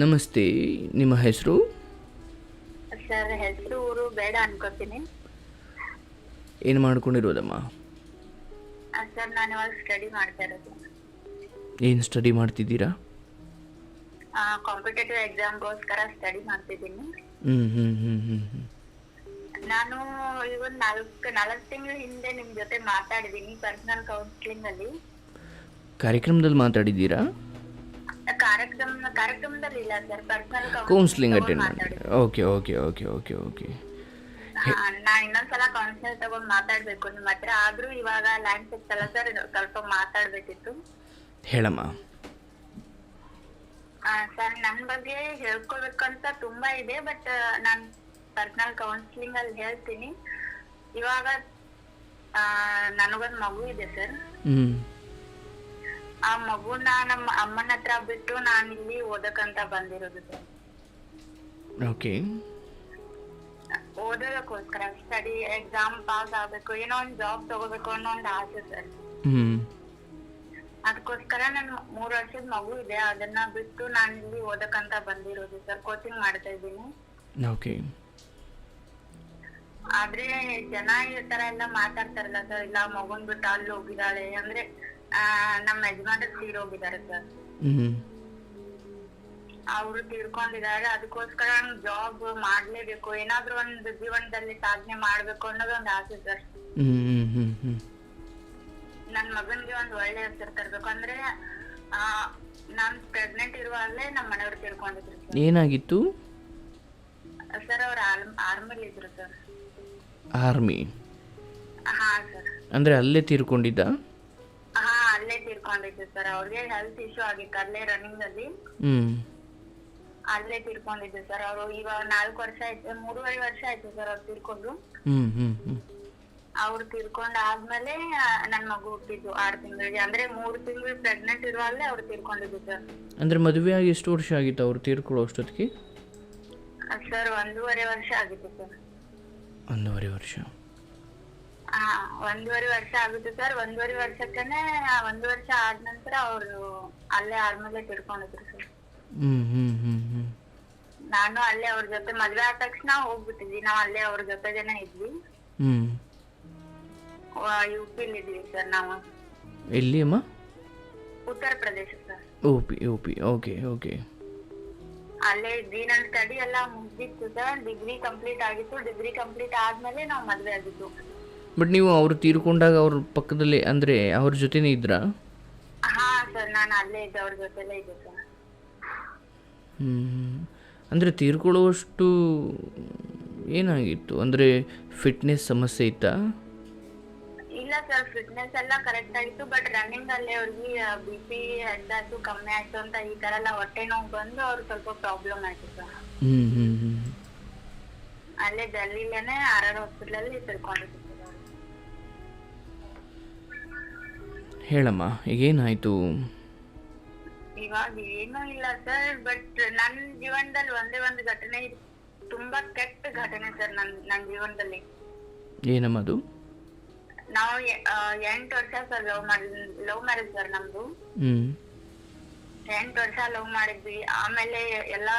ನಮಸ್ತೆ, ನಿಮ್ಮ ಹೆಸರು? ಸರ್ ಹೆಸರು ಊರು ಬೇಡ ಅನ್ಕೋತೀನಿ. ಏನು ಮಾಡ್ಕೊಂಡಿರೋದಮ್ಮ? ಸರ್ ನಾನು ಇವಾಗ ಸ್ಟಡಿ ಮಾಡ್ತಾ ಇರೋದು. ಏನು ಸ್ಟಡಿ ಮಾಡ್ತಿದ್ದೀರಾ? ಕಾಂಪಿಟೇಟಿವ್ ಎಕ್ಸಾಮ್ಗೋಸ್ಕರ ಸ್ಟಡಿ ಮಾಡ್ತಿದ್ದೀನಿ. ಹ್ಞೂ ಹ್ಞೂ ಹ್ಞೂ ಹ್ಞೂ ಹ್ಞೂ ನಾನು ಇವತ್ತು ನಾಲ್ಕು ತಿಂಗಳ ಹಿಂದೆ ನಿಮ್ಮ ಜೊತೆ ಮಾತಾಡಿದ್ದೀನಿ ಪರ್ಸನಲ್ ಕೌನ್ಸಿಲಿಂಗ್ ಅಲ್ಲಿ. ಕಾರ್ಯಕ್ರಮದಲ್ಲಿ ಮಾತಾಡಿದ್ದೀರಾ? ಕಾರ್ಯಕ್ರಮದಲ್ಲಿ ಇಲ್ಲ ಸರ್, ಪರ್ಸನಲ್ ಕೌನ್ಸ್ಲಿಂಗ್ ಅಟೆಂಡ್ ಮಾಡಿ. ಮಾತಾಡಿದ್ದೀನಿ. Okay okay okay okay okay. ನಾನು ಇನ್ನೊಂದ್ಸಲ ಕೌನ್ಸಿಲಿಂಗ್ ತಗೊಂಡು ಮಾತಾಡ್ಬೇಕು ನಿಮ್ಮ ಹತ್ರ. ಆದ್ರೂ ಇವಾಗ ಲ್ಯಾಂಡ್ ಸಿಕ್ತಲ್ಲ ಸರ್, ಸ್ವಲ್ಪ ಮಾತಾಡ್ಬೇಕಿತ್ತು. ಹೇಳಮ್ಮ. ಸರ್ ನನ್ನ ಬಗ್ಗೆ ಹೇಳ್ಕೊಳ್ಬೇಕಂತ ತುಂಬಾ ಇದೆ, ಬಟ್ ನಾನು ಪರ್ಸನಲ್ ಕೌನ್ಸಿಲಿಂಗ್ ಅಲ್ಲಿ ಹೇಳ್ತೀನಿ. ಇವಾಗ ನನಗೊಂದು ಮಗು ಇದೆ ಸರ್. ಹ್ಞೂ ಆ ಮಗುನ ನಮ್ಮ ಅಮ್ಮನ ಹತ್ರ ಬಿಟ್ಟು ನಾನು ಇಲ್ಲಿ ಓದಕ್ಕಂತ ಬಂದಿರೋದು ಸರ್. ಓಕೆ. ಓದೋದಕ್ಕೋಸ್ಕರ ಸ್ಟಡಿ ಎಕ್ಸಾಮ್ ಪಾಸ್ ಆಗ್ಬೇಕು, ಏನೋ ಒಂದು ಜಾಬ್ ತಗೋಬೇಕು ಅನ್ನೋ ಒಂದು ಆಸೆ ಸರ್. ಹ್ಞೂ ಅದಕ್ಕೋಸ್ಕರ ನನ್ 3 ವರ್ಷದ ಮಗು ಇದೆ, ಅದನ್ನ ಬಿಟ್ಟು ನಾನು ಇಲ್ಲಿ ಓದಕ್ಕಂತ ಬಂದಿರೋದು ಸರ್. ಕೋಚಿಂಗ್ ಮಾಡ್ತಾ ಇದ್ದೀನಿ. ಓಕೆ. ಆದ್ರೆ ಜನ ಈ ತರ ಎಲ್ಲ ಮಾತಾಡ್ತಾರಲ್ಲ ಸರ್, ಇಲ್ಲ ಮಗುನ್ ಬಿಟ್ಟು ಅಲ್ಲಿ ಹೋಗಿದ್ದಾಳೆ ಅಂದ್ರೆ ನಮ್ಮ ಯಜಮಾನ್ರು ತೀರೋಗಿದ್ದಾರೆ ಸರ್. ಹ್ಞೂ ಅವ್ರು ತೀರ್ಕೊಂಡಿದ್ದಾರೆ. ಅದಕ್ಕೋಸ್ಕರ ಜಾಬ್ ಮಾಡ್ಲೇಬೇಕು, ಏನಾದ್ರೂ ಒಂದು ಜೀವನದಲ್ಲಿ ಸಾಧನೆ ಮಾಡ್ಬೇಕು ಅನ್ನೋದೊಂದು ಆಸೆ ಸರ್. ಹ್ಞೂ ಹ್ಞೂ ಹ್ಞೂ ಹ್ಞೂ ನನ್ ಮಗನ್ಗೆ ಒಂದ್ ಒಳ್ಳೆ ಹೆಸರು ತರ್ಬೇಕು. ಅಂದ್ರೆ ನಾನ್ ಪ್ರೆಗ್ನೆಂಟ್ ಇರುವಾಗ್ಲೇ ನಮ್ಮ ಮನೆಯವ್ರು ತೀರ್ಕೊಂಡಿದ್ರು ಸರ್. ಏನಾಗಿತ್ತು? ಸರ್ ಅವ್ರ ಆರ್ಮಿಲಿ ಇದ್ರು ಸರ್. ಆರ್ಮಿ ಹಾ ಸರ್. ಅಂದರೆ ಅಲ್ಲೇ ತೀರ್ಕೊಂಡಿದ್ದ? ಹಾ ಅಲ್ಲೇ ತೀರ್ಕೊಂಡಿದ್ರು ಸರ್. ಅವ್ರಿಗೆ ಹೆಲ್ತ್ ಇಶ್ಯೂ ಆಗಿತ್ತು ಅಲ್ಲೇ ರನ್ನಿಂಗ್ ಅಲ್ಲಿ. ಹ್ಞೂ ಅಲ್ಲೇ ತೀರ್ಕೊಂಡಿದ್ರು ಸರ್. ಅವರು ಇವಾಗ 4 ವರ್ಷ ಆಯ್ತು, 3.5 ವರ್ಷ ಆಯ್ತು ಸರ್ ಅವ್ರು ತೀರ್ಕೊಂಡು. ಹ್ಞೂ ಹ್ಞೂ ಹ್ಞೂ ಅವ್ರು ತೀರ್ಕೊಂಡ್ ಆದ್ಮೇಲೆ ನನ್ ಮಗು ಹುಟ್ಟಿದ್ದು 6 ತಿಂಗಳಿಗೆ. ಅಂದ್ರೆ 3 ತಿಂಗಳು ಪ್ರೆಗ್ನೆಂಟ್ ಇರುವಾಗ್ಲೇ ಅವ್ರು ತೀರ್ಕೊಂಡಿದ್ದು ಸರ್. ಅಂದರೆ ಮದುವೆ ಆಗಿ ಎಷ್ಟು ವರ್ಷ ಆಗಿತ್ತು ಅವ್ರು ತೀರ್ಕೊಳ್ಳೋ ಅಷ್ಟೊತ್ತಿಗೆ? ಸರ್ 1.5 ವರ್ಷ ಆಗಿತ್ತು ಸರ್. 1.5 ವರ್ಷ. ಹಾ 1.5 ವರ್ಷ ಆಗುತ್ತೆ ಸರ್. 1.5 ವರ್ಷಕ್ಕೇನೆ 1 ವರ್ಷ ಆದ ನಂತರ ಅವರು ಅಲ್ಲೇ ಆದ್ಮೇಲೆ ತೀರ್ಕೊಂಡಿದ್ರು ಸರ್. ಹ್ಞೂ ಹ್ಞೂ ಹ್ಞೂ ಹ್ಞೂ ನಾನು ಅಲ್ಲೇ ಅವ್ರ ಜೊತೆ ಮದ್ವೆ ಆದ ತಕ್ಷಣ ಹೋಗ್ಬಿಟ್ಟಿದ್ವಿ. ನಾವ್ ಅಲ್ಲೇ ಅವ್ರ ಜೊತೆಗೇನೆ ಇದ್ವಿ. ಹ್ಞೂ UP ಇದ್ವಿ ಸರ್ ನಾವು. ಎಲ್ಲಿ ಅಮ್ಮ? Uttar Pradesh sir. OP OP. Okay okay. ಅಲ್ಲೇ ಇದ್ವಿ. ನನ್ ಸ್ಟಡಿ ಎಲ್ಲ ಮುಗ್ದಿತ್ತು ಸರ್. ಡಿಗ್ರಿ ಕಂಪ್ಲೀಟ್ ಆಗಿತ್ತು. ಡಿಗ್ರಿ ಕಂಪ್ಲೀಟ್ ಆದ್ಮೇಲೆ ನಾವ್ ಮದ್ವೆ ಆಗಿದ್ದು. ಬಟ್ ನೀವು ಅವರು ತೀರ್ಕೊಂಡಾಗ ಅವ್ರ ಪಕ್ಕದಲ್ಲಿ ಅಂದರೆ ಅವ್ರ ಜೊತೆನೇ ಇದ್ರಾ? ಹಾ ಸರ್, ನಾನು ಅಲ್ಲೇ ಇದ್ದೆ, ಅವ್ರ ಜೊತೆಲೇ ಇದ್ದೆ ಸರ್. ಹ್ಞೂ ಅಂದರೆ ತೀರ್ಕೊಳ್ಳುವಷ್ಟು ಏನಾಗಿತ್ತು? ಅಂದರೆ ಫಿಟ್ನೆಸ್ ಸಮಸ್ಯೆ ಇತ್ತಾ? ಇಲ್ಲ ಸರ್, ಫಿಟ್ನೆಸ್ ಎಲ್ಲ ಕರೆಕ್ಟ್ ಆಗಿತ್ತು. ಬಟ್ ರನ್ನಿಂಗ್ ಅಲ್ಲಿ ಅವ್ರಿಗೆ BP ಹೆಚ್ಚಾಯ್ತು, ಕಮ್ಮಿ ಆಯ್ತು ಅಂತ ಈ ತರ ಎಲ್ಲ ಹೊಟ್ಟೆ ನೋವು ಬಂದು ಅವ್ರು ಸ್ವಲ್ಪ ಪ್ರಾಬ್ಲಮ್ ಆಯ್ತು ಸರ್. ಹ್ಞೂ ಹ್ಞೂ ಹ್ಞೂ ಅಲ್ಲೇ ಡೆಲ್ಲಿಲೇನೆ RR ಹಾಸ್ಪಿಟಲ್ ಅಲ್ಲಿ ತಿಳ್ಕೊಂಡಿದ್ರು ಸರ್ ಅವ್ರು. ಹೇಳಮ್ಮ, ಈಗೇನಾಯಿತು? ಇವಾಗ ಏನೂ ಇಲ್ಲ ಸರ್. ಬಟ್ ನನ್ ಜೀವನದಲ್ಲಿ ಒಂದೇ ಒಂದು ಘಟನೆ, ತುಂಬಾ ಕೆಟ್ಟ ಘಟನೆ ಸರ್ ನನ್ ಜೀವನದಲ್ಲಿ. ಏನಮ್ಮ ಅದು? ನಾವು 8 ವರ್ಷ ಸರ್ ಲವ್ ಮ್ಯಾರೇಜ್ ಸರ್ ನಮ್ದು. ಹ್ಞೂ 8 ವರ್ಷ ಲವ್ ಮಾಡಿದ್ವಿ. ಆಮೇಲೆ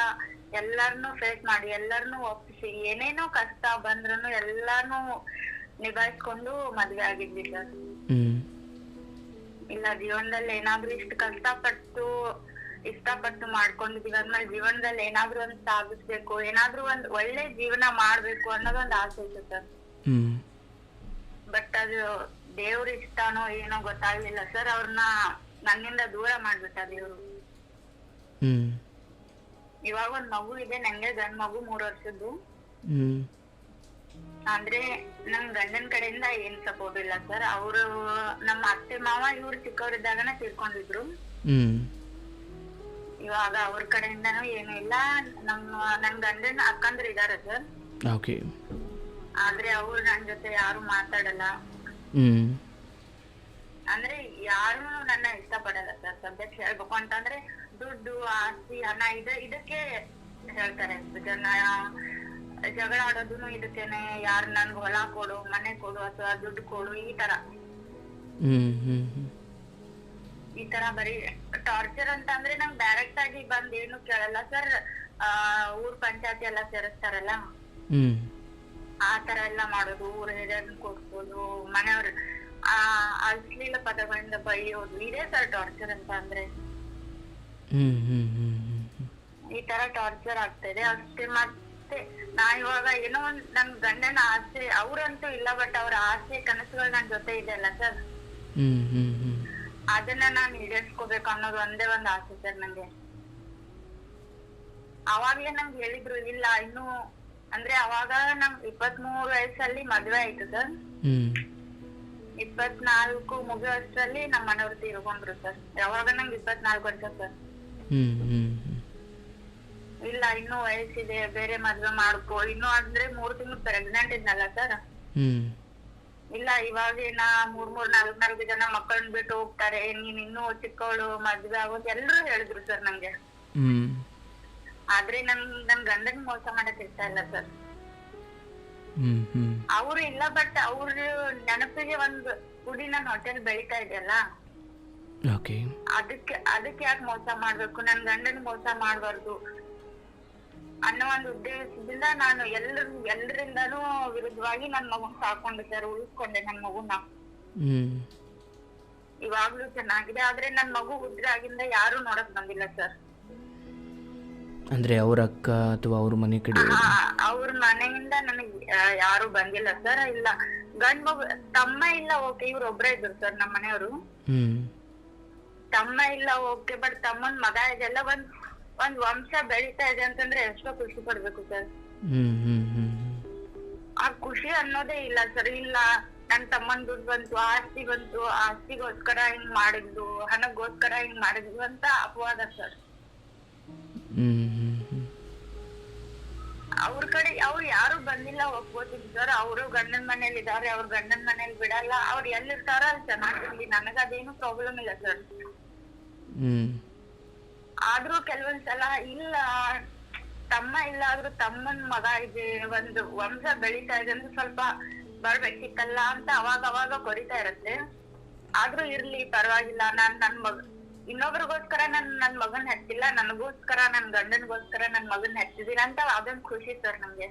ಎಲ್ಲಾರ್ನು ಫೇಸ್ ಮಾಡಿ, ಎಲ್ಲಾರ್ನು ಒಪ್ಪಿಸಿ, ಏನೇನೋ ಕಷ್ಟ ಬಂದ್ರೂ ಎಲ್ಲಾರ್ನು ನಿಭಾಯಿಸ್ಕೊಂಡು ಮದ್ವೆ ಆಗಿದ್ವಿ ಸರ್. ಹ್ಞೂ ಇಲ್ಲ ಜೀವನದಲ್ಲಿ ಏನಾದ್ರೂ ಇಷ್ಟಪಟ್ಟು ಮಾಡ್ಕೊಂಡಿದೀವಿ ಅಂದ್ಮೇಲೆ ಜೀವನದಲ್ಲಿ ಏನಾದ್ರೂ ಒಂದ್ ಸಾಧಿಸ್ಬೇಕು, ಏನಾದ್ರೂ ಒಂದ್ ಒಳ್ಳೆ ಜೀವನ ಮಾಡ್ಬೇಕು ಅನ್ನೋದೊಂದು ಆಸೆ ಇತ್ತು ಸರ್. ಹ್ಞೂ ಬಟ್ ಅದು ದೇವ್ರ ಇಷ್ಟನೋ ಏನೋ ಗೊತ್ತಾಗ್ಲಿಲ್ಲ ಸರ್. ಅವ್ರನ್ನ ನನ್ನಿಂದ ದೂರ ಮಾಡ್ಬಿಟ್ಟ ದೇವ್ರು. ಹ್ಞೂ ಇವಾಗ ಒಂದ್ ಮಗು ಇದೆ ನಂಗೆ, ಗಂಡ್ ಮಗು 3 ವರ್ಷದ್ದು. ಹ್ಞೂ ಅಂದ್ರೆ ನಮ್ ಗಂಡನ್ ಕಡೆಯಿಂದ ಏನ್ ಸಪೋರ್ಟ್ ಇಲ್ಲ ಸರ್. ಅವರು ನಮ್ಮ ಅತ್ತೆ ಮಾವ ಇವ್ರು ಚಿಕ್ಕವರಿದ್ದಾಗನೇ ತೀರ್ಕೊಂಡಿದ್ರು. ಹ್ಞೂ ಇವಾಗ ಅವ್ರ ಕಡೆಯಿಂದನೂ ಏನು ಇಲ್ಲ. ನನ್ ಗಂಡನ ಅಕ್ಕಂದ್ರು ಇದಾರೆ ಸರ್. ಓಕೆ. ಆದ್ರೆ ಅವ್ರು ನನ್ ಜೊತೆ ಯಾರು ಮಾತಾಡಲ್ಲ. ಹ್ಞೂ ಅಂದ್ರೆ ಯಾರು ನನ್ನ ಇಷ್ಟ ಪಡಲ್ಲ ಸರ್. ಸಬ್ಜೆಕ್ಟ್ ಹೇಳ್ಬೇಕು ಅಂತಂದ್ರೆ ದುಡ್ಡು, ಆಸ್ತಿ, ಹಣ ಇದಕ್ಕೆ ಹೇಳ್ತಾರೆ ಜನ. ಜಗಳ ಆಡೋದನ್ನು ಇದಕ್ಕೇನೆ, ಯಾರು ನನ್ಗೆ ಹೊಲ ಕೊಡು, ಮನೆ ಕೊಡು ಅಥವಾ ದುಡ್ಡು ಕೊಡು, ಈ ತರ. ಹ್ಞೂ ಹ್ಞೂ ಹ್ಞೂ ಈ ತರ ಬರೀ ಟಾರ್ಚರ್ ಅಂತ ಅಂದ್ರೆ ನಂಗ್ ಡೈರೆಕ್ಟ್ ಆಗಿ ಬಂದ್ ಏನು ಕೇಳಲ್ಲ ಸರ್. ಊರ್ ಪಂಚಾಯತಿ ಎಲ್ಲ ಸೇರಿಸ್ತಾರಲ್ಲ, ಹ್ಮ್ ಆ ತರ ಎಲ್ಲ ಮಾಡೋದು, ಊರ್ ಹಿರಿಯರನ್ನ ಕೊಡ್ಸೋದು, ಮನೆಯವ್ರ ಅಶ್ಲೀಲ ಪದಗಳಿಂದ ಬೈಯೋದು, ಇದೇ ಸರ್ ಟಾರ್ಚರ್ ಅಂತ ಅಂದ್ರೆ. ಹ್ಮ್ ಹ್ಮ್ ಹ್ಮ್ ಹ್ಮ್ ಹ್ಮ್ ಈ ತರ ಟಾರ್ಚರ್ ಆಗ್ತಾ ಇದೆ ಅಷ್ಟೇ. ಮತ್ತೆ ನಾ ಇವಾಗ ಏನೋ ಒಂದ್ ನನ್ ಗಂಡನ ಆಸೆ, ಅವ್ರಂತೂ ಇಲ್ಲ, ಬಟ್ ಅವ್ರ ಆಸೆ ಕನಸುಗಳು ನನ್ ಜೊತೆ ಇದೆ ಅಲ್ಲ ಸರ್, ಹ್ಮ್ ಹ್ಮ್ ಹ್ಮ್ ಅದನ್ನ ನಾನ್ ಈಡೇರಿಸ್ಕೋಬೇಕು ಅನ್ನೋದು ಒಂದೇ ಒಂದ್ ಆಸೆ ಸರ್ ನಂಗೆ. ಅವಾಗ್ಲೇ ನಂಗೆ ಹೇಳಿದ್ರು, ಇಲ್ಲ ಇನ್ನು ಅಂದ್ರೆ ಅವಾಗ ನಂಗ್ 23 ವಯಸ್ಸಲ್ಲಿ ಮದ್ವೆ ಆಯ್ತು ಸರ್. ಹ್ಮ್ 24 ಮುಗಿಯೋಷ್ಟ್ರಲ್ಲಿ ನಮ್ಮ ಮನೆಯವ್ರು ತೀರ್ಕೊಂಡ್ರು ಸರ್. ಯಾವಾಗ ನಂಗೆ 24 ವರ್ಷ ಸರ್. ಹ್ಮ್ ಹ್ಮ್ ಹ್ಮ್ ಇಲ್ಲ ಇನ್ನು ವಯಸ್ಸಿದೆ, ಬೇರೆ ಮದ್ವೆ ಮಾಡ್ಕೊ, ಇನ್ನು ಅಂದ್ರೆ 3 ತಿಂಗಳು ಪ್ರೆಗ್ನೆಂಟ್ ಇದ್ನಲ್ಲ ಸರ್. ಹ್ಮ್ ಇಲ್ಲ ಇವಾಗೇನ 3 ಜನ ಮಕ್ಕಳನ್ನ ಬಿಟ್ಟು ಹೋಗ್ತಾರೆ, ನೀನ್ ಇನ್ನೂ ಚಿಕ್ಕವಳು, ಮದ್ವೆ ಆಗೋದು ಎಲ್ರು ಹೇಳಿದ್ರು ಸರ್ ನಂಗೆ. ಹ್ಮ್ ಆದ್ರೆ ನನ್ ಗಂಡನ್ ಮೋಸ ಮಾಡಕ್ ಇಷ್ಟ ಇಲ್ಲ ಸರ್. ಹ್ಮ್ ಹ್ಮ್ ಅವ್ರು ಇಲ್ಲ, ಬಟ್ ಅವ್ರ ನೆನಪಿಗೆ ಒಂದ್ ಕುಡಿ ನನ್ ಹೊಟ್ಟೆಲ್ ಬೆಳಿತಾ ಇದೆಯಲ್ಲ, ಓಕೆ. ಅದಕ್ಕೆ ಯಾಕೆ ಮೋಸ ಮಾಡ್ಬೇಕು, ನನ್ ಗಂಡನ್ ಮೋಸ ಮಾಡ್ಬಾರ್ದು ಅನ್ನೋ ಒಂದು ಉದ್ದೇಶದಿಂದ ನಾನು ಎಲ್ರಿಂದಾನು ವಿರುದ್ಧವಾಗಿ ನನ್ ಮಗುನ್ ಸಾಕೊಂಡೆ ಸರ್, ಉಳಿಸ್ಕೊಂಡೆ ನನ್ ಮಗುನ. ಹ್ಮ್ ಇವಾಗ್ಲೂ ಚೆನ್ನಾಗಿದೆ, ಆದ್ರೆ ನನ್ ಮಗು ಹುಟ್ಟಿದಾಗಿಂದ ಯಾರು ನೋಡಕ್ ಬಂದಿಲ್ಲ ಸರ್. ಅಂದ್ರೆ ಅವ್ರ ಅಕ್ಕ ಅಥವಾ ಅವ್ರ ಮನೆ ಕಡೆ? ಅವ್ರ ಮನೆಯಿಂದ ನನಗ್ ಯಾರು ಬಂದಿಲ್ಲ ಸರ್. ಇಲ್ಲ ಗಂಡ್ ಮಗು ತಮ್ಮ ಇಲ್ಲ, ಓಕೆ, ಇವ್ರೊಬ್ರೇ ಇದ್ರು ಸರ್ ನಮ್ಮ ಮನೆಯವರು. ಹ್ಮ್ ತಮ್ಮ ಇಲ್ಲ ಓಕೆ, ಬಟ್ ತಮ್ಮನ್ ಮಗ ಇದೆಲ್ಲ ಒಂದ್ ವಂಶ ಬೆಳೀತಾ ಇದೆ ಅಂತಂದ್ರೆ ಎಷ್ಟೋ ಖುಷಿ ಪಡ್ಬೇಕು ಸರ್. ಹ್ಮ್ ಹ್ಮ್ ಹ್ಮ್ ಆ ಖುಷಿ ಅನ್ನೋದೇ ಇಲ್ಲ ಸರ್. ಇಲ್ಲ ನನ್ ತಮ್ಮನ್ ದುಡ್ಡು ಬಂತು, ಆಸ್ತಿ ಬಂತು, ಆಸ್ತಿಗೋಸ್ಕರ ಹಿಂಗ್ ಮಾಡಿದ್ದು, ಹಣಗೋಸ್ಕರ ಹಿಂಗ್ ಮಾಡಿದ್ವು ಅಂತ ಅಪವಾದ ಸರ್. ಹ್ಮ್ ಹ್ಮ್ ಹ್ಮ್ ಅವ್ರ ಕಡೆ ಅವ್ರು ಯಾರು ಬಂದಿಲ್ಲ ಒಪ್ಕೋತೀನಿ ಸರ್. ಅವರು ಗಂಡನ್ ಮನೇಲಿ ಇದಾರೆ, ಅವ್ರ ಗಂಡನ್ ಮನೇಲಿ ಬಿಡಲ್ಲ, ಅವ್ರು ಎಲ್ಲಿರ್ತಾರ ಅಲ್ಲಿ ಚೆನ್ನಾಗಿರ್ಲಿ, ನನಗದೇನು ಪ್ರಾಬ್ಲಮ್ ಇಲ್ಲ ಸರ್. ಹ್ಮ್ ಆದ್ರೂ ಕೆಲವೊಂದ್ಸಲ ಇಲ್ಲ ತಮ್ಮ ಇಲ್ಲ ಆದ್ರೂ ತಮ್ಮನ್ ಮಗ ಇದೆ, ಒಂದು ವಂಶ ಬೆಳೀತಾ ಇದೆ ಅಂದ್ರೆ ಸ್ವಲ್ಪ ಬರ್ಬೇಕಿತ್ತಲ್ಲ ಅಂತ ಅವಾಗ ಕೊರಿತಾ ಇರತ್ತೆ. ಆದ್ರೂ ಇರ್ಲಿ ಪರವಾಗಿಲ್ಲ, ನನ್ ಮಗ ಇನ್ನೊಬ್ರಿಗೋಸ್ಕರ ನನ್ ಮಗನ್ ಹೆತ್ತಿಲ್ಲ, ನನಗೋಸ್ಕರ ನನ್ ಗಂಡನ್ಗೋಸ್ಕರ ನನ್ ಮಗನ್ ಹೆತ್ತಿದೀರ ಅಂತ ಅದೊಂದ್ ಖುಷಿ ಸರ್ ನಮ್ಗೆ.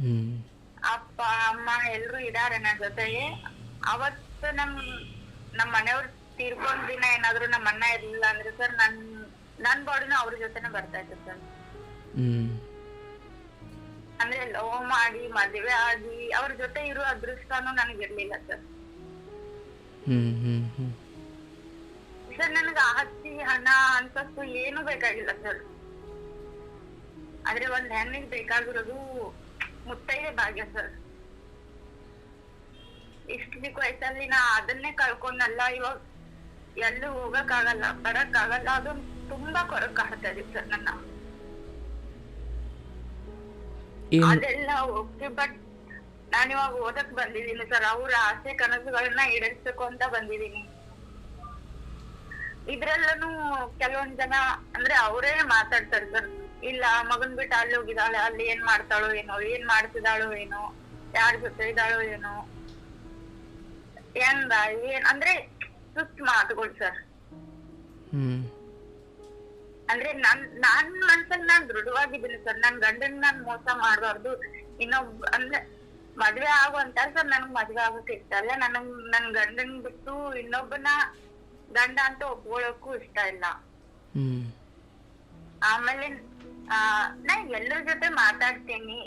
ಹ್ಮ್ ಅಪ್ಪ ಅಮ್ಮ ಎಲ್ರು ಇದಾರೆ ನನ್ ಜೊತೆಗೆ. ಅವತ್ತು ನಮ್ ಮನೆಯವ್ರು ತೀರ್ಕೊಂಡ್ ದಿನ ಏನಾದ್ರು ನಮ್ಮ ಅಣ್ಣ ಇರ್ಲಿಲ್ಲ ಅಂದ್ರೆ ಸರ್ ನನ್ ಬಾಡಿನೂ ಅವ್ರ ಜೊತೆನೆ ಬರ್ತಾ ಇತ್ತು ಸರ್. ಹ್ಮ್ ಅಂದ್ರೆ ಲವ್ ಮಾಡಿ ಮದ್ವೆ ಆಗಿ ಅವ್ರ ಜೊತೆ ಇರೋ ಅದೃಷ್ಟನೂ ನನಗಿರ್ಲಿಲ್ಲ ಸರ್. ಹ್ಮ್ ಹ್ಮ್ ಹ್ಮ್ ಸರ್ ನನಗ ಆಸ್ತಿ ಹಣ ಅಂತಸ್ತು ಏನು ಬೇಕಾಗಿಲ್ಲ ಸರ್. ಆದ್ರೆ ಒಂದ್ ಹೆಣ್ಣಿಗೆ ಬೇಕಾಗಿರೋದು ಮುತ್ತೈದೆ ಭಾಗ್ಯ ಸರ್. ಇಷ್ಟು ಚಿಕ್ಕ ವಯಸ್ಸಲ್ಲಿ ನಾ ಅದನ್ನೇ ಕಳ್ಕೊಂಡಲ್ಲ, ಇವಾಗ ಎಲ್ಲೂ ಹೋಗಕ್ ಆಗಲ್ಲ, ಬರಕ್ ಆಗಲ್ಲ, ಅದು ತುಂಬಾ ಕೊರಕ್ ಕಾಡ್ತಾ ಇದೆ ಸರ್ ನನ್ನ. ಅದೆಲ್ಲ ಓಕೆ, ಬಟ್ ನಾನಿವಾಗ ಓದಕ್ ಬಂದಿದ್ದೀನಿ ಸರ್. ಅವ್ರ ಆಸೆ ಕನಸುಗಳನ್ನ ಈಡೇರಿಸ್ಬೇಕು ಅಂತ ಬಂದಿದ್ದೀನಿ. ಇದ್ರಲ್ಲೂ ಕೆಲವೊಂದ್ ಜನ ಅಂದ್ರೆ ಅವರೇ ಮಾತಾಡ್ತಾರೆ ಸರ್, ಇಲ್ಲ ಮಗನ್ ಬಿಟ್ಟು ಅಲ್ಲಿ ಹೋಗಿದ್ದಾಳೆ, ಅಲ್ಲಿ ಏನ್ ಮಾಡ್ತಾಳೋ ಏನೋ, ಏನ್ ಮಾಡ್ತಿದ್ದಾಳೋ ಏನೋ, ಯಾರ ಜೊತೆ ಇದ್ದಾಳೋ ಏನೋ, ಏನ್ ಅಂದ್ರೆ ಸುತ್ತ ಮಾತುಗಳು ಸರ್. ಅಂದ್ರೆ ನಾನ್ ಮನ್ಸಲ್ಲಿ ನಾನ್ ದೃಢವಾಗಿದ್ದೀನಿ ಸರ್. ನನ್ ಗಂಡನ್ ನಾನ್ ಮೋಸ ಮಾಡ್ಬಾರ್ದು, ಅಂದ್ರೆ ಮದ್ವೆ ಆಗುವಂತ ಸರ್ ನನಗ್ ಮದ್ವೆ ಆಗೋಕೆ ಇಷ್ಟ ಇಲ್ಲ. ನನ್ ಗಂಡನ್ ಬಿಟ್ಟು ಇನ್ನೊಬ್ಬನ ಗಂಡ ಅಂತ ಒಪ್ಕೊಳ್ಳೋಕು ಇಷ್ಟ ಇಲ್ಲ. ಆಮೇಲೆ ನಾ ಎಲ್ಲರ ಜೊತೆ ಮಾತಾಡ್ತೀನಿ,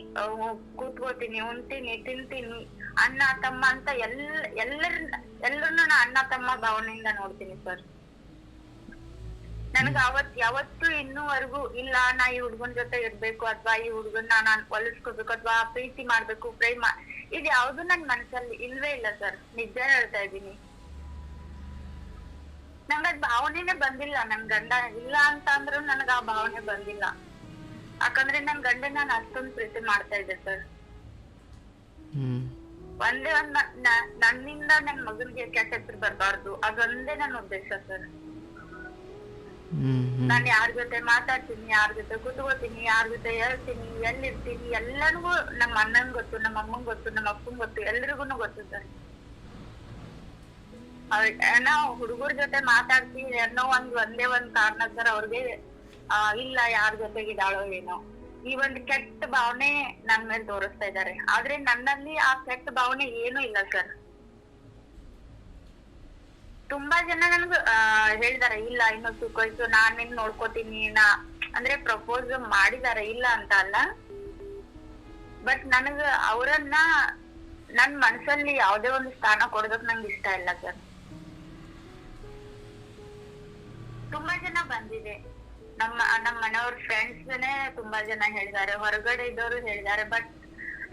ಕೂತ್ಕೋತೀನಿ, ಉಣ್ತೀನಿ, ತಿಂತೀನಿ, ಅಣ್ಣ ತಮ್ಮ ಅಂತ ಎಲ್ಲರನ್ನು ನಾ ಅಣ್ಣ ತಮ್ಮ ಭಾವನೆಯಿಂದ ನೋಡ್ತೀನಿ ಸರ್. ನನಗ ಯಾವತ್ತು ಇನ್ನೂವರೆಗೂ ಇಲ್ಲ ನಾ ಈ ಹುಡ್ಗನ್ ಜೊತೆ ಇರ್ಬೇಕು ಅಥವಾ ಈ ಹುಡ್ಗನ್ನ ನಾನ್ ಹೊಲಿಸ್ಕೋಬೇಕು ಅಥವಾ ಪ್ರೀತಿ ಮಾಡ್ಬೇಕು, ಇದು ಯಾವ್ದು ನನ್ ಮನಸ್ಸಲ್ಲಿ ಇಲ್ವೇ ಇಲ್ಲ ಸರ್. ನಿಜ ಹೇಳ್ತಾ ಇದ್ದೀನಿ. ನಂಗದ್ ಭಾವನೆನೇ ಬಂದಿಲ್ಲ. ನನ್ ಗಂಡ ಇಲ್ಲ ಅಂತ ಅಂದ್ರೂ ನನಗ ಆ ಭಾವನೆ ಬಂದಿಲ್ಲ. ಯಾಕಂದ್ರೆ ನನ್ ಗಂಡ ನಾನು ಅಷ್ಟೊಂದು ಪ್ರೀತಿ ಮಾಡ್ತಾ ಇದ್ದೆ ಸರ್. ಒಂದೇ ನನ್ನಿಂದ ನನ್ ಮಗನ್ಗೆ ಕೆಟ್ಟ ಹೆಸರು ಬರ್ಬಾರ್ದು, ಅದೊಂದೇ ನನ್ನ ಉದ್ದೇಶ ಸರ್. ನಾನ್ ಯಾರ ಜೊತೆ ಮಾತಾಡ್ತೀನಿ, ಯಾರ ಜೊತೆ ಕೂತ್ಕೋತೀನಿ, ಯಾರ ಜೊತೆ ಹೇಳ್ತೀನಿ, ಎಲ್ಲಿರ್ತೀನಿ, ಎಲ್ಲರಿಗೂ ನಮ್ಮ ಅಣ್ಣನ್ ಗೊತ್ತು, ನಮ್ಮ ಅಮ್ಮಂಗ್ ಗೊತ್ತು, ನಮ್ಮ ಅಪ್ಪಂಗ್ ಗೊತ್ತು, ಎಲ್ರಿಗೂನು ಗೊತ್ತು ಸರ್. ನಾವು ಹುಡುಗರ ಜೊತೆ ಮಾತಾಡ್ತೀವಿ ಅನ್ನೋ ಒಂದೇ ಒಂದ್ ಕಾರಣ ಸರ್ ಅವ್ರಿಗೆ ಇಲ್ಲ ಯಾರ ಜೊತೆಗಿದಾಳೋ ಏನೋ ಈ ಒಂದ್ ಕೆಟ್ಟ ಭಾವನೆ ನನ್ ಮೇಲೆ ತೋರಿಸ್ತಾ ಇದ್ದಾರೆ. ಆದ್ರೆ ನನ್ನಲ್ಲಿ ಆ ಕೆಟ್ಟ ಭಾವನೆ ಏನೂ ಇಲ್ಲ ಸರ್. ತುಂಬಾ ಜನ ನನ್ಗ ಹೇಳಿದಾರೆ ಇಲ್ಲ ಇನ್ನು ಸುಖೋಯ್ತು ನಾನ್ ನಿನ್ ನೋಡ್ಕೋತೀನಿ ಅಂದ್ರೆ ಪ್ರಪೋಸ್ ಮಾಡಿದಾರೆ ಇಲ್ಲ ಅಂತ ಅಲ್ಲ. ಬಟ್ ನನಗ ಅವ್ರನ್ನ ನನ್ ಮನ್ಸಲ್ಲಿ ಯಾವ್ದೇ ಒಂದು ಸ್ಥಾನ ಕೊಡೋದಕ್ ನಂಗೆ ಇಷ್ಟ ಇಲ್ಲ ಸರ್. ತುಂಬಾ ಜನ ಬಂದಿದೆ, ನಮ್ಮ ಮನೆಯವ್ರ ಫ್ರೆಂಡ್ಸ್ನೇ ತುಂಬಾ ಜನ ಹೇಳಿದಾರೆ, ಹೊರಗಡೆ ಇದ್ದವರು ಹೇಳಿದಾರೆ. ಬಟ್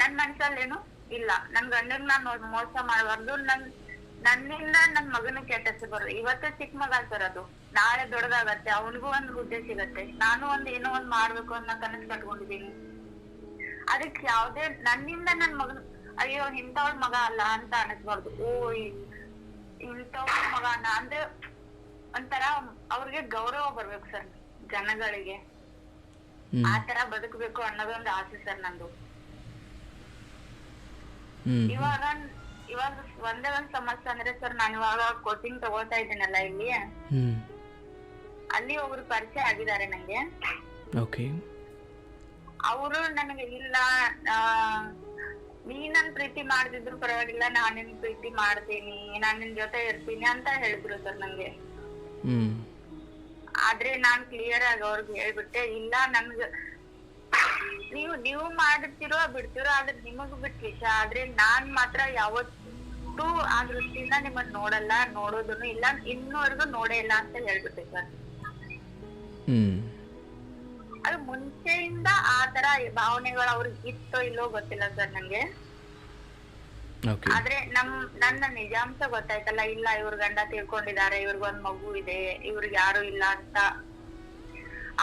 ನನ್ ಮನ್ಸಲ್ಲೇನು ಇಲ್ಲ, ನನ್ ಗಂಡಗ್ ನಾನ್ ಮೋಸ ಮಾಡಬಾರ್ದು, ನನ್ನಿಂದ ನನ್ ಮಗನ ಕೆಟ್ಟ ಹೆಸರು ಬರೋದು. ಇವತ್ತು ಚಿಕ್ಕ ಮಗ ಸರ್, ಅದು ನಾಳೆ ದೊಡ್ಡದಾಗತ್ತೆ, ಅವನಿಗೂ ಒಂದ್ ಹುದ್ದೆ ಸಿಗತ್ತೆ, ನಾನು ಏನೋ ಒಂದ್ ಮಾಡ್ಬೇಕು ಅನ್ನೋ ಕನಸು ಕಟ್ಕೊಂಡಿದೀನಿ. ಅದಕ್ಕೆ ಯಾವ್ದೇ ನನ್ನಿಂದ ನನ್ ಮಗನ ಅಯ್ಯೋ ಇಂಥವ್ಳ ಮಗ ಅಲ್ಲ ಅಂತ ಅನಿಸ್ಬಾರ್ದು. ಇಂಥವ್ಳ ಮಗನ ಅಂದ್ರೆ ಒಂಥರ ಅವ್ರಿಗೆ ಗೌರವ ಬರ್ಬೇಕು ಸರ್, ಜನಗಳಿಗೆ ಆತರ ಬದುಕ್ಬೇಕು ಅನ್ನೋದೊಂದು ಆಸೆ ಸರ್ ನಂದು. ಇವಾಗ ಒಂದೇ ಒಂದ್ ಸಮಸ್ಯೆ ಅಂದ್ರೆ ಸರ್, ನಾನು ಇವಾಗ ಕೋಚಿಂಗ್ ತಗೋತಾ ಇದ್ದೀನಲ್ಲ ಇಲ್ಲಿ, ಅಲ್ಲಿ ಒಬ್ರು ಪರಿಚಯ ಆಗಿದ್ದಾರೆ ನಂಗೆ. ಅವರು ನನಗೆ ಇಲ್ಲ ನೀ ನನ್ ಪ್ರೀತಿ ಮಾಡ್ತಿದ್ರು ಪರವಾಗಿಲ್ಲ, ನಾನ್ ನಿನ್ ಪ್ರೀತಿ ಮಾಡ್ತೀನಿ, ನಾನ್ ನಿನ್ ಜೊತೆ ಇರ್ತೀನಿ ಅಂತ ಹೇಳಿದ್ರು ಸರ್ ನಂಗೆ. ಆದ್ರೆ ನಾನ್ ಕ್ಲಿಯರ್ ಆಗಿ ಅವ್ರಿಗೆ ಹೇಳ್ಬಿಟ್ಟೆ, ಇಲ್ಲ ನನ್ಗ ನೀವು ಮಾಡ್ತಿರೋ ಬಿಡ್ತಿರೋ ಆದ್ರೆ ನಿಮಗ್ ಬಿಟ್ಟು ವಿಷಯ, ಆದ್ರೆ ನಾನ್ ಮಾತ್ರ ಯಾವತ್ತೂ ಆ ದೃಷ್ಟಿಯಿಂದ ನಿಮ್ಮನ್ನ ನೋಡಲ್ಲ, ನೋಡೋದನ್ನು ಇಲ್ಲ, ಇನ್ನೂವರೆಗೂ ನೋಡೇ ಇಲ್ಲ ಅಂತ ಹೇಳ್ಬಿಟ್ಟೆ ಸರ್. ಅದು ಮುಂಚೆಯಿಂದ ಆತರ ಭಾವನೆಗಳು ಅವ್ರಿಗೆ ಇತ್ತೋ ಇಲ್ಲೋ ಗೊತ್ತಿಲ್ಲ ಸರ್ ನಂಗೆ. ಆದ್ರೆ ನನ್ನ ನಿಜಾಂಶ ಗೊತ್ತಾಯ್ತಲ್ಲ, ಇಲ್ಲ ಇವ್ರ ಗಂಡ ತೀರ್ಕೊಂಡಿದ್ದಾರೆ, ಇವ್ರಿಗೊಂದ್ ಮಗು ಇದೆ, ಇವ್ರಿಗೆ ಯಾರು ಇಲ್ಲ ಅಂತ,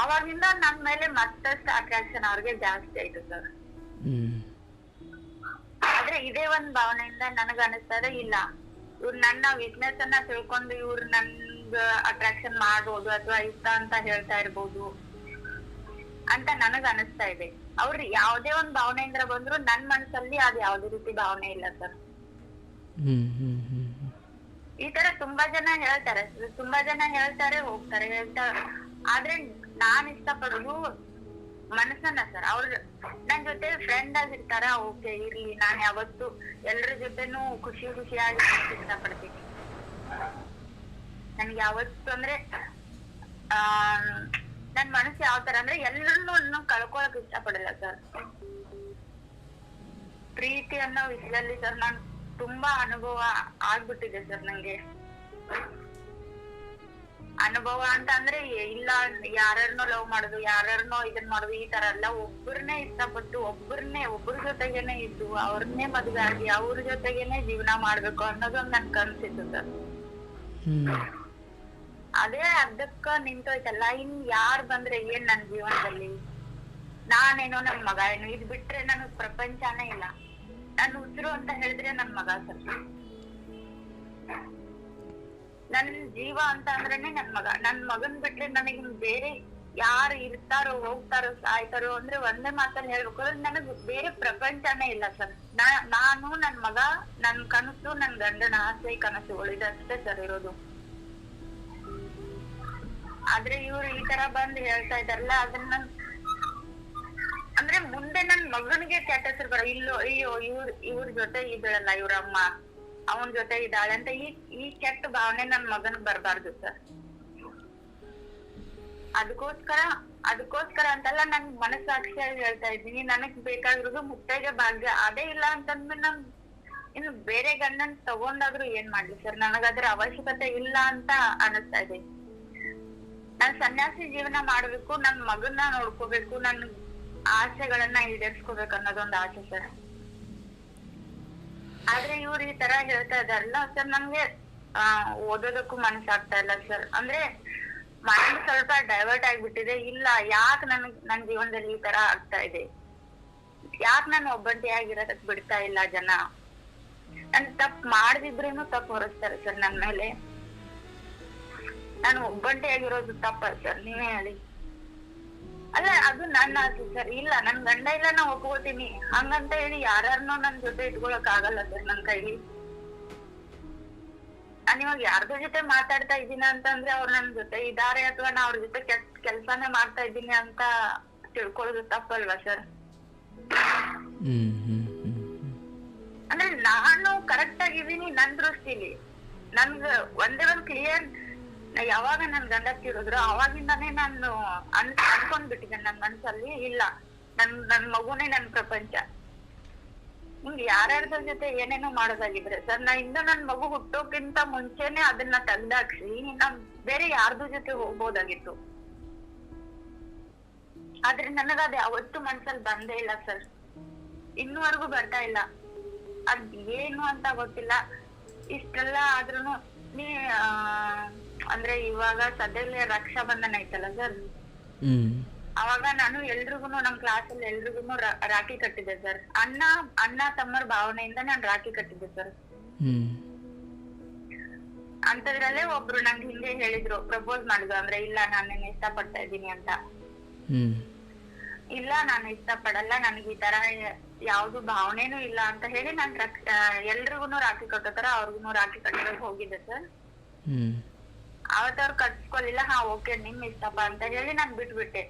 ಅವಾಗಿಂದ ನನ್ ಮೇಲೆ ಮತ್ತಷ್ಟು ಅಟ್ರಾಕ್ಷನ್ ಅವ್ರಿಗೆ ಜಾಸ್ತಿ ಆಯ್ತು ಸರ್. ಆದ್ರೆ ಇದೇ ಒಂದ್ ಭಾವನೆಯಿಂದ ನನಗ ಅನಿಸ್ತದೆ, ಇಲ್ಲ ಇವ್ರು ನನ್ನ ವೀಕ್ನೆಸ್ ಅನ್ನ ತಿಳ್ಕೊಂಡು ಇವ್ರು ನನ್ಗ ಅಟ್ರಾಕ್ಷನ್ ಮಾಡ್ಬೋದು ಅಥವಾ ಇಷ್ಟ ಅಂತ ಹೇಳ್ತಾ ಇರ್ಬೋದು ಅಂತ ನನಗ ಅನಿಸ್ತಾ ಇದೆ. ಅವ್ರು ಯಾವ್ದೇ ಒಂದ್ ಭಾವನೆಯಿಂದ ಬಂದ್ರು ನನ್ ಮನಸ್ಸಲ್ಲಿ ಅದ್ ಯಾವ್ದೇ ರೀತಿ ಭಾವನೆ ಇಲ್ಲ ಸರ್. ಈ ತರ ತುಂಬಾ ಜನ ಹೇಳ್ತಾರೆ ಹೋಗ್ತಾರೆ ಆದ್ರೆ ನಾನ್ ಇಷ್ಟಪಡೋದು ಮನಸ್ಸನ್ನ ಸರ್. ಅವ್ರ ನನ್ ಜೊತೆ ಫ್ರೆಂಡ್ ಆಗಿರ್ತಾರ, ಓಕೆ ಇರ್ಲಿ, ನಾನ್ ಯಾವತ್ತು ಎಲ್ರ ಜೊತೆನೂ ಖುಷಿಯಾಗಿ ಇಷ್ಟಪಡ್ತೀನಿ. ನನ್ಗೆ ಯಾವತ್ತು ಅಂದ್ರೆ ನನ್ ಮನಸ್ಸು ಯಾವ ತರ ಅಂದ್ರೆ ಎಲ್ಲರನ್ನೂ ಕಳ್ಕೊಳಕ್ ಇಷ್ಟ ಪಡಲ್ಲ ಸರ್. ಪ್ರೀತಿ ಅನ್ನೋ ವಿಷಯದಲ್ಲಿ ಸರ್ ನಾನ್ ತುಂಬಾ ಅನುಭವ ಆಗ್ಬಿಟ್ಟಿದೆ ಸರ್ ನಂಗೆ. ಅನುಭವ ಅಂತ ಅಂದ್ರೆ ಇಲ್ಲ ಯಾರನ್ನೋ ಲವ್ ಮಾಡೋದು, ಯಾರನ್ನೋ ಇದನ್ ಮಾಡೋದು, ಈ ತರ ಎಲ್ಲ ಒಬ್ಬರನ್ನೇ ಇಷ್ಟಪಟ್ಟು ಒಬ್ಬರ ಜೊತೆಗೇನೆ ಇದ್ದು ಅವ್ರನ್ನೇ ಮದುವೆ ಆಗಿ ಅವ್ರ ಜೊತೆಗೇನೆ ಜೀವನ ಮಾಡ್ಬೇಕು ಅನ್ನೋದೊಂದು ನನ್ ಕನ್ಸಿತ್ತು ಸರ್. ಅದೇ ಅರ್ಧಕ್ಕ ನಿಂತೋಯ್ತಲ್ಲ, ಇನ್ ಯಾರ್ ಬಂದ್ರೆ ಏನ್ ನನ್ ಜೀವನದಲ್ಲಿ, ನಾನೇನೋ ನನ್ ಮಗ ಏನು, ಇದ್ ಬಿಟ್ರೆ ನನಗ್ ಪ್ರಪಂಚನೇ ಇಲ್ಲ. ನನ್ ಉಸಿರು ಅಂತ ಹೇಳಿದ್ರೆ ನನ್ ಮಗ ಸರ್. ನನ್ ಜೀವ ಅಂತ ಅಂದ್ರೇನೆ ನನ್ ಮಗ. ನನ್ ಮಗನ್ ಬಿಟ್ರೆ ನನಗ್ ಬೇರೆ ಯಾರು ಇರ್ತಾರೋ ಹೋಗ್ತಾರೋ ಸಾಯ್ತಾರೋ ಅಂದ್ರೆ ಒಂದೇ ಮಾತಲ್ಲಿ ಹೇಳ್ಬೇಕು ಅಂದ್ರೆ ನನಗ್ ಬೇರೆ ಪ್ರಪಂಚನೇ ಇಲ್ಲ ಸರ್. ನಾನು ನನ್ ಮಗ, ನನ್ ಕನಸು, ನನ್ ಗಂಡನ ಆಸೆ ಕನಸುಗಳು ಇದಷ್ಟೇ ಸರ್ ಇರೋದು. ಆದ್ರೆ ಇವ್ರು ಈ ತರ ಬಂದ್ ಹೇಳ್ತಾ ಇದಾರಲ್ಲ, ಅದನ್ನ ಅಂದ್ರೆ ಮುಂದೆ ನನ್ ಮಗನಿಗೆ ಕೆಟ್ಟ ಹೆಸರು ಬರೋ, ಇಲ್ಲೋ ಅಯ್ಯೋ ಇವ್ರ ಜೊತೆ ಇದ್ದಾಳಲ್ಲ ಇವ್ರ ಅಮ್ಮ, ಅವನ್ ಜೊತೆ ಇದ್ದಾಳೆ ಅಂತ ಈ ಕೆಟ್ಟ ಭಾವನೆ ನನ್ ಮಗನ್ ಬರ್ಬಾರ್ದು ಸರ್. ಅದಕ್ಕೋಸ್ಕರ ಅಂತಲ್ಲ, ನನ್ ಮನಸ್ಸಾಕ್ಷಿಯಾಗಿ ಹೇಳ್ತಾ ಇದ್ದೀನಿ, ನನಗ್ ಬೇಕಾಗಿರೋದು ಮುತ್ತೈದೆ ಭಾಗ್ಯ. ಅದೇ ಇಲ್ಲ ಅಂತಂದ್ಮೇಲೆ ನನ್ ಇನ್ನು ಬೇರೆ ಗಂಡನ್ ತಗೊಂಡಾದ್ರು ಏನ್ ಮಾಡ್ಲಿ ಸರ್, ನನಗದ್ರ ಅವಶ್ಯಕತೆ ಇಲ್ಲ ಅಂತ ಅನಿಸ್ತಾ ಇದೆ. ನಾನ್ ಸನ್ಯಾಸಿ ಜೀವನ ಮಾಡ್ಬೇಕು, ನನ್ ಮಗನ್ನ ನೋಡ್ಕೋಬೇಕು, ನನ್ ಆಸೆಗಳನ್ನ ಈಡೇರಿಸ್ಕೋಬೇಕು ಅನ್ನೋದೊಂದು ಆಸೆ ಸರ್. ಆದ್ರೆ ಇವ್ರು ಈ ತರ ಹೇಳ್ತಾ ಇದಾರಲ್ಲ ಸರ್, ನನ್ಗೆ ಓದೋದಕ್ಕೂ ಮನಸ್ಸಾಗ್ತಾ ಇಲ್ಲ ಸರ್. ಅಂದ್ರೆ ಮೈಂಡ್ ಸ್ವಲ್ಪ ಡೈವರ್ಟ್ ಆಗ್ಬಿಟ್ಟಿದೆ. ಇಲ್ಲ ಯಾಕೆ ನನ್ ಜೀವನದಲ್ಲಿ ಈ ತರ ಆಗ್ತಾ ಇದೆ, ಯಾಕೆ ನಾನು ಒಬ್ಬಂಟಿಯಾಗಿರೋದಕ್ ಬಿಡ್ತಾ ಇಲ್ಲ ಜನ, ನನ್ ತಪ್ಪು ಮಾಡ್ದಿದ್ರೇನು ತಪ್ಪು ಹೊರಸ್ತಾರೆ ಸರ್ ನನ್ ಮೇಲೆ. ನಾನು ಒಬ್ಬಂಟಿಯಾಗಿರೋದು ತಪ್ಪ ಸರ್, ನೀವೇ ಹೇಳಿ. ಅಲ್ಲ ಅದು ನನ್ನ ಆಸೆ ಸರ್. ಇಲ್ಲ ನನ್ ಗಂಡ ಇಲ್ಲ, ನಾ ಒಪ್ಕೋತೀನಿ ಹಂಗಂತ ಹೇಳಿ ಯಾರನ್ನೋ ನನ್ ಜೊತೆ ಇಟ್ಕೊಳಕ್ ಆಗಲ್ಲ ಸರ್ ನನ್ ಕೈಲಿ. ನಾನ್ ಇವಾಗ ಯಾರ್ದ್ರ ಜೊತೆ ಮಾತಾಡ್ತಾ ಇದ್ದೀನಿ ಅಂತಂದ್ರೆ ಅವ್ರು ನನ್ ಜೊತೆ ಇದಾರೆ ಅಥವಾ ನಾ ಅವ್ರ ಜೊತೆ ಕೆಲ್ಸಾನೇ ಮಾಡ್ತಾ ಇದ್ದೀನಿ ಅಂತ ತಿಳ್ಕೊಳ್ಳೋದು ತಪ್ಪಲ್ವಾ ಸರ್? ಅಂದ್ರೆ ನಾನು ಕರೆಕ್ಟ್ ಆಗಿದ್ದೀನಿ ನನ್ ದೃಷ್ಟಿಲಿ. ನನ್ಗ ಒಂದೇ ಒಂದ್ ಕ್ಲಿಯರ್, ಯಾವಾಗ ನನ್ ಗಂಡ ತೀರಿದ್ರು ಅವಾಗಿಂದಾನೇ ನಾನು ಅನ್ಕೊಂಡ್ಬಿಟ್ಟಿದ್ದೇನೆ ನನ್ ಮನ್ಸಲ್ಲಿ, ಇಲ್ಲ ನನ್ ಮಗುನೇ ನನ್ ಪ್ರಪಂಚ. ಹಿಂಗ್ ಯಾರ್ಯಾರ್ದ್ರ ಜೊತೆ ಏನೇನೋ ಮಾಡೋದಾಗಿದ್ರೆ ಸರ್, ನಾ ಇಂದ ನನ್ ಮಗು ಹುಟ್ಟೋಕ್ಕಿಂತ ಮುಂಚೆನೆ ಅದನ್ನ ತೆಗ್ದಾಕ್ಸಿ ನಾನ್ ಬೇರೆ ಯಾರ್ದು ಜೊತೆ ಹೋಗ್ಬೋದಾಗಿತ್ತು. ಆದ್ರೆ ನನಗದು ಯಾವತ್ತೂ ಮನ್ಸಲ್ಲಿ ಬಂದೇ ಇಲ್ಲ ಸರ್, ಇನ್ನುವರೆಗೂ ಬರ್ತಾ ಇಲ್ಲ. ಅದ್ ಏನು ಅಂತ ಗೊತ್ತಿಲ್ಲ. ಇಷ್ಟೆಲ್ಲ ಆದ್ರೂನು ಅಂದ್ರೆ ಇವಾಗ ಸದ್ಯದಲ್ಲೇ ರಕ್ಷಾ ಬಂಧನ ಐತಲ್ಲ ಸರ್, ಅವಾಗ ನಾನು ಎಲ್ರಿಗೂನು ನಮ್ ಕ್ಲಾಸಲ್ಲಿ ಎಲ್ರಿಗೂನು ರಾಖಿ ಕಟ್ಟಿದ್ದೆ ಸರ್. ಅಣ್ಣ ತಮ್ಮರ ಭಾವನೆಯಿಂದ ನಾನು ರಾಖಿ ಕಟ್ಟಿದ್ದೆ ಸರ್. ಅಂತದ್ರಲ್ಲೇ ಒಬ್ರು ನಂಗೆ ಹಿಂದೆ ಹೇಳಿದ್ರು, ಪ್ರಪೋಸ್ ಮಾಡಿದ್ರು. ಅಂದ್ರೆ ಇಲ್ಲ ನಾನು ನಿನ್ನ ಇಷ್ಟ ಪಡ್ತಾ ಇದ್ದೀನಿ ಅಂತ. ಇಲ್ಲ ನಾನು ಇಷ್ಟ ಪಡಲ್ಲ, ನನಗೆ ಈ ತರ ಯಾವ್ದು ಭಾವನೆನೂ ಇಲ್ಲ ಅಂತ ಹೇಳಿ ನಾನ್ ಎಲ್ರಿಗೂನು ರಾಖಿ ಕಟ್ಟೋತರ ಅವ್ರಿಗೂನು ರಾಖಿ ಕಟ್ಟೋಕ್ ಹೋಗಿದ್ದೆ ಸರ್. ಅವತ್ತವ್ರು ಕಟ್ಸ್ಕೊಲಿಲ್ಲ. ಹಾ ಓಕೆ ನಿಮ್ ಇಷ್ಟಪ್ಪ ಅಂತ ಹೇಳಿ ನಾನ್ ಬಿಟ್ಬಿಟ್ಟೆ.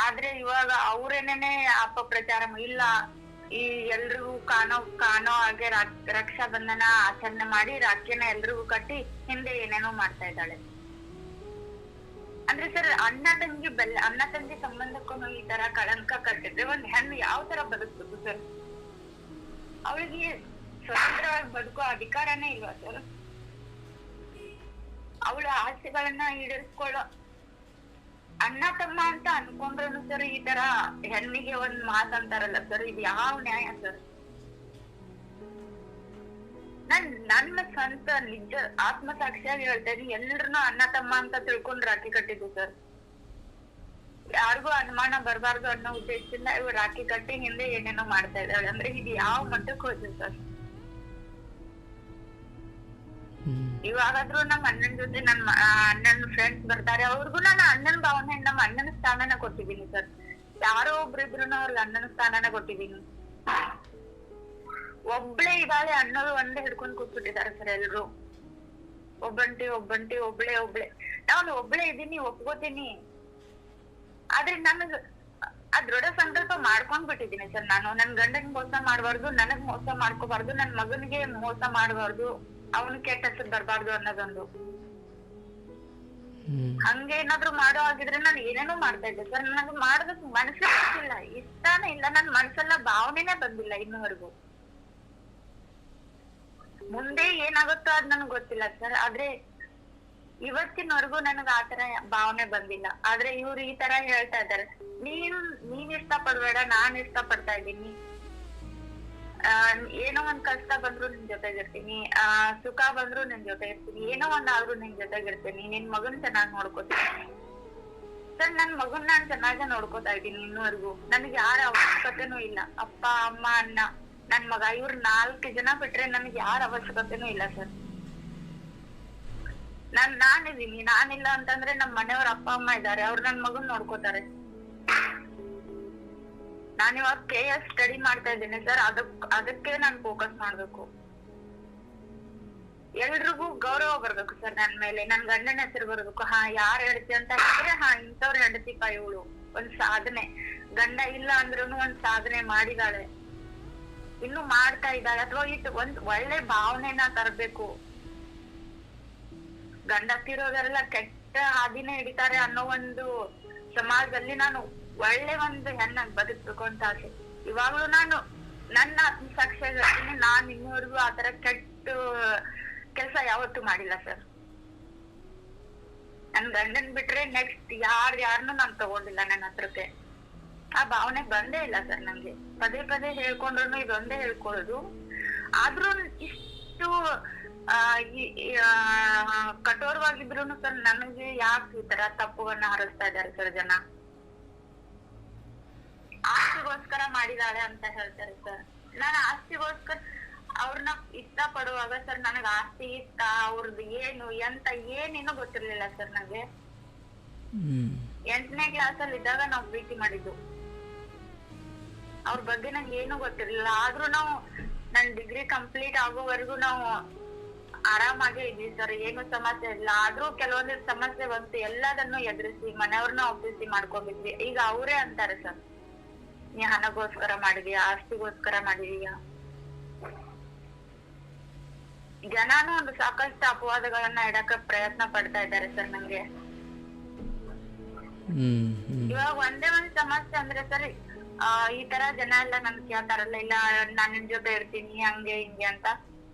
ಆದ್ರೆ ಇವಾಗ ಅವ್ರೇನೇನೆ ಅಪಪ್ರಚಾರ, ಇಲ್ಲ ಈ ಎಲ್ರಿಗೂ ಕಾಣೋ ಹಾಗೆ ರಕ್ಷಾ ಬಂಧನ ಆಚರಣೆ ಮಾಡಿ ರಾಖಿನ ಎಲ್ರಿಗೂ ಕಟ್ಟಿ ಹಿಂದೆ ಏನೇನೋ ಮಾಡ್ತಾ ಇದ್ದಾಳೆ. ಅಂದ್ರೆ ಸರ್, ಅಣ್ಣ ತಂಗಿ ಸಂಬಂಧಕ್ಕೂ ಈ ತರ ಕಳಂಕ ಕಟ್ಟಿದ್ರೆ ಒಂದ್ ಹೆಣ್ಣು ಯಾವ ತರ ಬದುಕ್ಬೇಕು ಸರ್? ಅವಳಿಗೆ ಸ್ವತಂತ್ರವಾಗಿ ಬದುಕೋ ಅಧಿಕಾರನೇ ಇಲ್ವಾ ಸರ್? ಅವಳ ಆಸೆಗಳನ್ನ ಈಡೇರಿಸ್ಕೊಳ್ಳೋ ಅಣ್ಣ ತಮ್ಮ ಅಂತ ಅನ್ಕೊಂಡ್ರು ಸರ್, ಈ ತರ ಹೆಣ್ಣಿಗೆ ಒಂದ್ ಮಾತಂತಾರಲ್ಲ ಸರ್, ಇದು ಯಾವ ನ್ಯಾಯ ಸರ್? ನನ್ನ ಸ್ವಂತ ನಿಜ ಆತ್ಮಸಾಕ್ಷಿಯಾಗಿ ಹೇಳ್ತಾ ಇದೀನಿ, ಎಲ್ರನ್ನೂ ಅಣ್ಣ ತಮ್ಮ ಅಂತ ತಿಳ್ಕೊಂಡ್ ರಾಖಿ ಕಟ್ಟಿದ್ದು ಸರ್. ಯಾರಿಗೂ ಅನುಮಾನ ಬರಬಾರ್ದು ಅನ್ನೋ ಉದ್ದೇಶದಿಂದ ಇವ್ರು ರಾಖಿ ಕಟ್ಟಿ ಹಿಂದೆ ಏನೇನೋ ಮಾಡ್ತಾ ಇದ್ದಾಳೆ. ಅಂದ್ರೆ ಇದು ಯಾವ ಮಟ್ಟಕ್ಕೆ ಹೋಯ್ತು ಸರ್? ಇವಾಗಾದ್ರೂ ನಮ್ಮ ಅಣ್ಣನ ಜೊತೆ ಅಣ್ಣನ ಫ್ರೆಂಡ್ಸ್ ಬರ್ತಾರೆ, ಅವ್ರಿಗೂ ನಾನು ಅಣ್ಣನ ಭಾವನೆ, ನಮ್ಮ ಅಣ್ಣನ ಸ್ಥಾನನ ಕೊಟ್ಟಿದ್ದೀನಿ ಸರ್. ಯಾರೋ ಒಬ್ರಿಬ್ರು ಅವ್ರಿಗೆ ಅಣ್ಣನ ಸ್ಥಾನನ ಕೊಟ್ಟಿದ್ದೀನಿ. ಒಬ್ಳೆ ಇದ್ದಾಳೆ ಅನ್ನೋದು ಒಂದೇ ಹಿಡ್ಕೊಂಡ್ ಕೂತ್ಬಿಟ್ಟಿದ್ದಾರೆ ಸರ್ ಎಲ್ರು. ಒಬ್ಬಂಟಿ ಒಬ್ಳೆ ನಾನು ಒಬ್ಳೆ ಇದೀನಿ, ಒಪ್ಕೋತೀನಿ. ಆದ್ರೆ ನನಗ್ ದೃಢ ಸಂಕಲ್ಪ ಮಾಡ್ಕೊಂಡ್ ಬಿಟ್ಟಿದ್ದೀನಿ ಸರ್. ನಾನು ನನ್ ಗಂಡನ್ ಮೋಸ ಮಾಡ್ಬಾರ್ದು, ನನಗ್ ಮೋಸ ಮಾಡ್ಕೋಬಾರ್ದು, ನನ್ ಮಗನಿಗೆ ಮೋಸ ಮಾಡ್ಬಾರ್ದು, ಅವನು ಕೆಟ್ಟ ಹೆಸರು ಬರ್ಬಾರ್ದು ಅನ್ನೋದೊಂದು. ಹಂಗೇನಾದ್ರು ಮಾಡೋ ಆಗಿದ್ರೆ ನಾನು ಏನೇನೋ ಮಾಡ್ತಾ ಇದ್ದೆ ಸರ್. ನನಗೆ ಮಾಡೋದಕ್ ಮನಸ್ಸೇ ಗೊತ್ತಿಲ್ಲ, ಇಷ್ಟಾನೇ ಇಲ್ಲ, ನನ್ ಮನ್ಸೆಲ್ಲ ಭಾವನೆನೇ ಬಂದಿಲ್ಲ ಇನ್ನುವರೆಗೂ. ಮುಂದೆ ಏನಾಗುತ್ತೋ ಅದ್ ನನ್ಗ್ ಗೊತ್ತಿಲ್ಲ ಸರ್. ಆದ್ರೆ ಇವತ್ತಿನವರೆಗೂ ನನಗ್ ಆತರ ಭಾವನೆ ಬಂದಿಲ್ಲ. ಆದ್ರೆ ಇವ್ರು ಈ ತರ ಹೇಳ್ತಾ ಇದ್ದಾರೆ, ನೀನ್ ಇಷ್ಟ ಪಡ್ಬೇಡ, ನಾನ್ ಇಷ್ಟ ಪಡ್ತಾ ಇದ್ದೀನಿ, ಏನೋ ಒಂದ್ ಕಷ್ಟ ಬಂದ್ರು ನಿನ್ ಜೊತೆಗಿರ್ತೀನಿ, ಸುಖ ಬಂದ್ರು ನಿನ್ ಜೊತೆ ಇರ್ತೀನಿ, ಏನೋ ಒಂದಾದ್ರೂ ನಿನ್ ಜೊತೆಗಿರ್ತೀನಿ, ನಿನ್ ಮಗನ್ ಚೆನ್ನಾಗ್ ನೋಡ್ಕೋತೀನಿ ಸರ್. ನನ್ ಮಗನ್ ನಾನ್ ಚೆನ್ನಾಗಿ ನೋಡ್ಕೋತಾ ಇದ್ದೀನಿ ಇನ್ನುವರೆಗೂ. ನನಗೆ ಯಾರ ಅವಶ್ಯಕತೆನೂ ಇಲ್ಲ. ಅಪ್ಪ ಅಮ್ಮ ಅಣ್ಣ ನನ್ ಮಗ ಇವ್ರು 4 ಜನ ಬಿಟ್ರೆ ನನ್ಗೆ ಯಾರ ಅವಶ್ಯಕತೆನೂ ಇಲ್ಲ ಸರ್. ನಾನಿದೀನಿ, ನಾನಿಲ್ಲ ಅಂತಂದ್ರೆ ನಮ್ ಮನೆಯವ್ರ ಅಪ್ಪ ಅಮ್ಮ ಇದಾರೆ, ಅವ್ರು ನನ್ ಮಗನ್ ನೋಡ್ಕೋತಾರೆ. ನಾನಿವಾಗ KS ಸ್ಟಡಿ ಮಾಡ್ತಾ ಇದ್ದೀನಿ ಸರ್. ಅದಕ್ಕೆ ನಾನ್ ಫೋಕಸ್ ಮಾಡ್ಬೇಕು. ಎಲ್ರಿಗೂ ಗೌರವ ಬರ್ಬೇಕು ಸರ್ ನನ್ ಮೇಲೆ, ನನ್ ಗಂಡನ ಹೆಸರು ಬರ್ಬೇಕು. ಯಾರ್ ಹೆಂಡತಿ ಅಂತ ಹೇಳಿದ್ರೆ ಇಂಥವ್ರ ಹೆಂಡತಿಪ್ಪ ಇವಳು, ಒಂದ್ ಸಾಧನೆ. ಗಂಡ ಇಲ್ಲ ಅಂದ್ರೂನು ಒಂದ್ ಸಾಧನೆ ಮಾಡಿದಾಳೆ, ಇನ್ನು ಮಾಡ್ತಾ ಇದ್ದಾಳೆ. ಅಥವಾ ಒಂದ್ ಒಳ್ಳೆ ಭಾವನೆನ ತರಬೇಕು. ಗಂಡ ತಿರೋದೆಲ್ಲ ಕೆಟ್ಟ ಹಾದಿನೇ ಹಿಡಿತಾರೆ ಅನ್ನೋ ಒಂದು ಸಮಾಜದಲ್ಲಿ ನಾನು ಒಳ್ಳೆ ಒಂದು ಹೆಣ್ಣಾಗಿ ಬದುಕ್ಬೇಕು ಅಂತ ಆಸೆ. ಇವಾಗ್ಲೂ ನಾನು ನನ್ನ ಆತ್ಮಸಾಕ್ಷಿ ಹೇಳ್ತೀನಿ, ನಾನ್ ಇನ್ನೂವರೆಗೂ ಆತರ ಕೆಟ್ಟ ಕೆಲ್ಸ ಯಾವತ್ತೂ ಮಾಡಿಲ್ಲ ಸರ್. ನನ್ ಗಂಡನ್ ಬಿಟ್ರೆ ನೆಕ್ಸ್ಟ್ ಯಾರನ್ನೂ ನಾನ್ ತಗೊಂಡಿಲ್ಲ ನನ್ನ ಹತ್ರಕ್ಕೆ. ಆ ಭಾವನೆ ಬಂದೇ ಇಲ್ಲ ಸರ್ ನಂಗೆ. ಪದೇ ಹೇಳ್ಕೊಂಡ್ರು ಇದೊಂದೇ ಹೇಳ್ಕೊಳ್ಳೋದು. ಆದ್ರೂ ಇಷ್ಟು ಕಠೋರವಾಗಿದ್ರು ಸರ್ ನನಗೆ ಯಾಕೆ ಈ ತರ ತಪ್ಪುಗಳನ್ನ ಹರಿಸ್ತಾ ಇದ್ದಾರೆ ಸರ್ ಜನ? ಆಸ್ತಿಗೋಸ್ಕರ ಮಾಡಿದಾಳೆ ಅಂತ ಹೇಳ್ತಾರೆ ಸರ್. ನಾನು ಆಸ್ತಿಗೋಸ್ಕರ ಅವ್ರನ್ನ ಇಷ್ಟ ಪಡುವಾಗ ಸರ್ ನನಗ್ ಆಸ್ತಿ ಇಷ್ಟ, ಅವ್ರದ್ದು ಏನು ಎಂತ ಏನೇನೋ ಗೊತ್ತಿರ್ಲಿಲ್ಲ ಸರ್ ನಂಗೆ. 8ನೇ ಕ್ಲಾಸಲ್ಲಿ ಇದ್ದಾಗ ನಾವ್ ಪ್ರೀತಿ ಮಾಡಿದ್ದು. ಅವ್ರ ಬಗ್ಗೆ ನಂಗೆ ಏನು ಗೊತ್ತಿರ್ಲಿಲ್ಲ. ಆದ್ರೂ ನಾವು ನನ್ ಡಿಗ್ರಿ ಕಂಪ್ಲೀಟ್ ಆಗೋವರೆಗೂ ನಾವು ಆರಾಮಾಗೇ ಇದ್ವಿ ಸರ್, ಏನು ಸಮಸ್ಯೆ ಇಲ್ಲ. ಆದ್ರೂ ಕೆಲವೊಂದು ಸಮಸ್ಯೆ ಬಂತು, ಎಲ್ಲದನ್ನು ಎದುರಿಸಿ ಮನೆಯವ್ರನ್ನ ಒಪ್ಪಿಸಿ ಮಾಡ್ಕೊಂಡಿದ್ವಿ. ಈಗ ಅವರೇ ಅಂತಾರೆ ಸರ್, ನೀ ಹಣಗೋಸ್ಕರ ಮಾಡಿದೀಯಾ, ಆಸ್ತಿಗೋಸ್ಕರ ಮಾಡಿದೀಯಾ. ಜನಾನು ಒಂದು ಸಾಕಷ್ಟು ಅಪವಾದಗಳನ್ನ ಇಡಕ ಪ್ರಯತ್ನ ಪಡ್ತಾ ಇದ್ದಾರೆ ಸರ್ ನಂಗೆ. ಇವಾಗ ಒಂದೇ ಒಂದ್ ಸಮಸ್ಯೆ ಅಂದ್ರೆ ಸರ್, ಈ ತರ ಜನ ಎಲ್ಲ ನನ್ ಕೇಳ್ತಾರಲ್ಲ, ಇಲ್ಲ ನಾನ್ ನಿನ್ ಜೊತೆ ಇರ್ತೀನಿ ಹಂಗೆ ಹಿಂಗೆ ಅಂತ.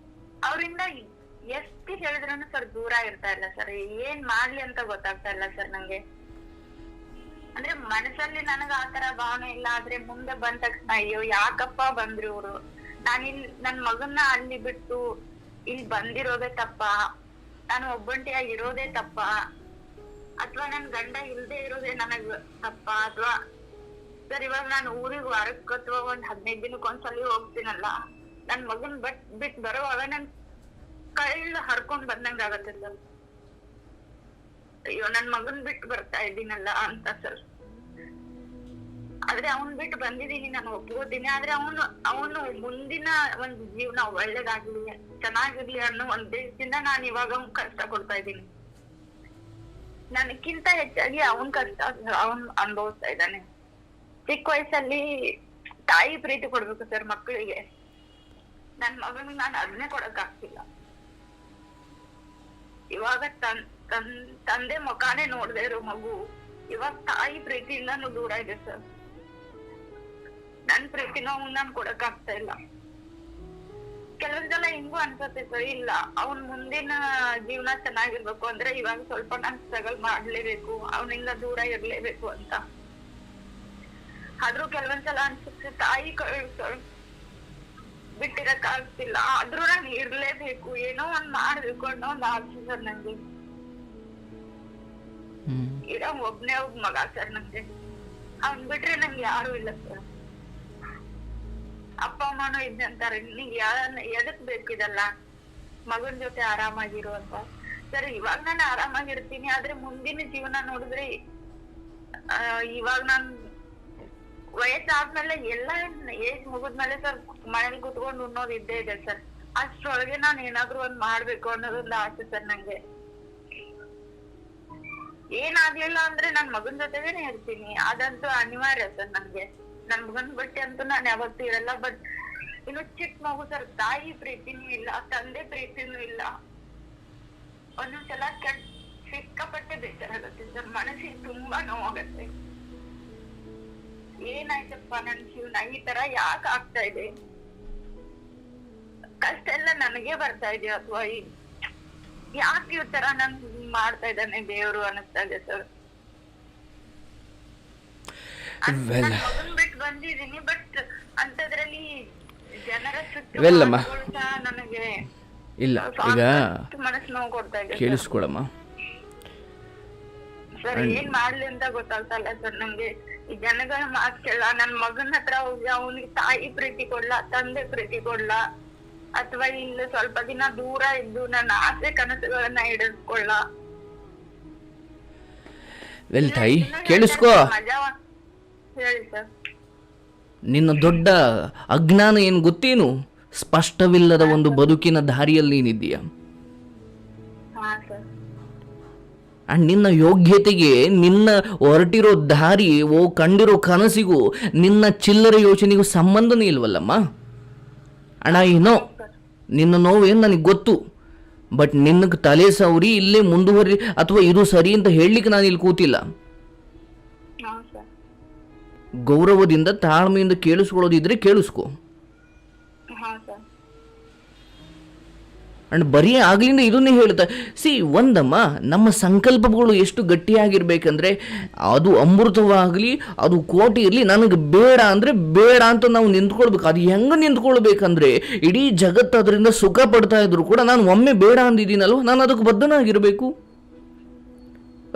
ಅವ್ರಿಂದ ಎಷ್ಟು ಹೇಳಿದ್ರೂ ಸರ್ ದೂರ ಇರ್ತಾ ಇಲ್ಲ ಸರ್. ಏನ್ ಮಾಡ್ಲಿ ಅಂತ ಗೊತ್ತಾಗ್ತಾ ಇಲ್ಲ ಸರ್ ನಂಗೆ. ಅಂದ್ರೆ ಮನಸ್ಸಲ್ಲಿ ನನಗ ಆತರ ಭಾವನೆ ಇಲ್ಲ, ಆದ್ರೆ ಮುಂದೆ ಬಂದ ತಕ್ಷಣ ಅಯ್ಯೋ ಯಾಕಪ್ಪ ಬಂದ್ರು ಇವ್ರು, ನನ್ ಮಗನ್ನ ಅಲ್ಲಿ ಬಿಟ್ಟು ಇಲ್ಲಿ ಬಂದಿರೋದೇ ತಪ್ಪ, ನಾನು ಒಬ್ಬಂಟಿಯಾಗಿ ಇರೋದೇ ತಪ್ಪ, ಅಥವಾ ನನ್ ಗಂಡ ಇಲ್ದೇ ಇರೋದೇ ನನಗ್ ತಪ್ಪ, ಅಥವಾ ಸರ್ ಇವಾಗ ನಾನು ಊರಿಗೆ ವಾರಕ್ಕೆ ಅಥವಾ ಒಂದ್ 15 ದಿನಕ್ಕೊಂದ್ಸಲಿ ಹೋಗ್ತೀನಲ್ಲ, ನನ್ ಮಗನ್ ಬಿಟ್ ಬರೋವಾಗ ನನ್ ಕೈಯಲ್ಲಿ ಹರ್ಕೊಂಡ್ ಬಂದಂಗ ಆಗತ್ತೆ ಸರ್. ಅಯ್ಯೋ ನನ್ ಮಗನ್ ಬಿಟ್ಟು ಬರ್ತಾ ಇದ್ದೀನಲ್ಲ ಅಂತ ಸರ್. ಆದ್ರೆ ಅವನ್ ಬಿಟ್ಟು ಬಂದಿದೀನಿ, ನಾನು ಒಪ್ಕೋತೀನಿ. ಆದ್ರೆ ಅವನು ಮುಂದಿನ ಒಂದ್ ಜೀವನ ಒಳ್ಳೇದಾಗ್ಲಿ, ಚೆನ್ನಾಗಿರ್ಲಿ ಅನ್ನೋ ಒಂದ್ ದೇಶದಿಂದ ನಾನು ಇವಾಗ ಅವ್ನ್ ಕಷ್ಟ ಕೊಡ್ತಾ ಇದ್ದೀನಿ. ನನಕ್ಕಿಂತ ಹೆಚ್ಚಾಗಿ ಅವನ್ ಕಷ್ಟ ಅವನ್ ಅನುಭವಿಸ್ತಾ ಇದ್ದಾನೆ. ಚಿಕ್ಕ ವಯಸ್ಸಲ್ಲಿ ತಾಯಿ ಪ್ರೀತಿ ಕೊಡ್ಬೇಕು ಸರ್ ಮಕ್ಕಳಿಗೆ. ನನ್ ಮಗನಿಗೆ ನಾನು ಅದನ್ನೇ ಕೊಡಕ್ ಆಗ್ತಿಲ್ಲ. ಇವಾಗ ತಂದೆ ಮುಖಾನೇ ನೋಡ್ದೇ ಇರೋ ಮಗು ಇವಾಗ ತಾಯಿ ಪ್ರೀತಿಯಿಂದಾನು ದೂರ ಇದೆ ಸರ್. ನನ್ ಪ್ರೀತಿನೂ ನಾನ್ ಕೊಡಕ್ ಆಗ್ತಾ ಇಲ್ಲ. ಕೆಲವೊಂದ್ಸಲ ಹಿಂಗೂ ಅನ್ಸತ್ತೆ ಸರ್, ಇಲ್ಲ ಅವ್ನ್ ಮುಂದಿನ ಜೀವನ ಚೆನ್ನಾಗಿರ್ಬೇಕು ಅಂದ್ರೆ ಇವಾಗ ಸ್ವಲ್ಪ ನಾನ್ ಸ್ಟ್ರಗಲ್ ಮಾಡ್ಲೇಬೇಕು, ಅವನಿಂದ ದೂರ ಇರ್ಲೇಬೇಕು ಅಂತ. ಆದ್ರೂ ಕೆಲವೊಂದ್ಸಲ ಅನ್ಸುತ್ತೆ ತಾಯಿ ಬಿಟ್ಟಿರಕ್ ಆಗ್ತಿಲ್ಲ, ಆದ್ರೂ ನಾನ್ ಇರ್ಲೇಬೇಕು, ಏನೋ ಒಂದ್ ಮಾಡ್ಬೇಕು ಅನ್ನೋ ಒಂದ್ ಆಸೆ ಸರ್ ನಂಗೆ. ಇರೋ ಒಬ್ನೇ ಮಗ ಸರ್ ನಂಗೆ, ಅವ್ನ್ ಬಿಟ್ರೆ ನಂಗೆ ಯಾರು ಇಲ್ಲ ಸರ್. ಅಪ್ಪ ಅಮ್ಮನೂ ಇದ್ದಂತಾರೆ, ನೀವ್ ಎದಕ್ ಬೇಕಿದಲ್ಲ, ಮಗನ್ ಜೊತೆ ಆರಾಮಾಗಿರು ಅಂತ. ಸರ್ ಇವಾಗ ನಾನು ಆರಾಮಾಗಿರ್ತೀನಿ, ಆದ್ರೆ ಮುಂದಿನ ಜೀವನ ನೋಡಿದ್ರೆ ಇವಾಗ ನಾನ್ ವಯಸ್ಸಾದ್ಮೇಲೆ ಎಲ್ಲ ಏಜ್ ಮುಗಿದ್ಮೇಲೆ ಸರ್ ಮನೇಲಿ ಕುತ್ಕೊಂಡು ಉಣ್ಣೋದು ಇದ್ದೇ ಇದೆ ಸರ್. ಅಷ್ಟ್ರೊಳಗೆ ನಾನ್ ಏನಾದ್ರು ಒಂದ್ ಮಾಡ್ಬೇಕು ಅನ್ನೋದೊಂದು ಆಸೆ ಸರ್ ನಂಗೆ. ಏನಾಗ್ಲಿಲ್ಲ ಅಂದ್ರೆ ನನ್ ಮಗನ್ ಜೊತೆಗೇನೆ ಇರ್ತೀನಿ, ಅದಂತೂ ಅನಿವಾರ್ಯ ಸರ್ ನನ್ಗೆ. ನನ್ ಮಗನ್ ಬಿಟ್ಟು ಅಂತೂ ನಾನ್ ಯಾವತ್ತೂ ಇರಲ್ಲ. ಬಟ್ ಇನ್ನು ಚಿಕ್ಕ ಮಗು ಸರ್, ತಾಯಿ ಪ್ರೀತಿನೂ ಇಲ್ಲ, ತಂದೆ ಪ್ರೀತಿನೂ ಇಲ್ಲ. ಒಂದೊಂದ್ಸಲ ಸಿಕ್ಕಾಪಟ್ಟೆ ಬೇಜಾರಾಗತ್ತೆ ಸರ್, ಮನಸ್ಸಿಗೆ ತುಂಬಾ ನೋವಾಗತ್ತೆ. ಏನಾಯ್ತಪ್ಪ ನನ್ ಜೀವನ ಈ ತರ ಯಾಕೆ ಆಗ್ತಾ ಇದೆ, ಕಷ್ಟ ಎಲ್ಲ ನನಗೆ ಬರ್ತಾ ಇದೆ, ಅಥವಾ ಯಾಕೆ ಈ ತರ ನನ್ ಮಾಡ್ತಾ ಇದ್ದಾನೆ ದೇವ್ರು ಅನಿಸ್ತಾ ಇದೆ ಸರ್. ಮಗನ್ ಬಿಟ್ಟು ಬಂದಿದೀನಿ, ಬಟ್ ಅಂತದ್ರಲ್ಲಿ ಜನರ ನನಗೆ ಇಲ್ಲ. ಈಗ ಮನಸ್ಸು ನೋವು ಕೊಡ್ತಾ ಇದೆ ಕೇಳಿಸ್ಕೊಳಮ್ಮ ಸರ್. ಏನ್ ಮಾಡ್ಲಿ ಅಂತ ಗೊತ್ತಾಗ್ತಾ ಇಲ್ಲ ಸರ್ ನಂಗೆ. ಈ ಜನಗಳ ಮಾತು ಕೇಳ, ನನ್ ಮಗನ ಹತ್ರ ಹೋಗಿ ಅವನಿಗೆ ತಾಯಿ ಪ್ರೀತಿ ಕೊಡ್ಲಾ, ತಂದೆ ಪ್ರೀತಿ ಕೊಡ್ಲಾ, ಅಥವಾ ಇಲ್ಲಿ ಸ್ವಲ್ಪ ದಿನ ದೂರ ಇದ್ದು ನನ್ನ ಆಸೆ ಕನಸುಗಳನ್ನ ಈಡೇರಿಸ್ಕೊಳ್ಳ. ವೆಲ್ ತಾಯಿ ಕೇಳಿಸ್ಕೋ, ಹೇಳಿ ಸರ್. ನಿನ್ನ ದೊಡ್ಡ ಅಜ್ಞಾನ ಏನು ಗೊತ್ತೇನು? ಸ್ಪಷ್ಟವಿಲ್ಲದ ಒಂದು ಬದುಕಿನ ದಾರಿಯಲ್ಲಿ ನೀನಿದ್ದೀಯ. ಅಂಡ್ ನಿನ್ನ ಯೋಗ್ಯತೆಗೆ, ನಿನ್ನ ಹೊರಟಿರೋ ದಾರಿ, ಕಂಡಿರೋ ಕನಸಿಗೂ ನಿನ್ನ ಚಿಲ್ಲರೆ ಯೋಚನೆಗೂ ಸಂಬಂಧನೇ ಇಲ್ವಲ್ಲಮ್ಮ. ಅಣ್ಣ ಏನೋ ನಿನ್ನ ನೋವೇನು ನನಗೆ ಗೊತ್ತು, ಬಟ್ ನಿನ್ನಗೆ ತಲೆ ಸವರಿ ಇಲ್ಲೇ ಮುಂದುವರಿ ಅಥವಾ ಇದು ಸರಿ ಅಂತ ಹೇಳಲಿಕ್ಕೆ ನಾನು ಇಲ್ಲಿ ಕೂತಿಲ್ಲ. ಗೌರವದಿಂದ ತಾಳ್ಮೆಯಿಂದ ಕೇಳಿಸ್ಕೊಳ್ಳೋದಿದ್ರೆ ಕೇಳಿಸ್ಕೊ. ಅಂಡ್ ಬರೀ ಆಗ್ಲಿಂದ ಇದನ್ನೇ ಹೇಳ್ತಾ ಒಂದಮ್ಮ, ನಮ್ಮ ಸಂಕಲ್ಪಗಳು ಎಷ್ಟು ಗಟ್ಟಿಯಾಗಿರ್ಬೇಕಂದ್ರೆ ಅದು ಅಮೃತವಾಗಲಿ ಅದು ಕೋಟಿ ಇರಲಿ, ನನಗೆ ಬೇಡ ಅಂದರೆ ಬೇಡ ಅಂತ ನಾವು ನಿಂತ್ಕೊಳ್ಬೇಕು. ಅದು ಹೆಂಗೆ ನಿಂತ್ಕೊಳ್ಬೇಕಂದ್ರೆ ಇಡೀ ಜಗತ್ತು ಅದರಿಂದ ಸುಖ ಪಡ್ತಾ ಇದ್ರು ಕೂಡ ನಾನು ಒಮ್ಮೆ ಬೇಡ ಅಂದಿದ್ದೀನಲ್ವ, ನಾನು ಅದಕ್ಕೆ ಬದ್ಧನಾಗಿರಬೇಕು.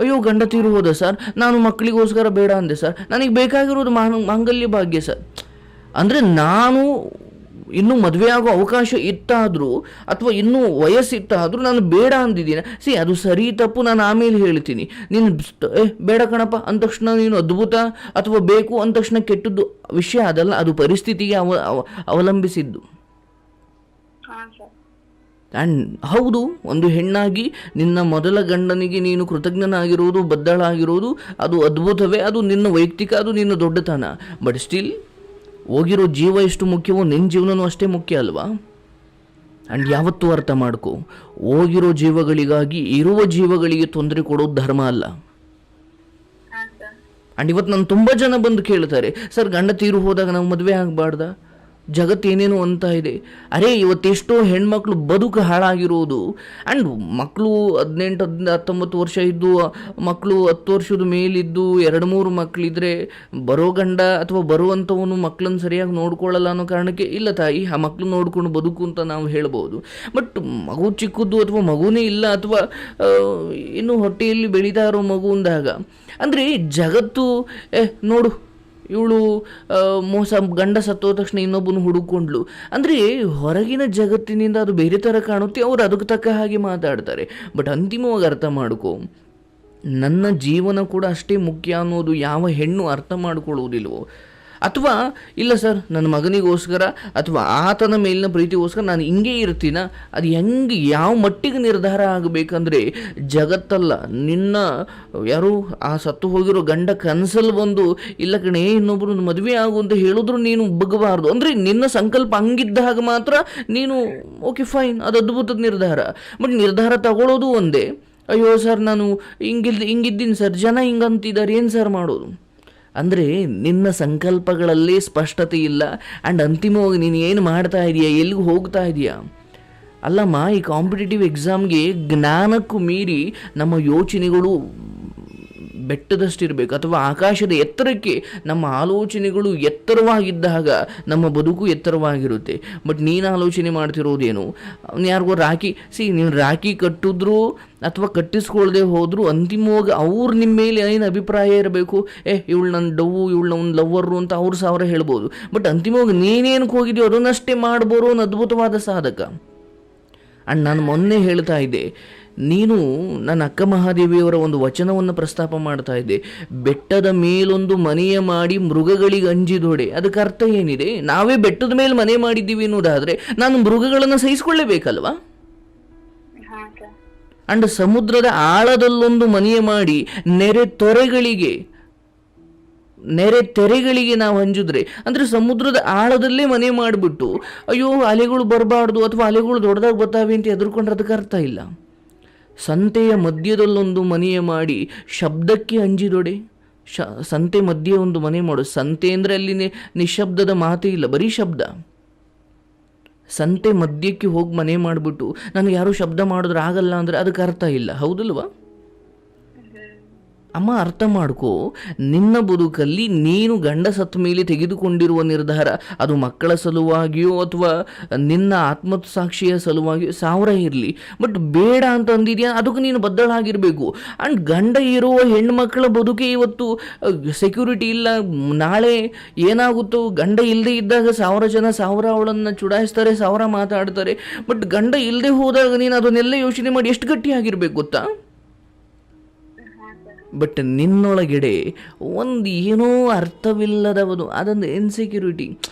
ಅಯ್ಯೋ ಗಂಡ ತೀರು ಹೋದ ಸರ್, ನಾನು ಮಕ್ಕಳಿಗೋಸ್ಕರ ಬೇಡ ಅಂದೆ ಸರ್, ನನಗೆ ಬೇಕಾಗಿರೋದು ಮಾಂಗಲ್ಯ ಭಾಗ್ಯ ಸರ್. ಅಂದರೆ ನಾನು ಇನ್ನೂ ಮದುವೆ ಆಗೋ ಅವಕಾಶ ಇತ್ತಾದರೂ ಅಥವಾ ಇನ್ನೂ ವಯಸ್ಸಿತ್ತಾದರೂ ನಾನು ಬೇಡ ಅಂದಿದ್ದೀನಿ. ಅದು ಸರಿ ತಪ್ಪು ನಾನು ಆಮೇಲೆ ಹೇಳ್ತೀನಿ. ನೀನು ಬೇಡ ಕಣಪ್ಪ ಅಂದ ತಕ್ಷಣ ನೀನು ಅದ್ಭುತ ಅಥವಾ ಬೇಕು ಅಂದ ತಕ್ಷಣ ಕೆಟ್ಟದ್ದು ವಿಷಯ ಅದಲ್ಲ, ಅದು ಪರಿಸ್ಥಿತಿಗೆ ಅವಲಂಬಿಸಿದ್ದು. ಆ್ಯಂಡ್ ಹೌದು, ಒಂದು ಹೆಣ್ಣಾಗಿ ನಿನ್ನ ಮೊದಲ ಗಂಡನಿಗೆ ನೀನು ಕೃತಜ್ಞನಾಗಿರುವುದು, ಬದ್ಧಳಾಗಿರುವುದು ಅದು ಅದ್ಭುತವೇ, ಅದು ನಿನ್ನ ವೈಯಕ್ತಿಕ, ಅದು ನಿನ್ನ ದೊಡ್ಡತನ. ಬಟ್ ಸ್ಟಿಲ್ ಹೋಗಿರೋ ಜೀವ ಎಷ್ಟು ಮುಖ್ಯವೋ ನಿನ್ನ ಜೀವನನೂ ಅಷ್ಟೇ ಮುಖ್ಯ ಅಲ್ವಾ? ಆ್ಯಂಡ್ ಯಾವತ್ತೂ ಅರ್ಥ ಮಾಡ್ಕೊ, ಹೋಗಿರೋ ಜೀವಗಳಿಗಾಗಿ ಇರುವ ಜೀವಗಳಿಗೆ ತೊಂದರೆ ಕೊಡೋದು ಧರ್ಮ ಅಲ್ಲ. ಹಾ ಸರ್. ಆ್ಯಂಡ್ ಇವತ್ತು ನಾನು ತುಂಬ ಜನ ಬಂದು ಕೇಳ್ತಾರೆ, ಸರ್ ಗಂಡ ತೀರು ಹೋದಾಗ ನಾವು ಮದುವೆ ಆಗಬಾರ್ದ? ಜಗತ್ತೇನೇನು ಅಂತ ಇದೆ. ಅರೆ, ಇವತ್ತೆಷ್ಟೋ ಹೆಣ್ಮಕ್ಳು ಬದುಕು ಹಾಳಾಗಿರೋದು. ಆ್ಯಂಡ್ ಮಕ್ಕಳು 18-19 ವರ್ಷ ಇದ್ದು, ಮಕ್ಕಳು 10 ವರ್ಷದ ಮೇಲಿದ್ದು 2-3 ಮಕ್ಕಳಿದ್ರೆ ಬರೋ ಗಂಡ ಅಥವಾ ಬರುವಂಥವನು ಮಕ್ಕಳನ್ನು ಸರಿಯಾಗಿ ನೋಡ್ಕೊಳ್ಳಲ್ಲ ಅನ್ನೋ ಕಾರಣಕ್ಕೆ, ಇಲ್ಲ ತಾಯಿ ಆ ಮಕ್ಕಳು ನೋಡ್ಕೊಂಡು ಬದುಕು ಅಂತ ನಾವು ಹೇಳ್ಬೋದು. ಬಟ್ ಮಗು ಚಿಕ್ಕದ್ದು ಅಥವಾ ಮಗುನೇ ಇಲ್ಲ ಅಥವಾ ಇನ್ನು ಹೊಟ್ಟೆಯಲ್ಲಿ ಬೆಳೀತಾ ಇರೋ ಮಗು ಅಂದಾಗ, ಅಂದರೆ ಜಗತ್ತು ನೋಡು ಇವಳು ಮೋಸ, ಗಂಡ ಸತ್ತೋದ ತಕ್ಷಣ ಇನ್ನೊಬ್ಬನು ಹುಡುಕೊಂಡ್ಲು ಅಂದರೆ ಹೊರಗಿನ ಜಗತ್ತಿನಿಂದ ಅದು ಬೇರೆ ಥರ ಕಾಣುತ್ತೆ, ಅವ್ರು ಅದಕ್ಕೆ ತಕ್ಕ ಹಾಗೆ ಮಾತಾಡ್ತಾರೆ. ಬಟ್ ಅಂತಿಮವಾಗಿ ಅರ್ಥ ಮಾಡ್ಕೊ, ನನ್ನ ಜೀವನ ಕೂಡ ಅಷ್ಟೇ ಮುಖ್ಯ ಅನ್ನೋದು ಯಾವ ಹೆಣ್ಣು ಅರ್ಥ ಮಾಡ್ಕೊಳ್ಳೋದಿಲ್ವೋ, ಅಥವಾ ಇಲ್ಲ ಸರ್ ನನ್ನ ಮಗನಿಗೋಸ್ಕರ ಅಥವಾ ಆತನ ಮೇಲಿನ ಪ್ರೀತಿಗೋಸ್ಕರ ನಾನು ಹಿಂಗೆ ಇರ್ತೀನ, ಅದು ಹೆಂಗೆ ಯಾವ ಮಟ್ಟಿಗೆ ನಿರ್ಧಾರ ಆಗಬೇಕಂದ್ರೆ ಜಗತ್ತಲ್ಲ, ನಿನ್ನ ಯಾರು ಆ ಸತ್ತು ಹೋಗಿರೋ ಗಂಡ ಕನಸಲ್ಲಿ ಬಂದು ಇಲ್ಲ ಕಣೇ ಇನ್ನೊಬ್ಬರು ಮದುವೆ ಆಗು ಅಂತ ಹೇಳಿದ್ರು ನೀನು ಬಗ್ಗಬಾರ್ದು. ಅಂದರೆ ನಿನ್ನ ಸಂಕಲ್ಪ ಹಂಗಿದ್ದಾಗ ಮಾತ್ರ ನೀನು ಓಕೆ ಫೈನ್, ಅದು ಅದ್ಭುತದ ನಿರ್ಧಾರ. ಬಟ್ ನಿರ್ಧಾರ ತಗೊಳ್ಳೋದು ಒಂದೇ, ಅಯ್ಯೋ ಸರ್ ನಾನು ಹಿಂಗಿದ್ದೀನಿ ಸರ್, ಜನ ಹಿಂಗಂತಿದ್ದಾರೆ, ಏನು ಸರ್ ಮಾಡೋದು? ಅಂದರೆ ನಿನ್ನ ಸಂಕಲ್ಪಗಳಲ್ಲಿ ಸ್ಪಷ್ಟತೆ ಇಲ್ಲ. ಆ್ಯಂಡ್ ಅಂತಿಮವಾಗಿ ನೀನು ಏನು ಮಾಡ್ತಾ ಇದೀಯಾ, ಎಲ್ಲಿಗೂ ಹೋಗ್ತಾ ಇದೆಯಾ? ಅಲ್ಲಮ್ಮ, ಈ ಕಾಂಪಿಟೇಟಿವ್ ಎಕ್ಸಾಮ್ಗೆ ಜ್ಞಾನಕ್ಕೂ ಮೀರಿ ನಮ್ಮ ಯೋಚನೆಗಳು ಬೆಟ್ಟದಷ್ಟಿರಬೇಕು, ಅಥವಾ ಆಕಾಶದ ಎತ್ತರಕ್ಕೆ ನಮ್ಮ ಆಲೋಚನೆಗಳು ಎತ್ತರವಾಗಿದ್ದಾಗ ನಮ್ಮ ಬದುಕು ಎತ್ತರವಾಗಿರುತ್ತೆ. ಬಟ್ ನೀನು ಆಲೋಚನೆ ಮಾಡ್ತಿರೋದೇನು, ಯಾರಿಗೋ ರಾಖಿ ನೀನು ರಾಖಿ ಕಟ್ಟಿದ್ರು ಅಥವಾ ಕಟ್ಟಿಸ್ಕೊಳ್ದೆ ಹೋದರೂ ಅಂತಿಮವಾಗಿ ಅವ್ರು ನಿಮ್ಮ ಮೇಲೆ ಏನು ಅಭಿಪ್ರಾಯ ಇರಬೇಕು, ಇವಳು ನನ್ನ ಡವ್ವು, ಇವಳು ನನ್ನ ಲವ್ವರು ಅಂತ ಅವ್ರು 1000 ಹೇಳ್ಬೋದು. ಬಟ್ ಅಂತಿಮವಾಗಿ ನೀನೇನಕ್ಕೆ ಹೋಗಿದೆಯೋ ಅದನ್ನಷ್ಟೇ ಮಾಡ್ಬೋರೋ ಅನ್ನೋ ಅದ್ಭುತವಾದ ಸಾಧಕ. ಆ್ಯಂಡ್ ನಾನು ಮೊನ್ನೆ ಹೇಳ್ತಾ ಇದ್ದೆ, ನೀನು ನನ್ನ ಅಕ್ಕ ಮಹಾದೇವಿಯವರ ಒಂದು ವಚನವನ್ನು ಪ್ರಸ್ತಾಪ ಮಾಡ್ತಾ ಇದ್ದೆ, ಬೆಟ್ಟದ ಮೇಲೊಂದು ಮನೆಯ ಮಾಡಿ ಮೃಗಗಳಿಗೆ ಅಂಜಿದೊಡೆ. ಅದಕ್ಕೆ ಅರ್ಥ ಏನಿದೆ? ನಾವೇ ಬೆಟ್ಟದ ಮೇಲೆ ಮನೆ ಮಾಡಿದ್ದೀವಿ ಅನ್ನೋದಾದರೆ ನಾನು ಮೃಗಗಳನ್ನು ಸಹಿಸ್ಕೊಳ್ಳೇಬೇಕಲ್ವಾ? ಅಂಡ್ ಸಮುದ್ರದ ಆಳದಲ್ಲೊಂದು ಮನೆಯ ಮಾಡಿ ನೆರೆ ತೆರೆಗಳಿಗೆ ನಾವು ಹಂಜಿದ್ರೆ, ಅಂದರೆ ಸಮುದ್ರದ ಆಳದಲ್ಲೇ ಮನೆ ಮಾಡಿಬಿಟ್ಟು ಅಯ್ಯೋ ಅಲೆಗಳು ಬರಬಾರ್ದು ಅಥವಾ ಅಲೆಗಳು ದೊಡ್ಡದಾಗಿ ಬರ್ತಾವೆ ಅಂತ ಎದುರ್ಕೊಂಡ್ರೆ ಅದಕ್ಕೆ ಅರ್ಥ ಇಲ್ಲ. ಸಂತೆಯ ಮಧ್ಯದಲ್ಲೊಂದು ಮನೆಯ ಮಾಡಿ ಶಬ್ದಕ್ಕೆ ಅಂಜಿದೊಡೆ. ಸಂತೆ ಮಧ್ಯೆ ಒಂದು ಮನೆ ಮಾಡು. ಸಂತೆ ಅಂದರೆ ಅಲ್ಲಿ ನಿಶಬ್ದದ ಮಾತೇ ಇಲ್ಲ, ಬರೀ ಶಬ್ದ. ಸಂತೆ ಮಧ್ಯಕ್ಕೆ ಹೋಗಿ ಮನೆ ಮಾಡಿಬಿಟ್ಟು ನನಗೆ ಯಾರೂ ಶಬ್ದ ಮಾಡಿದ್ರೆ ಆಗಲ್ಲ ಅಂದರೆ ಅದಕ್ಕೆ ಅರ್ಥ ಇಲ್ಲ, ಹೌದಲ್ವಾ? ಅಮ್ಮ ಅರ್ಥ ಮಾಡ್ಕೋ, ನಿನ್ನ ಬದುಕಲ್ಲಿ ನೀನು ಗಂಡ ಸತ್ತ ಮೇಲೆ ತೆಗೆದುಕೊಂಡಿರುವ ನಿರ್ಧಾರ, ಅದು ಮಕ್ಕಳ ಸಲುವಾಗಿಯೋ ಅಥವಾ ನಿನ್ನ ಆತ್ಮಸಾಕ್ಷಿಯ ಸಲುವಾಗಿಯೋ 1000 ಇರಲಿ, ಬಟ್ ಬೇಡ ಅಂತ ಅಂದಿದ್ಯಾ ಅದಕ್ಕೆ ನೀನು ಬದ್ಧಳಾಗಿರಬೇಕು. ಆ್ಯಂಡ್ ಗಂಡ ಇರುವ ಹೆಣ್ಮಕ್ಳ ಬದುಕೆ ಇವತ್ತು ಸೆಕ್ಯೂರಿಟಿ ಇಲ್ಲ. ನಾಳೆ ಏನಾಗುತ್ತೋ, ಗಂಡ ಇಲ್ಲದೆ ಇದ್ದಾಗ 1000 ಜನ 1000 ಅವಳನ್ನು ಚುಡಾಯಿಸ್ತಾರೆ, 1000 ಮಾತಾಡ್ತಾರೆ. ಬಟ್ ಗಂಡ ಇಲ್ಲದೆ ಹೋದಾಗ ನೀನು ಅದನ್ನೆಲ್ಲ ಯೋಚನೆ ಮಾಡಿ ಎಷ್ಟು ಗಟ್ಟಿಯಾಗಿರ್ಬೇಕು ಗೊತ್ತಾ? ಬಟ್ ನಿನ್ನೊಳಗಡೆ ಒಂದು ಏನೋ ಅರ್ಥವಿಲ್ಲದವನು, ಅದೊಂದು ಇನ್ಸೆಕ್ಯೂರಿಟಿ,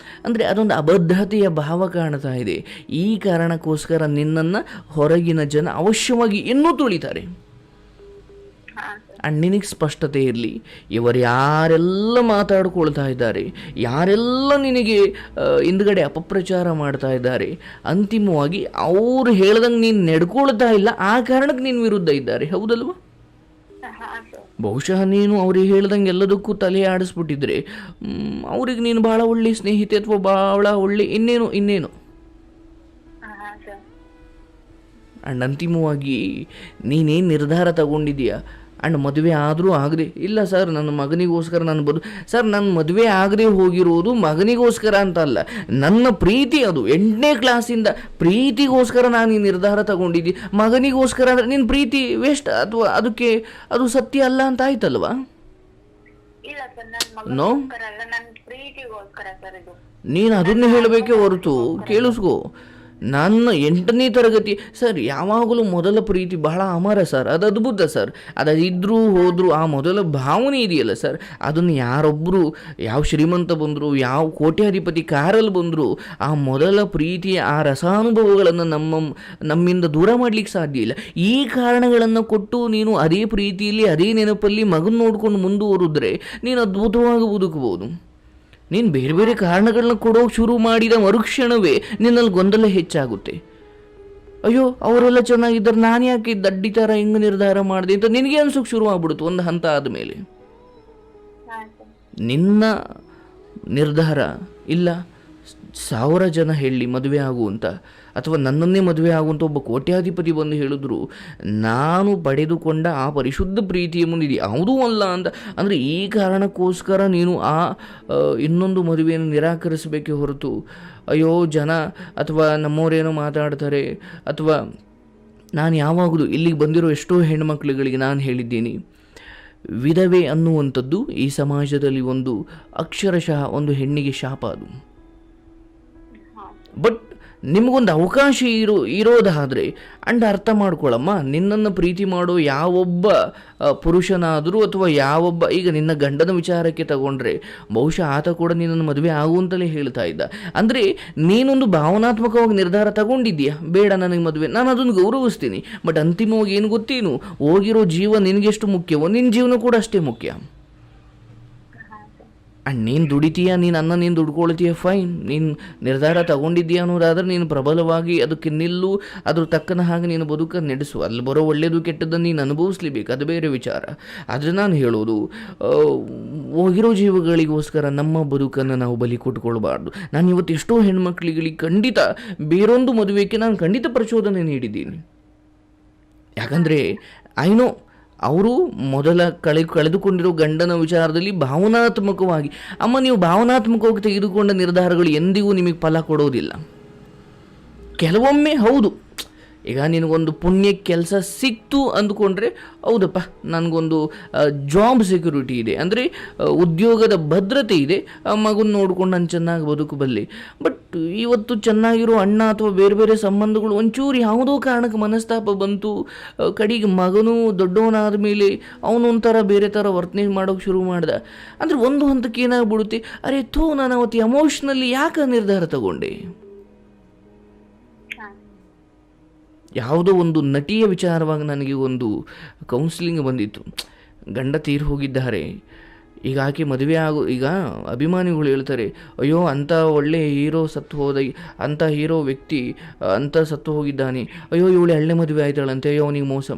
ಅಂದರೆ ಅದೊಂದು ಅಭದ್ರತೆಯ ಭಾವ ಕಾಣ್ತಾ ಇದೆ. ಈ ಕಾರಣಕ್ಕೋಸ್ಕರ ನಿನ್ನನ್ನು ಹೊರಗಿನ ಜನ ಅವಶ್ಯವಾಗಿ ಇನ್ನೂ ತುಳಿತಾರೆ. ಆ್ಯಂಡ್ ನಿನಗೆ ಸ್ಪಷ್ಟತೆ ಇರಲಿ, ಇವರು ಯಾರೆಲ್ಲ ಮಾತಾಡ್ಕೊಳ್ತಾ ಇದ್ದಾರೆ, ಯಾರೆಲ್ಲ ನಿನಗೆ ಹಿಂದ್ಗಡೆ ಅಪಪ್ರಚಾರ ಮಾಡ್ತಾ ಇದ್ದಾರೆ, ಅಂತಿಮವಾಗಿ ಅವ್ರು ಹೇಳ್ದಂಗೆ ನೀನು ನಡ್ಕೊಳ್ತಾ ಇಲ್ಲ, ಆ ಕಾರಣಕ್ಕೆ ನೀನು ವಿರುದ್ಧ ಇದ್ದಾರೆ, ಹೌದಲ್ವಾ? ಬಹುಶಃ ನೀನು ಅವ್ರಿಗೆ ಹೇಳ್ದಂಗೆ ಎಲ್ಲದಕ್ಕೂ ತಲೆ ಆಡಿಸ್ಬಿಟ್ಟಿದ್ರೆ ಅವ್ರಿಗೆ ನೀನು ಭಾಳ ಒಳ್ಳೆ ಸ್ನೇಹಿತೆ ಅಥವಾ ಭಾಳ ಒಳ್ಳೆ ಇನ್ನೇನು. ಆ್ಯಂಡ್ ಅಂತಿಮವಾಗಿ ನೀನೇನು ನಿರ್ಧಾರ ತಗೊಂಡಿದೀಯಾ? ಆ್ಯಂಡ್ ಮದುವೆ ಆದರೂ ಆಗದೆ, ಇಲ್ಲ ಸರ್ ನನ್ನ ಮಗನಿಗೋಸ್ಕರ ಸರ್ ನನ್ನ ಮದುವೆ ಆಗದೆ ಹೋಗಿರೋದು ಮಗನಿಗೋಸ್ಕರ ಅಂತ ಅಲ್ಲ, ನನ್ನ ಪ್ರೀತಿ, ಅದು 8ನೇ ಕ್ಲಾಸಿಂದ ಪ್ರೀತಿಗೋಸ್ಕರ ನಾನು ಈ ನಿರ್ಧಾರ ತಗೊಂಡಿದ್ದಿ. ಮಗನಿಗೋಸ್ಕರ ಅಂದರೆ ನಿನ್ನ ಪ್ರೀತಿ ವೇಸ್ಟ್ ಅಥವಾ ಅದು ಸತ್ಯ ಅಲ್ಲ ಅಂತ ಆಯ್ತಲ್ವಾ? ನೋ, ನೀನು ಅದನ್ನೇ ಹೇಳಬೇಕೇ ಹೊರತು, ಕೇಳಿಸ್ಕೋ, ನನ್ನ 8ನೇ ತರಗತಿ ಸರ್, ಯಾವಾಗಲೂ ಮೊದಲ ಪ್ರೀತಿ ಬಹಳ ಅಮರ ಸರ್, ಅದು ಅದ್ಭುತ ಸರ್. ಅದು ಇದ್ರೂ ಹೋದರೂ ಆ ಮೊದಲ ಭಾವನೆ ಇದೆಯಲ್ಲ ಸರ್, ಅದನ್ನು ಯಾರೊಬ್ಬರು ಯಾವ ಶ್ರೀಮಂತ ಬಂದರು, ಯಾವ ಕೋಟ್ಯಾಧಿಪತಿ ಕಾರಲ್ಲಿ ಬಂದರು ಆ ಮೊದಲ ಪ್ರೀತಿಯ ಆ ರಸಾನುಭವಗಳನ್ನು ನಮ್ಮಿಂದ ದೂರ ಮಾಡಲಿಕ್ಕೆ ಸಾಧ್ಯ ಇಲ್ಲ. ಈ ಕಾರಣಗಳನ್ನು ಕೊಟ್ಟು ನೀನು ಅದೇ ಪ್ರೀತಿಯಲ್ಲಿ ಅದೇ ನೆನಪಲ್ಲಿ ಮಗನ ನೋಡ್ಕೊಂಡು ಮುಂದುವರಿದ್ರೆ ನೀನು ಅದ್ಭುತವಾಗಿ ಬದುಕಬಹುದು. ನೀನು ಬೇರೆ ಬೇರೆ ಕಾರಣಗಳನ್ನ ಕೊಡೋಕೆ ಶುರು ಮಾಡಿದ ಮರುಕ್ಷಣವೇ ನಿನ್ನಲ್ಲಿ ಗೊಂದಲ ಹೆಚ್ಚಾಗುತ್ತೆ. ಅಯ್ಯೋ ಅವರೆಲ್ಲ ಚೆನ್ನಾಗಿದ್ದಾರೆ, ನಾನು ಯಾಕೆ ದಡ್ಡಿ ಥರ ಹೆಂಗೆ ನಿರ್ಧಾರ ಮಾಡಿದೆ ಅಂತ ನಿನಗೆ ಅನ್ಸೋಕೆ ಶುರು ಆಗ್ಬಿಡುತ್ತೆ ಒಂದು ಹಂತ ಆದಮೇಲೆ. ನಿನ್ನ ನಿರ್ಧಾರ ಇಲ್ಲ 1000 ಜನ ಹೇಳಿ ಮದುವೆ ಆಗು ಅಂತ, ಅಥವಾ ನನ್ನನ್ನೇ ಮದುವೆ ಆಗುವಂಥ ಒಬ್ಬ ಕೋಟ್ಯಾಧಿಪತಿ ಬಂದು ಹೇಳಿದ್ರು, ನಾನು ಪಡೆದುಕೊಂಡ ಆ ಪರಿಶುದ್ಧ ಪ್ರೀತಿಯ ಮುಂದೆ ಇದು ಯಾವುದೂ ಅಲ್ಲ ಅಂತ ಅಂದರೆ ಈ ಕಾರಣಕ್ಕೋಸ್ಕರ ನೀನು ಆ ಇನ್ನೊಂದು ಮದುವೆಯನ್ನು ನಿರಾಕರಿಸಬೇಕೇ ಹೊರತು ಅಯ್ಯೋ ಜನ ಅಥವಾ ನಮ್ಮವರೇನೋ ಮಾತಾಡ್ತಾರೆ ಅಥವಾ ನಾನು ಯಾವಾಗಲೂ ಇಲ್ಲಿಗೆ ಬಂದಿರೋ ಎಷ್ಟೋ ಹೆಣ್ಮಕ್ಳುಗಳಿಗೆ ನಾನು ಹೇಳಿದ್ದೀನಿ, ವಿಧವೆ ಅನ್ನುವಂಥದ್ದು ಈ ಸಮಾಜದಲ್ಲಿ ಒಂದು ಅಕ್ಷರಶಃ ಒಂದು ಹೆಣ್ಣಿಗೆ ಶಾಪ. ಅದು ಬಟ್ ನಿಮಗೊಂದು ಅವಕಾಶ ಇರೋದಾದರೆ ಅಂಡ್ ಅರ್ಥ ಮಾಡ್ಕೊಳ್ಳಮ್ಮ, ನಿನ್ನನ್ನು ಪ್ರೀತಿ ಮಾಡೋ ಯಾವೊಬ್ಬ ಪುರುಷನಾದರೂ ಅಥವಾ ಯಾವೊಬ್ಬ, ಈಗ ನಿನ್ನ ಗಂಡನ ವಿಚಾರಕ್ಕೆ ತಗೊಂಡ್ರೆ ಬಹುಶಃ ಆತ ಕೂಡ ನಿನ್ನನ್ನು ಮದುವೆ ಆಗುವಂತಲೇ ಹೇಳ್ತಾ ಇದ್ದ. ಅಂದರೆ ನೀನೊಂದು ಭಾವನಾತ್ಮಕವಾಗಿ ನಿರ್ಧಾರ ತಗೊಂಡಿದ್ದೀಯಾ, ಬೇಡ ನನಗೆ ಮದುವೆ, ನಾನು ಅದನ್ನು ಗೌರವಿಸ್ತೀನಿ. ಬಟ್ ಅಂತಿಮವಾಗಿ ಏನು ಗೊತ್ತೇನು, ಹೋಗಿರೋ ಜೀವ ನಿನಗೆಷ್ಟು ಮುಖ್ಯವೋ ನಿನ್ನ ಜೀವನ ಕೂಡ ಅಷ್ಟೇ ಮುಖ್ಯ. ಆ್ಯಂಡ್ ನೀನು ದುಡಿತೀಯ, ನೀನು ದುಡ್ಕೊಳ್ತೀಯ, ಫೈನ್. ನೀನು ನಿರ್ಧಾರ ತಗೊಂಡಿದ್ದೀಯ ಅನ್ನೋದಾದ್ರೆ ನೀನು ಪ್ರಬಲವಾಗಿ ಅದಕ್ಕೆ ನಿಲ್ಲು, ಅದ್ರ ತಕ್ಕನ ಹಾಗೆ ನೀನು ಬದುಕನ್ನು ನಡೆಸು. ಅಲ್ಲಿ ಬರೋ ಒಳ್ಳೆಯದು ಕೆಟ್ಟದ್ದನ್ನು ನೀನು ಅನುಭವಿಸ್ಲೇಬೇಕು, ಅದು ಬೇರೆ ವಿಚಾರ. ಆದರೆ ನಾನು ಹೇಳೋದು, ಹೋಗಿರೋ ಜೀವಗಳಿಗೋಸ್ಕರ ನಮ್ಮ ಬದುಕನ್ನು ನಾವು ಬಲಿ ಕೊಟ್ಕೊಳ್ಬಾರ್ದು. ನಾನು ಇವತ್ತು ಎಷ್ಟೋ ಹೆಣ್ಮಕ್ಳಿಗಳಿಗೆ ಖಂಡಿತ ಬೇರೊಂದು ಮದುವೆಗೆ ನಾನು ಖಂಡಿತ ಪ್ರಚೋದನೆ ನೀಡಿದ್ದೀನಿ. ಯಾಕಂದರೆ ಐನೋ ಅವರು ಮೊದಲ ಕಳೆದುಕೊಂಡಿರೋ ಗಂಡನ ವಿಚಾರದಲ್ಲಿ ಭಾವನಾತ್ಮಕವಾಗಿ, ಅಮ್ಮ ನೀವು ಭಾವನಾತ್ಮಕವಾಗಿ ತೆಗೆದುಕೊಂಡ ನಿರ್ಧಾರಗಳು ಎಂದಿಗೂ ನಿಮಗೆ ಫಲ ಕೊಡೋದಿಲ್ಲ. ಕೆಲವೊಮ್ಮೆ ಹೌದು, ಈಗ ನಿನಗೊಂದು ಪುಣ್ಯ ಕೆಲಸ ಸಿಕ್ತು ಅಂದ್ಕೊಂಡ್ರೆ ಹೌದಪ್ಪ ನನಗೊಂದು ಜಾಬ್ ಸೆಕ್ಯೂರಿಟಿ ಇದೆ, ಅಂದರೆ ಉದ್ಯೋಗದ ಭದ್ರತೆ ಇದೆ, ಮಗನ ನೋಡ್ಕೊಂಡು ನಾನು ಚೆನ್ನಾಗಿ ಬದುಕಬಲ್ಲೆ. ಬಟ್ ಇವತ್ತು ಚೆನ್ನಾಗಿರೋ ಅಣ್ಣ ಅಥವಾ ಬೇರೆ ಬೇರೆ ಸಂಬಂಧಗಳು ಒಂಚೂರು ಯಾವುದೋ ಕಾರಣಕ್ಕೆ ಮನಸ್ತಾಪ ಬಂತು, ಕಡೆಗೆ ಮಗನು ದೊಡ್ಡವನಾದ ಮೇಲೆ ಅವನು ಒಂಥರ ಬೇರೆ ಥರ ವರ್ತನೆ ಮಾಡೋಕ್ಕೆ ಶುರು ಮಾಡ್ದ ಅಂದರೆ ಒಂದು ಹಂತಕ್ಕೆ ಏನಾಗ್ಬಿಡುತ್ತೆ, ಅರೆ ನಾನು ಅವತ್ತು ಎಮೋಷ್ನಲಿ ಯಾಕೆ ನಿರ್ಧಾರ ತಗೊಂಡೆ. ಯಾವುದೋ ಒಂದು ನಟಿಯ ವಿಚಾರವಾಗಿ ನನಗೆ ಒಂದು ಕೌನ್ಸಿಲಿಂಗ್ ಬಂದಿತ್ತು. ಗಂಡ ತೀರಿ ಹೋಗಿದ್ದಾರೆ, ಈಗ ಆಕೆ ಮದುವೆ ಈಗ ಅಭಿಮಾನಿಗಳು ಹೇಳ್ತಾರೆ, ಅಯ್ಯೋ ಅಂಥ ಒಳ್ಳೆ ಹೀರೋ ಸತ್ತು ಹೋದ, ಅಂಥ ಹೀರೋ ವ್ಯಕ್ತಿ ಅಂತ ಸತ್ತು ಹೋಗಿದ್ದಾನೆ, ಅಯ್ಯೋ ಇವಳು ಎಳ್ಳೆ ಮದುವೆ ಆಯ್ತಾಳಂತೆ, ಅಯ್ಯೋ ಅವನಿಗೆ ಮೋಸ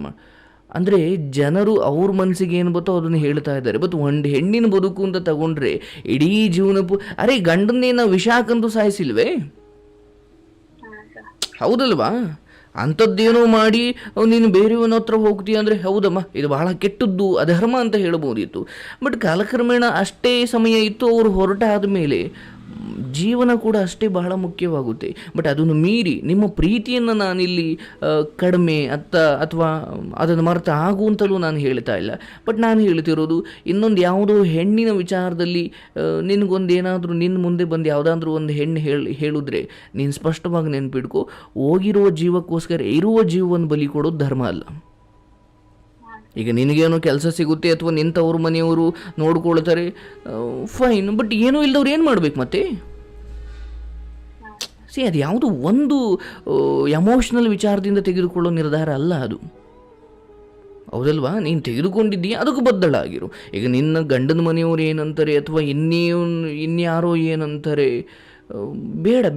ಅಂದರೆ ಜನರು ಅವ್ರ ಮನಸ್ಸಿಗೆ ಏನು ಬತ್ತೋ ಅದನ್ನು ಹೇಳ್ತಾ ಇದ್ದಾರೆ. ಬಟ್ ಒಂದು ಹೆಣ್ಣಿನ ಬದುಕು ಅಂತ ತಗೊಂಡ್ರೆ ಇಡೀ ಜೀವನ ಅರೆ ಗಂಡನ್ನೇ ನಾವು ವಿಷ ಹಾಕಂತೂ ಸಾಯಿಸಿಲ್ವೇ, ಹೌದಲ್ವಾ? ಅಂಥದ್ದೇನೋ ಮಾಡಿ ನೀನು ಬೇರೆಯವನ ಹತ್ರ ಹೋಗ್ತೀಯ ಅಂದರೆ ಹೌದಮ್ಮ ಇದು ಬಹಳ ಕೆಟ್ಟದ್ದು, ಅಧರ್ಮ ಅಂತ ಹೇಳ್ಬೋದಿತ್ತು. ಬಟ್ ಕಾಲಕ್ರಮೇಣ ಅಷ್ಟೇ ಸಮಯ ಇತ್ತು, ಅವರು ಹೊರಟಾದ ಮೇಲೆ ಜೀವನ ಕೂಡ ಅಷ್ಟೇ ಬಹಳ ಮುಖ್ಯವಾಗುತ್ತೆ. ಬಟ್ ಅದನ್ನು ಮೀರಿ ನಿಮ್ಮ ಪ್ರೀತಿಯನ್ನು ನಾನಿಲ್ಲಿ ಕಡಿಮೆ ಅಥವಾ ಅದನ್ನು ಮರೆತ ಆಗುವಂತಲೂ ನಾನು ಹೇಳ್ತಾ ಇಲ್ಲ. ಬಟ್ ನಾನು ಹೇಳ್ತಿರೋದು ಇನ್ನೊಂದು ಯಾವುದೋ ಹೆಣ್ಣಿನ ವಿಚಾರದಲ್ಲಿ ನಿನಗೊಂದೇನಾದರೂ ನಿನ್ನ ಮುಂದೆ ಬಂದು ಯಾವುದಾದ್ರೂ ಒಂದು ಹೆಣ್ಣು ಹೇಳಿದ್ರೆ ನೀನು ಸ್ಪಷ್ಟವಾಗಿ ನೆನ್ಪಿಡ್ಕೊ, ಹೋಗಿರುವ ಜೀವಕ್ಕೋಸ್ಕರ ಇರುವ ಜೀವವನ್ನು ಬಲಿ ಕೊಡೋದು ಧರ್ಮ ಅಲ್ಲ. ಈಗ ನಿನಗೇನೋ ಕೆಲಸ ಸಿಗುತ್ತೆ ಅಥವಾ ನಿಂತವ್ರ ಮನೆಯವರು ನೋಡ್ಕೊಳ್ತಾರೆ, ಫೈನ್. ಬಟ್ ಏನೂ ಇಲ್ದವ್ರು ಏನು ಮಾಡ್ಬೇಕು ಮತ್ತೆ? ಅದು ಯಾವುದು ಒಂದು ಎಮೋಷ್ನಲ್ ವಿಚಾರದಿಂದ ತೆಗೆದುಕೊಳ್ಳೋ ನಿರ್ಧಾರ ಅಲ್ಲ ಅದು, ಹೌದಲ್ವಾ? ನೀನು ತೆಗೆದುಕೊಂಡಿದ್ದೀಯ ಅದಕ್ಕೆ ಬದ್ಧಳಾಗಿರು. ಈಗ ನಿನ್ನ ಗಂಡನ ಮನೆಯವರು ಏನಂತಾರೆ ಅಥವಾ ಇನ್ಯಾರೋ ಏನಂತಾರೆ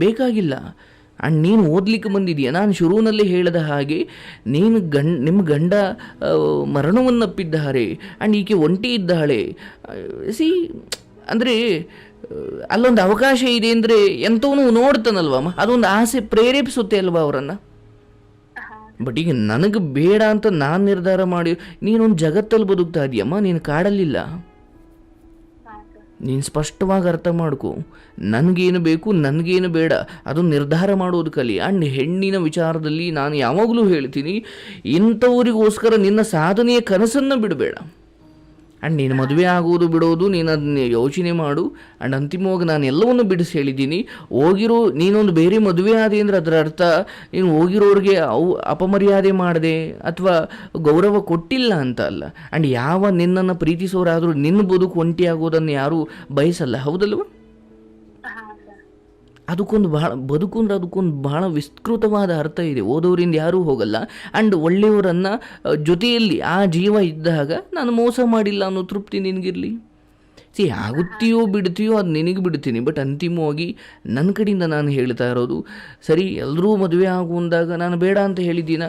ಬೇಕಾಗಿಲ್ಲ. ಆ್ಯಂಡ್ ನೀನು ಓದಲಿಕ್ಕೆ ಬಂದಿದೆಯಾ, ನಾನು ಶುರುವಿನಲ್ಲಿ ಹೇಳಿದ ಹಾಗೆ ನೀನು ನಿಮ್ಮ ಗಂಡ ಮರಣವನ್ನಪ್ಪಿದ್ದಾರೆ ಆ್ಯಂಡ್ ಈಕೆ ಒಂಟಿ ಇದ್ದಾಳೆ. ಅಂದರೆ ಅಲ್ಲೊಂದು ಅವಕಾಶ ಇದೆ ಅಂದರೆ ಎಂಥವನು ನೋಡ್ತಾನಲ್ವಮ್ಮ, ಅದೊಂದು ಆಸೆ ಪ್ರೇರೇಪಿಸುತ್ತೆ ಅಲ್ವಾ ಅವರನ್ನು. ಬಟ್ ಈಗ ನನಗೆ ಬೇಡ ಅಂತ ನಾನು ನಿರ್ಧಾರ ಮಾಡಿ ನೀನೊಂದು ಜಗತ್ತಲ್ಲಿ ಬದುಕ್ತಾ ಇದೆಯಮ್ಮ, ನೀನು ಕಾಡಲ್ಲಿಲ್ಲ. ನೀನು ಸ್ಪಷ್ಟವಾಗಿ ಅರ್ಥ ಮಾಡ್ಕೊ, ನನಗೇನು ಬೇಕು ನನಗೇನು ಬೇಡ ಅದನ್ನು ನಿರ್ಧಾರ ಮಾಡೋದು ಕಲಿ. ಆ್ಯಂಡ್ ಹೆಣ್ಣಿನ ವಿಚಾರದಲ್ಲಿ ನಾನು ಯಾವಾಗಲೂ ಹೇಳ್ತೀನಿ, ಇಂಥವರಿಗೋಸ್ಕರ ನಿನ್ನ ಸಾಧನೆಯ ಕನಸನ್ನು ಬಿಡಬೇಡ. ಆ್ಯಂಡ್ ನೀನು ಮದುವೆ ಆಗುವುದು ಬಿಡೋದು ನೀನು ಅದನ್ನ ಯೋಚನೆ ಮಾಡು. ಆ್ಯಂಡ್ ಅಂತಿಮವಾಗಿ ನಾನು ಎಲ್ಲವನ್ನು ಬಿಡಿಸಿ ಹೇಳಿದ್ದೀನಿ. ಹೋಗಿರೋ ನೀನೊಂದು ಬೇರೆ ಮದುವೆ ಆದೆ ಅಂದರೆ ಅದರ ಅರ್ಥ ನೀನು ಹೋಗಿರೋರಿಗೆ ಅಪಮರ್ಯಾದೆ ಮಾಡಿದೆ ಅಥವಾ ಗೌರವ ಕೊಟ್ಟಿಲ್ಲ ಅಂತ ಅಲ್ಲ. ಆ್ಯಂಡ್ ಯಾವ ನಿನ್ನನ್ನು ಪ್ರೀತಿಸೋರಾದರೂ ನಿನ್ನ ಬದುಕು ಒಂಟಿಯಾಗೋದನ್ನು ಯಾರೂ ಬಯಸಲ್ಲ, ಹೌದಲ್ವ? ಹಾ ಸರ್. ಅದಕ್ಕೊಂದು ಅದಕ್ಕೊಂದು ಬಹಳ ವಿಸ್ತೃತವಾದ ಅರ್ಥ ಇದೆ. ಓದೋರಿಂದ ಯಾರೂ ಹೋಗಲ್ಲ. ಆ್ಯಂಡ್ ಒಳ್ಳೆಯವರನ್ನು ಜೊತೆಯಲ್ಲಿ ಆ ಜೀವ ಇದ್ದಾಗ ನಾನು ಮೋಸ ಮಾಡಿಲ್ಲ ಅನ್ನೋ ತೃಪ್ತಿ ನಿನಗಿರಲಿ. ಆಗುತ್ತೀಯೋ ಬಿಡ್ತೀಯೋ ಅದು ನಿನಗೆ ಬಿಡ್ತೀನಿ. ಬಟ್ ಅಂತಿಮವಾಗಿ ನನ್ನ ಕಡೆಯಿಂದ ನಾನು ಹೇಳ್ತಾ ಇರೋದು, ಸರಿ ಎಲ್ಲರೂ ಮದುವೆ ಆಗುವಂದಾಗ ನಾನು ಬೇಡ ಅಂತ ಹೇಳಿದ್ದೀನ,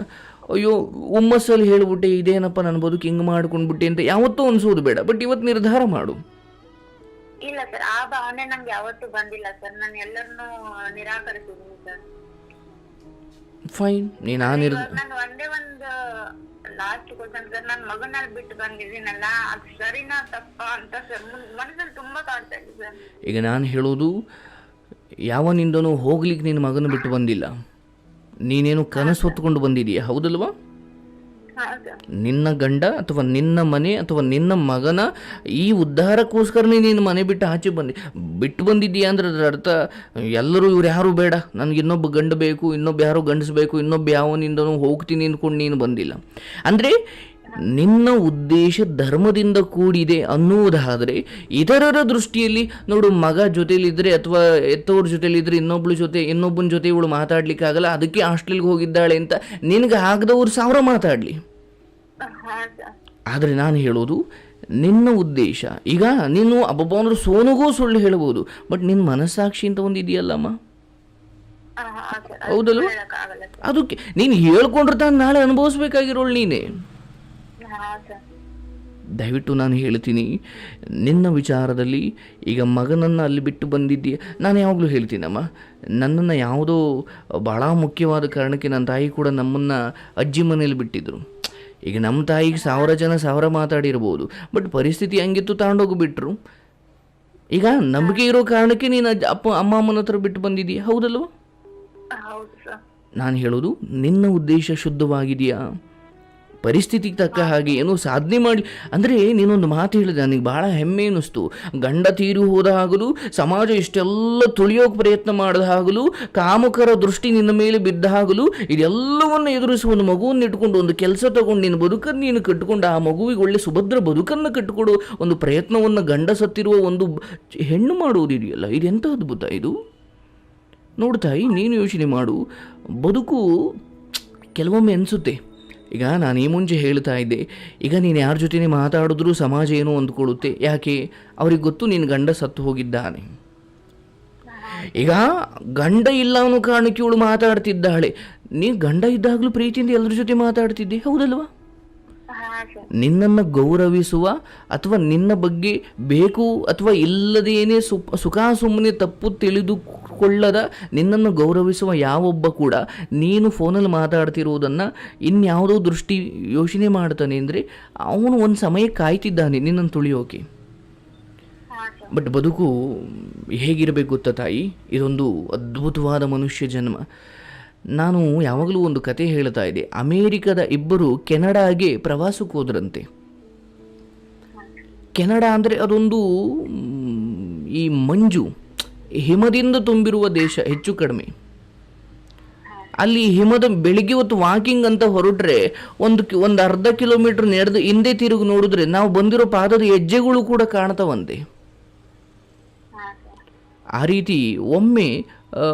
ಅಯ್ಯೋ ಹುಮ್ಮಸ್ಸಲ್ಲಿ ಹೇಳಿಬಿಟ್ಟೆ ಇದೇನಪ್ಪ ನನ್ನ ಬದುಕು ಹಿಂಗೆ ಮಾಡ್ಕೊಂಡ್ಬಿಟ್ಟೆ ಅಂತ ಯಾವತ್ತೂ ಅನಿಸೋದು ಬೇಡ. ಬಟ್ ಇವತ್ತು ನಿರ್ಧಾರ ಮಾಡು. ಇಲ್ಲ ಸರ್, ಆ ಭಾವನೆ ನಂಗೆ ಯಾವತ್ತೂ ಬಂದಿಲ್ಲ ಸರ್. ನಾನು ಎಲ್ಲರನ್ನೂ ನಿರಾಕರಿಸಿದ್ದೀನಿ ಸರ್. ಫೈನ್, ನೀನು ನಾನು ಒಂದೇ ಒಂದು ಲಾಸ್ಟ್ ಕ್ವಶನ್ ಸರ್. ನನ್ನ ಮಗನಲ್ಲಿ ಬಿಟ್ಟು ಬಂದಿದ್ದೀನಲ್ಲ, ಅದು ಸರಿನಾ ತಪ್ಪ ಅಂತ ಸರ್ ಮನಸ್ಸಲ್ಲಿ ತುಂಬಾ ಕಾಡ್ತಾ ಇದೆ ಸರ್. ಈಗ ನಾನು ಹೇಳೋದು, ಯಾವನಿಂದನೂ ಹೋಗ್ಲಿಕ್ಕೆ ನಿನ್ನ ಮಗನ ಬಿಟ್ಟು ಬಂದಿಲ್ಲ. ನೀನೇನು ಕನಸು ಹೊತ್ಕೊಂಡು ಬಂದಿದೀಯ, ಹೌದಲ್ವಾ? ನಿನ್ನ ಗಂಡ ಅಥವಾ ನಿನ್ನ ಮನೆ ಅಥವಾ ನಿನ್ನ ಮಗನ ಈ ಉದ್ಧಾರಕ್ಕೋಸ್ಕರನೇ ನೀನು ಮನೆ ಬಿಟ್ಟು ಆಚೆ ಬಿಟ್ಟು ಬಂದಿದ್ದೀಯಾ ಅಂದ್ರೆ ಅದರ ಅರ್ಥ ಎಲ್ಲರೂ ಇವ್ರು ಯಾರೂ ಬೇಡ, ನನಗೆ ಇನ್ನೊಬ್ಬ ಗಂಡ ಬೇಕು, ಇನ್ನೊಬ್ಬ ಯಾರೋ ಗಂಡಸಬೇಕು, ಇನ್ನೊಬ್ಬ ಯಾವನಿಂದನೂ ಹೋಗ್ತೀನಿ ಅಂದ್ಕೊಂಡು ನೀನು ಬಂದಿಲ್ಲ. ಅಂದರೆ ನಿನ್ನ ಉದ್ದೇಶ ಧರ್ಮದಿಂದ ಕೂಡಿದೆ ಅನ್ನುವುದಾದರೆ ಇತರರ ದೃಷ್ಟಿಯಲ್ಲಿ ನೋಡು, ಮಗ ಜೊತೆಲಿದ್ದರೆ ಅಥವಾ ಎತ್ತವ್ರ ಜೊತೆಲಿದ್ದರೆ ಇನ್ನೊಬ್ಬನ ಜೊತೆ ಇವಳು ಮಾತಾಡ್ಲಿಕ್ಕಾಗಲ್ಲ, ಅದಕ್ಕೆ ಹಾಸ್ಟೆಲ್ಗೆ ಹೋಗಿದ್ದಾಳೆ ಅಂತ ನಿನಗೆ ಆಗದವ್ರು 1000 ಮಾತಾಡಲಿ. ಆದರೆ ನಾನು ಹೇಳೋದು ನಿನ್ನ ಉದ್ದೇಶ. ಈಗ ನೀನು ಅಬ್ಬಬ್ಬ ಅಂದ್ರೆ ಸೋನುಗೂ ಸುಳ್ಳು ಹೇಳ್ಬೋದು, ಬಟ್ ನಿನ್ನ ಮನಸ್ಸಾಕ್ಷಿ ಅಂತ ಒಂದು ಇದೆಯಲ್ಲಮ್ಮ, ಹೌದಲ್ವ? ಅದಕ್ಕೆ ನೀನು ಹೇಳ್ಕೊಂಡ್ರೆ ತಾನು ನಾಳೆ ಅನುಭವಿಸ್ಬೇಕಾಗಿರೋಳು ನೀನೇ. ದಯವಿಟ್ಟು ನಾನು ಹೇಳ್ತೀನಿ, ನಿನ್ನ ವಿಚಾರದಲ್ಲಿ ಈಗ ಮಗನನ್ನು ಅಲ್ಲಿ ಬಿಟ್ಟು ಬಂದಿದ್ದೀಯ. ನಾನು ಯಾವಾಗಲೂ ಹೇಳ್ತೀನಮ್ಮ, ನನ್ನನ್ನು ಯಾವುದೋ ಭಾಳ ಮುಖ್ಯವಾದ ಕಾರಣಕ್ಕೆ ನನ್ನ ತಾಯಿ ಕೂಡ ನಮ್ಮನ್ನು ಅಜ್ಜಿ ಮನೇಲಿ ಬಿಟ್ಟಿದ್ರು. ಈಗ ನಮ್ಮ ತಾಯಿಗೆ 1000 ಜನ 1000 ಮಾತಾಡಿರ್ಬೋದು, ಬಟ್ ಪರಿಸ್ಥಿತಿ ಹಂಗಿತ್ತು, ತಗೊಂಡೋಗಿಬಿಟ್ರು. ಈಗ ನಂಬಿಕೆ ಇರೋ ಕಾರಣಕ್ಕೆ ನೀನು ಅಮ್ಮನ ಹತ್ರ ಬಿಟ್ಟು ಬಂದಿದ್ದೀಯ, ಹೌದಲ್ವ? ನಾನು ಹೇಳೋದು, ನಿನ್ನ ಉದ್ದೇಶ ಶುದ್ಧವಾಗಿದೆಯಾ? ಪರಿಸ್ಥಿತಿಗೆ ತಕ್ಕ ಹಾಗೆ ಏನೋ ಸಾಧನೆ ಮಾಡಿ. ಅಂದರೆ ನೀನೊಂದು ಮಾತು ಹೇಳಿದೆ, ನನಗೆ ಭಾಳ ಹೆಮ್ಮೆ ಅನ್ನಿಸ್ತು. ಗಂಡ ತೀರಿ ಹೋದಾಗಲೂ ಸಮಾಜ ಇಷ್ಟೆಲ್ಲ ತುಳಿಯೋಕೆ ಪ್ರಯತ್ನ ಮಾಡಿದಾಗಲೂ ಕಾಮುಕರ ದೃಷ್ಟಿ ನಿನ್ನ ಮೇಲೆ ಬಿದ್ದಾಗಲೂ ಇದೆಲ್ಲವನ್ನು ಎದುರಿಸಿ ಒಂದು ಮಗುವನ್ನು ಇಟ್ಕೊಂಡು ಒಂದು ಕೆಲಸ ತಗೊಂಡು ನಿನ್ನ ಬದುಕನ್ನು ನೀನು ಕಟ್ಟಿಕೊಂಡು ಆ ಮಗುವಿಗೆ ಒಳ್ಳೆ ಸುಭದ್ರ ಬದುಕನ್ನು ಕಟ್ಟಿಕೊಡೋ ಒಂದು ಪ್ರಯತ್ನವನ್ನು ಗಂಡ ಸತ್ತಿರುವ ಒಂದು ಹೆಣ್ಣು ಮಾಡುವುದಿದೆಯಲ್ಲ, ಇದೆಂಥ ಅದ್ಭುತ ಇದು. ನೋಡ್ತಾಯಿ, ನೀನು ಯೋಚನೆ ಮಾಡು. ಬದುಕು ಕೆಲವೊಮ್ಮೆ ಅನಿಸುತ್ತೆ, ಈಗ ನಾನು ಈ ಮುಂಚೆ ಹೇಳ್ತಾ ಇದ್ದೆ, ಈಗ ನೀನು ಯಾರ ಜೊತೆ ಮಾತಾಡಿದ್ರೂ ಸಮಾಜ ಏನೋ ಅಂದ್ಕೊಳ್ಳುತ್ತೆ. ಯಾಕೆ? ಅವ್ರಿಗೆ ಗೊತ್ತು ನಿನ್ನ ಗಂಡ ಸತ್ತು ಹೋಗಿದ್ದಾನೆ. ಈಗ ಗಂಡ ಇಲ್ಲ ಅನ್ನೋ ಕಾರಣಕ್ಕೆ ಇವಳು ಮಾತಾಡ್ತಿದ್ದಾಳೆ. ನೀನು ಗಂಡ ಇದ್ದಾಗಲೂ ಪ್ರೀತಿಯಿಂದ ಎಲ್ಲರ ಜೊತೆ ಮಾತಾಡ್ತಿದ್ದೆ, ಹೌದಲ್ವಾ? ನಿನ್ನನ್ನು ಗೌರವಿಸುವ ಅಥವಾ ನಿನ್ನ ಬಗ್ಗೆ ಬೇಕು ಅಥವಾ ಇಲ್ಲದೇನೆ ಸುಖ ಸುಮ್ಮನೆ ತಪ್ಪು ತಿಳಿದುಕೊಳ್ಳದ ನಿನ್ನನ್ನು ಗೌರವಿಸುವ ಯಾವೊಬ್ಬ ಕೂಡ ನೀನು ಫೋನಲ್ಲಿ ಮಾತಾಡ್ತಿರೋದನ್ನು ಇನ್ಯಾವುದೋ ದೃಷ್ಟಿ ಯೋಚನೆ ಮಾಡ್ತಾನೆ ಅಂದರೆ ಅವನು ಒಂದು ಸಮಯ ಕಾಯ್ತಿದ್ದಾನೆ ನಿನ್ನನ್ನು ತುಳಿಯೋಕೆ. ಬಟ್ ಬದುಕು ಹೇಗಿರಬೇಕು ಗೊತ್ತಾ ತಾಯಿ? ಇದೊಂದು ಅದ್ಭುತವಾದ ಮನುಷ್ಯ ಜನ್ಮ. ನಾನು ಯಾವಾಗಲೂ ಒಂದು ಕತೆ ಹೇಳ್ತಾ ಇದ್ದೆ. ಅಮೇರಿಕದ ಇಬ್ಬರು ಕೆನಡಾಗೆ ಪ್ರವಾಸಕ್ಕೆ ಹೋದ್ರಂತೆ. ಕೆನಡಾ ಅಂದರೆ ಅದೊಂದು ಈ ಮಂಜು ಹಿಮದಿಂದ ತುಂಬಿರುವ ದೇಶ, ಹೆಚ್ಚು ಕಡಿಮೆ. ಅಲ್ಲಿ ಹಿಮದ ಬೆಳಿಗ್ಗೆ ಹೊತ್ತು ವಾಕಿಂಗ್ ಅಂತ ಹೊರಟ್ರೆ ಒಂದು ಅರ್ಧ ಕಿಲೋಮೀಟರ್ ನಡೆದು ಹಿಂದೆ ತಿರುಗಿ ನೋಡಿದ್ರೆ ನಾವು ಬಂದಿರೋ ಪಾದದ ಹೆಜ್ಜೆಗಳು ಕೂಡ ಕಾಣ್ತಾವಂತೆ. ಆ ರೀತಿ ಒಮ್ಮೆ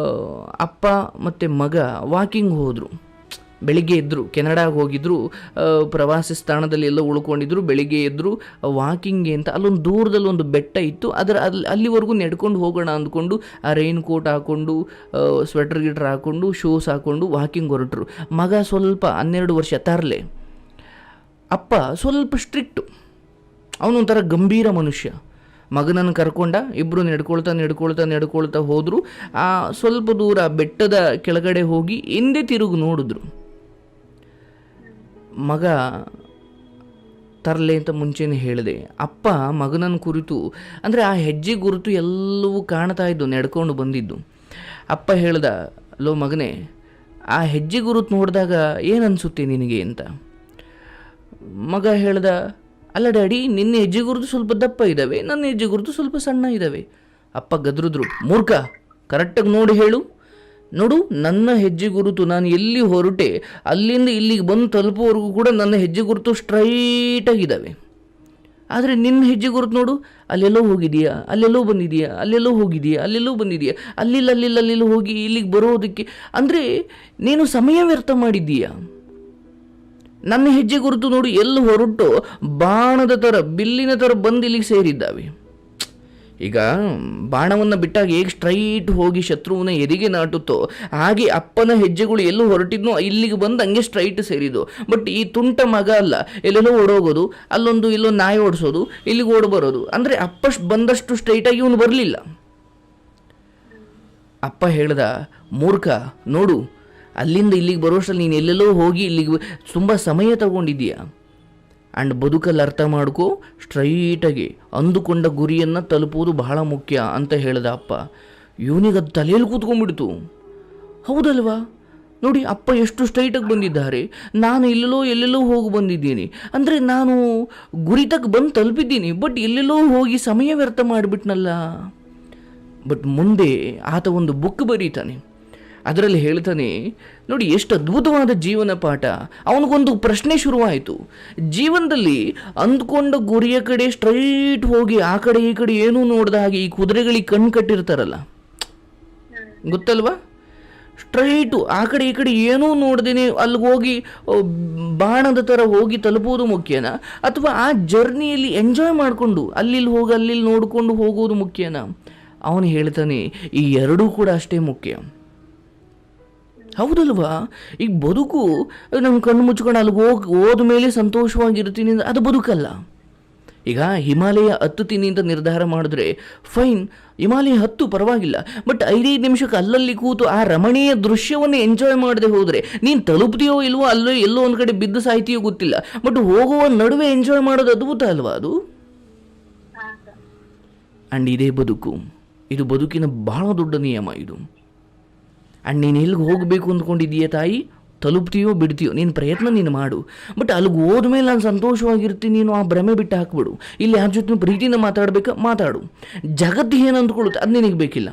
ಅಪ್ಪ ಮತ್ತು ಮಗ ವಾಕಿಂಗ್ ಹೋದರು. ಬೆಳಿಗ್ಗೆ ಎದ್ದರು, ಕೆನಡಾಗೆ ಹೋಗಿದ್ದರು, ಪ್ರವಾಸಿ ಸ್ಥಾನದಲ್ಲಿ ಎಲ್ಲ ಉಳ್ಕೊಂಡಿದ್ರು. ಬೆಳಿಗ್ಗೆ ಎದ್ದರು ವಾಕಿಂಗ್ಗೆ ಅಂತ. ಅಲ್ಲೊಂದು ದೂರದಲ್ಲಿ ಒಂದು ಬೆಟ್ಟ ಇತ್ತು. ಅಲ್ಲಿವರೆಗೂ ನಡ್ಕೊಂಡು ಹೋಗೋಣ ಅಂದ್ಕೊಂಡು ಆ ರೈನ್ ಕೋಟ್ ಹಾಕ್ಕೊಂಡು ಸ್ವೆಟರ್ ಗಿಟ್ರ್ ಹಾಕ್ಕೊಂಡು ಶೂಸ್ ಹಾಕ್ಕೊಂಡು ವಾಕಿಂಗ್ ಹೊರಟರು. ಮಗ ಸ್ವಲ್ಪ 12 ವರ್ಷ ತರಲೆ. ಅಪ್ಪ ಸ್ವಲ್ಪ ಸ್ಟ್ರಿಕ್ಟು, ಅವನೊಂಥರ ಗಂಭೀರ ಮನುಷ್ಯ. ಮಗನನ್ನು ಕರ್ಕೊಂಡ, ಇಬ್ಬರು ನಡ್ಕೊಳ್ತಾ ಹೋದರು. ಆ ಸ್ವಲ್ಪ ದೂರ ಬೆಟ್ಟದ ಕೆಳಗಡೆ ಹೋಗಿ ಹಿಂದೆ ತಿರುಗಿ ನೋಡಿದ್ರು. ಮಗ ತರಲೆ ಅಂತ ಮುಂಚೆನೇ ಹೇಳಿದೆ. ಅಪ್ಪ ಮಗನನ್ನು ಕುರಿತು, ಅಂದರೆ ಆ ಹೆಜ್ಜೆ ಗುರುತು ಎಲ್ಲವೂ ಕಾಣ್ತಾ ಇದ್ದು, ನಡ್ಕೊಂಡು ಬಂದಿದ್ದು. ಅಪ್ಪ ಹೇಳ್ದ, ಲೋ ಮಗನೇ, ಆ ಹೆಜ್ಜೆ ಗುರುತು ನೋಡಿದಾಗ ಏನು ಅನಿಸುತ್ತೆ ನಿನಗೆ ಅಂತ. ಮಗ ಹೇಳ್ದ, ಅಲ್ಲ ಡ್ಯಾಡಿ, ನಿನ್ನ ಹೆಜ್ಜೆ ಗುರುತು ಸ್ವಲ್ಪ ದಪ್ಪ ಇದ್ದಾವೆ, ನನ್ನ ಹೆಜ್ಜೆ ಗುರುತು ಸ್ವಲ್ಪ ಸಣ್ಣ ಇದ್ದಾವೆ. ಅಪ್ಪ ಗದ್ರುದ್ರು. ಮೂರ್ಖ, ಕರೆಕ್ಟಾಗಿ ನೋಡಿ ಹೇಳು. ನೋಡು, ನನ್ನ ಹೆಜ್ಜೆ ಗುರುತು ನಾನು ಎಲ್ಲಿ ಹೊರಟೆ ಅಲ್ಲಿಂದ ಇಲ್ಲಿಗೆ ಬಂದು ತಲುಪುವವರೆಗೂ ಕೂಡ ನನ್ನ ಹೆಜ್ಜೆ ಗುರುತು ಸ್ಟ್ರೈಟಾಗಿದ್ದಾವೆ. ಆದರೆ ನಿನ್ನ ಹೆಜ್ಜೆ ಗುರುತು ನೋಡು, ಅಲ್ಲೆಲ್ಲೋ ಹೋಗಿದೆಯಾ, ಅಲ್ಲೆಲ್ಲೋ ಬಂದಿದೆಯಾ, ಅಲ್ಲೆಲ್ಲೋ ಹೋಗಿದೆಯಾ, ಅಲ್ಲೆಲ್ಲೋ ಬಂದಿದೆಯಾ, ಅಲ್ಲಿಲ್ಲ ಹೋಗಿ ಇಲ್ಲಿಗೆ ಬರೋದಕ್ಕೆ ಅಂದರೆ ನೀನು ಸಮಯ ವ್ಯರ್ಥ ಮಾಡಿದ್ದೀಯಾ. ನನ್ನ ಹೆಜ್ಜೆ ಗುರುತು ನೋಡು, ಎಲ್ಲಿ ಹೊರಟು ಬಾಣದ ಥರ, ಬಿಲ್ಲಿನ ಥರ ಬಂದು ಇಲ್ಲಿಗೆ ಸೇರಿದ್ದಾವೆ. ಈಗ ಬಾಣವನ್ನು ಬಿಟ್ಟಾಗ ಹೇಗೆ ಸ್ಟ್ರೈಟ್ ಹೋಗಿ ಶತ್ರುವಿನ ಎದೆಗೆ ನಾಟುತ್ತೋ ಹಾಗೆ ಅಪ್ಪನ ಹೆಜ್ಜೆಗಳು ಎಲ್ಲೂ ಹೊರಟಿದ್ನೋ ಇಲ್ಲಿಗೆ ಬಂದು ಹಂಗೆ ಸ್ಟ್ರೈಟ್ ಸೇರಿದ್ದು. ಬಟ್ ಈ ತುಂಟ ಮಗ ಅಲ್ಲ, ಎಲ್ಲೆಲ್ಲೋ ಓಡೋಗೋದು, ಇಲ್ಲೊಂದು ನಾಯಿ ಓಡಿಸೋದು, ಇಲ್ಲಿಗೆ ಓಡಬರೋದು. ಅಂದರೆ ಅಪ್ಪ ಬಂದಷ್ಟು ಸ್ಟ್ರೈಟಾಗಿ ಇವನು ಬರಲಿಲ್ಲ. ಅಪ್ಪ ಹೇಳ್ದ, ಮೂರ್ಖ ನೋಡು, ಅಲ್ಲಿಂದ ಇಲ್ಲಿಗೆ ಬರೋಷ್ಟರಲ್ಲಿ ನೀನು ಎಲ್ಲೆಲ್ಲೋ ಹೋಗಿ ಇಲ್ಲಿಗೆ ತುಂಬ ಸಮಯ ತಗೊಂಡಿದ್ದೀಯಾ. ಆ್ಯಂಡ್ ಬದುಕಲ್ಲಿ ಅರ್ಥ ಮಾಡ್ಕೋ, ಸ್ಟ್ರೈಟಾಗಿ ಅಂದುಕೊಂಡ ಗುರಿಯನ್ನು ತಲುಪುವುದು ಬಹಳ ಮುಖ್ಯ ಅಂತ ಹೇಳ್ದ ಅಪ್ಪ. ಇವನಿಗೆ ಅದು ತಲೆಯಲ್ಲಿ ಕೂತ್ಕೊಂಡ್ಬಿಡ್ತು. ಹೌದಲ್ವಾ? ನೋಡಿ, ಅಪ್ಪ ಎಷ್ಟು ಸ್ಟ್ರೈಟಾಗಿ ಬಂದಿದ್ದಾರೆ, ನಾನು ಎಲ್ಲೆಲ್ಲೋ ಹೋಗಿ ಬಂದಿದ್ದೀನಿ. ಅಂದರೆ ನಾನು ಗುರಿ ತಕ್ಕ ಬಂದು ತಲುಪಿದ್ದೀನಿ, ಬಟ್ ಎಲ್ಲೆಲ್ಲೋ ಹೋಗಿ ಸಮಯ ವ್ಯರ್ಥ ಮಾಡಿಬಿಟ್ನಲ್ಲ. ಬಟ್ ಮುಂದೆ ಆತ ಒಂದು ಬುಕ್ ಬರೀತಾನೆ, ಅದರಲ್ಲಿ ಹೇಳ್ತಾನೆ ನೋಡಿ ಎಷ್ಟು ಅದ್ಭುತವಾದ ಜೀವನ ಪಾಠ. ಅವನಿಗೊಂದು ಪ್ರಶ್ನೆ ಶುರುವಾಯಿತು. ಜೀವನದಲ್ಲಿ ಅಂದ್ಕೊಂಡ ಗುರಿಯ ಕಡೆ ಸ್ಟ್ರೈಟ್ ಹೋಗಿ ಆ ಕಡೆ ಈ ಕಡೆ ಏನೂ ನೋಡ್ದ ಹಾಗೆ ಈ ಕುದುರೆಗಳಿಗೆ ಕಣ್ಣು ಕಟ್ಟಿರ್ತಾರಲ್ಲ, ಗೊತ್ತಲ್ವಾ? ಸ್ಟ್ರೈಟು ಆ ಕಡೆ ಈ ಕಡೆ ಏನೂ ನೋಡ್ದೇನೆ ಅಲ್ಲಿಗೆ ಹೋಗಿ ಬಾಣದ ಥರ ಹೋಗಿ ತಲುಪೋದು ಮುಖ್ಯನಾ, ಅಥವಾ ಆ ಜರ್ನಿಯಲ್ಲಿ ಎಂಜಾಯ್ ಮಾಡಿಕೊಂಡು ಅಲ್ಲಿ ನೋಡಿಕೊಂಡು ಹೋಗೋದು ಮುಖ್ಯನಾ? ಅವನು ಹೇಳ್ತಾನೆ ಈ ಎರಡೂ ಕೂಡ ಅಷ್ಟೇ ಮುಖ್ಯ. ಹೌದಲ್ವಾ? ಈಗ ಬದುಕು ನಮ್ಮ ಕಣ್ಣು ಮುಚ್ಕೊಂಡು ಅಲ್ಲಿಗೆ ಹೋದ ಮೇಲೆ ಸಂತೋಷವಾಗಿರ್ತೀನಿ ಅಂದರೆ ಅದು ಬದುಕಲ್ಲ. ಈಗ ಹಿಮಾಲಯ ಹತ್ತುತ್ತೀನಿ ಅಂತ ನಿರ್ಧಾರ ಮಾಡಿದ್ರೆ ಫೈನ್, ಹಿಮಾಲಯ ಹತ್ತು ಪರವಾಗಿಲ್ಲ. ಬಟ್ 5 ನಿಮಿಷಕ್ಕೆ ಅಲ್ಲಲ್ಲಿ ಕೂತು ಆ ರಮಣೀಯ ದೃಶ್ಯವನ್ನು ಎಂಜಾಯ್ ಮಾಡದೆ ಹೋದರೆ ನೀನು ತಲುಪ್ತೀಯೋ ಇಲ್ವೋ, ಎಲ್ಲೋ ಒಂದು ಕಡೆ ಬಿದ್ದು ಸಾಯ್ತೀಯೋ ಗೊತ್ತಿಲ್ಲ, ಬಟ್ ಹೋಗುವ ನಡುವೆ ಎಂಜಾಯ್ ಮಾಡೋದು ಅದ್ಭುತ ಅಲ್ವಾ ಅದು? ಆ್ಯಂಡ್ ಇದೇ ಬದುಕು, ಇದು ಬದುಕಿನ ಬಹಳ ದೊಡ್ಡ ನಿಯಮ ಇದು. ಆ್ಯಂಡ್ ನೀನು ಎಲ್ಲಿಗೆ ಹೋಗಬೇಕು ಅಂದ್ಕೊಂಡಿದ್ದೀಯ ತಾಯಿ, ತಲುಪ್ತೀಯೋ ಬಿಡ್ತೀಯೋ ನಿನ್ನ ಪ್ರಯತ್ನ ನೀನು ಮಾಡು. ಬಟ್ ಅಲ್ಲಿಗೆ ಹೋದ್ಮೇಲೆ ನಾನು ಸಂತೋಷವಾಗಿರ್ತೀನಿ, ನೀನು ಆ ಭ್ರಮೆ ಬಿಟ್ಟು ಹಾಕ್ಬಿಡು. ಇಲ್ಲಿ ಯಾರ ಜೊತೆ ಪ್ರೀತಿನ ಮಾತಾಡು. ಜಗತ್ತು ಏನು ಅಂದ್ಕೊಳ್ಳುತ್ತೆ ಅದು ನಿನಗೆ ಬೇಕಿಲ್ಲ.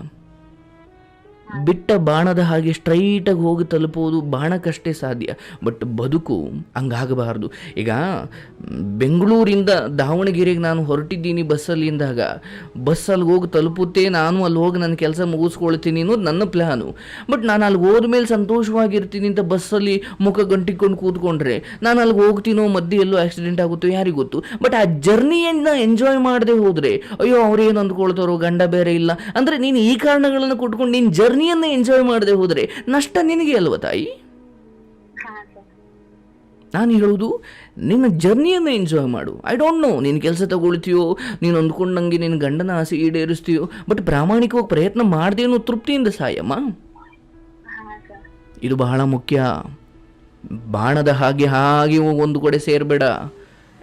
ಬಿಟ್ಟ ಬಾಣದ ಹಾಗೆ ಸ್ಟ್ರೈಟಾಗಿ ಹೋಗಿ ತಲುಪೋದು ಬಾಣಕ್ಕಷ್ಟೇ ಸಾಧ್ಯ, ಬಟ್ ಬದುಕು ಹಂಗಾಗಬಾರ್ದು. ಈಗ ಬೆಂಗಳೂರಿಂದ ದಾವಣಗೆರೆಗೆ ನಾನು ಹೊರಟಿದ್ದೀನಿ ಬಸ್ಸಲ್ಲಿ ಅಂದಾಗ, ಬಸ್ಸಲ್ಲಿ ಹೋಗಿ ತಲುಪುತ್ತೆ, ನಾನು ಅಲ್ಲಿ ಹೋಗಿ ನನ್ನ ಕೆಲಸ ಮುಗಿಸ್ಕೊಳ್ತೀನಿ ಅನ್ನೋದು ನನ್ನ ಪ್ಲ್ಯಾನು. ಬಟ್ ನಾನು ಅಲ್ಲಿಗೆ ಹೋದ್ಮೇಲೆ ಸಂತೋಷವಾಗಿರ್ತೀನಿ ಅಂತ ಬಸ್ಸಲ್ಲಿ ಮುಖ ಗಂಟಿಕೊಂಡು ಕೂತ್ಕೊಂಡ್ರೆ ನಾನು ಅಲ್ಲಿಗೆ ಹೋಗ್ತೀನೋ ಮಧ್ಯೆ ಎಲ್ಲೋ ಆಕ್ಸಿಡೆಂಟ್ ಆಗುತ್ತೋ ಯಾರಿಗೂ ಗೊತ್ತು. ಬಟ್ ಆ ಜರ್ನಿಯನ್ನು ಎಂಜಾಯ್ ಮಾಡದೆ ಹೋದರೆ ಅಯ್ಯೋ ಅವ್ರೇನು ಅಂದ್ಕೊಳ್ತಾರೋ, ಗಂಡ ಬೇರೆ ಇಲ್ಲ ಅಂದರೆ ನೀನು ಈ ಕಾರಣಗಳನ್ನು ಕೊಟ್ಕೊಂಡು ನೀನು ಜರ್ನಿಯನ್ನು ಎಂಜಾಯ್ ಮಾಡದೆ ಹೋದರೆ ನಷ್ಟ ನಿನಗೆ ಅಲ್ವ ತಾಯಿ? ನಾನು ಹೇಳುವುದು ನಿನ್ನ ಜರ್ನಿಯನ್ನು ಎಂಜಾಯ್ ಮಾಡು. ಐ ಡೋಂಟ್ ನೋ ನೀನು ಕೆಲಸ ತಗೊಳ್ತೀಯೋ, ನೀನು ಅಂದ್ಕೊಂಡಂಗೆ ನಿನ್ನ ಗಂಡನ ಆಸೆ ಈಡೇರಿಸ್ತೀಯೋ, ಬಟ್ ಪ್ರಾಮಾಣಿಕವಾಗಿ ಪ್ರಯತ್ನ ಮಾಡ್ದೇನೋ ತೃಪ್ತಿಯಿಂದ ಸಾಯಮ್ಮ. ಇದು ಬಹಳ ಮುಖ್ಯ. ಬಾಣದ ಹಾಗೆ ಒಂದು ಕಡೆ ಸೇರಬೇಡ.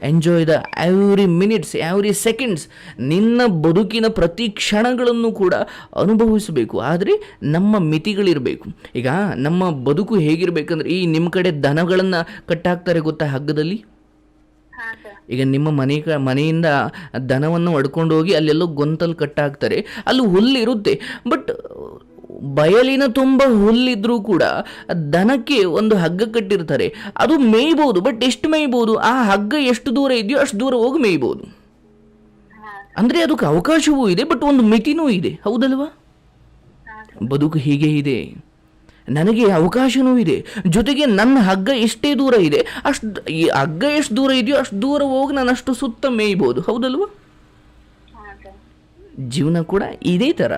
Enjoy the every minutes, every seconds. ನಿನ್ನ ಬದುಕಿನ ಪ್ರತಿ ಕ್ಷಣಗಳನ್ನು ಕೂಡ ಅನುಭವಿಸಬೇಕು, ಆದರೆ ನಮ್ಮ ಮಿತಿಗಳಿರಬೇಕು. ಈಗ ನಮ್ಮ ಬದುಕು ಹೇಗಿರಬೇಕಂದ್ರೆ, ಈ ನಿಮ್ಮ ಕಡೆ ದನಗಳನ್ನು ಕಟ್ಟಾಕ್ತಾರೆ ಗೊತ್ತಾ ಹಗ್ಗದಲ್ಲಿ? ಈಗ ನಿಮ್ಮ ಮನೆಯಿಂದ ದನವನ್ನು ಹೊಡ್ಕೊಂಡು ಹೋಗಿ ಅಲ್ಲೆಲ್ಲೋ ಗೊಂತಲ್ಲಿ ಕಟ್ಟಾಕ್ತಾರೆ, ಅಲ್ಲಿ ಹುಲ್ಲಿರುತ್ತೆ. ಬಟ್ ಬಯಲಿನ ತುಂಬ ಹುಲ್ಲಿದ್ರೂ ಕೂಡ ದನಕ್ಕೆ ಒಂದು ಹಗ್ಗ ಕಟ್ಟಿರ್ತಾರೆ, ಅದು ಮೇಯ್ಬೋದು. ಬಟ್ ಎಷ್ಟು ಮೇಯ್ಬೋದು? ಆ ಹಗ್ಗ ಎಷ್ಟು ದೂರ ಇದೆಯೋ ಅಷ್ಟು ದೂರ ಹೋಗಿ ಮೇಯ್ಬೋದು. ಅಂದರೆ ಅದಕ್ಕೆ ಅವಕಾಶವೂ ಇದೆ, ಬಟ್ ಒಂದು ಮಿತಿನೂ ಇದೆ. ಹೌದಲ್ವಾ? ಬದುಕು ಹೀಗೆ ಇದೆ. ನನಗೆ ಅವಕಾಶವೂ ಇದೆ, ಜೊತೆಗೆ ನನ್ನ ಹಗ್ಗ ಎಷ್ಟೇ ದೂರ ಇದೆ ಈ ಹಗ್ಗ ಎಷ್ಟು ದೂರ ಇದೆಯೋ ಅಷ್ಟು ದೂರ ಹೋಗಿ ನಾನು ಅಷ್ಟು ಸುತ್ತ ಮೇಯ್ಬೋದು. ಹೌದಲ್ವಾ? ಜೀವನ ಕೂಡ ಇದೇ ಥರ.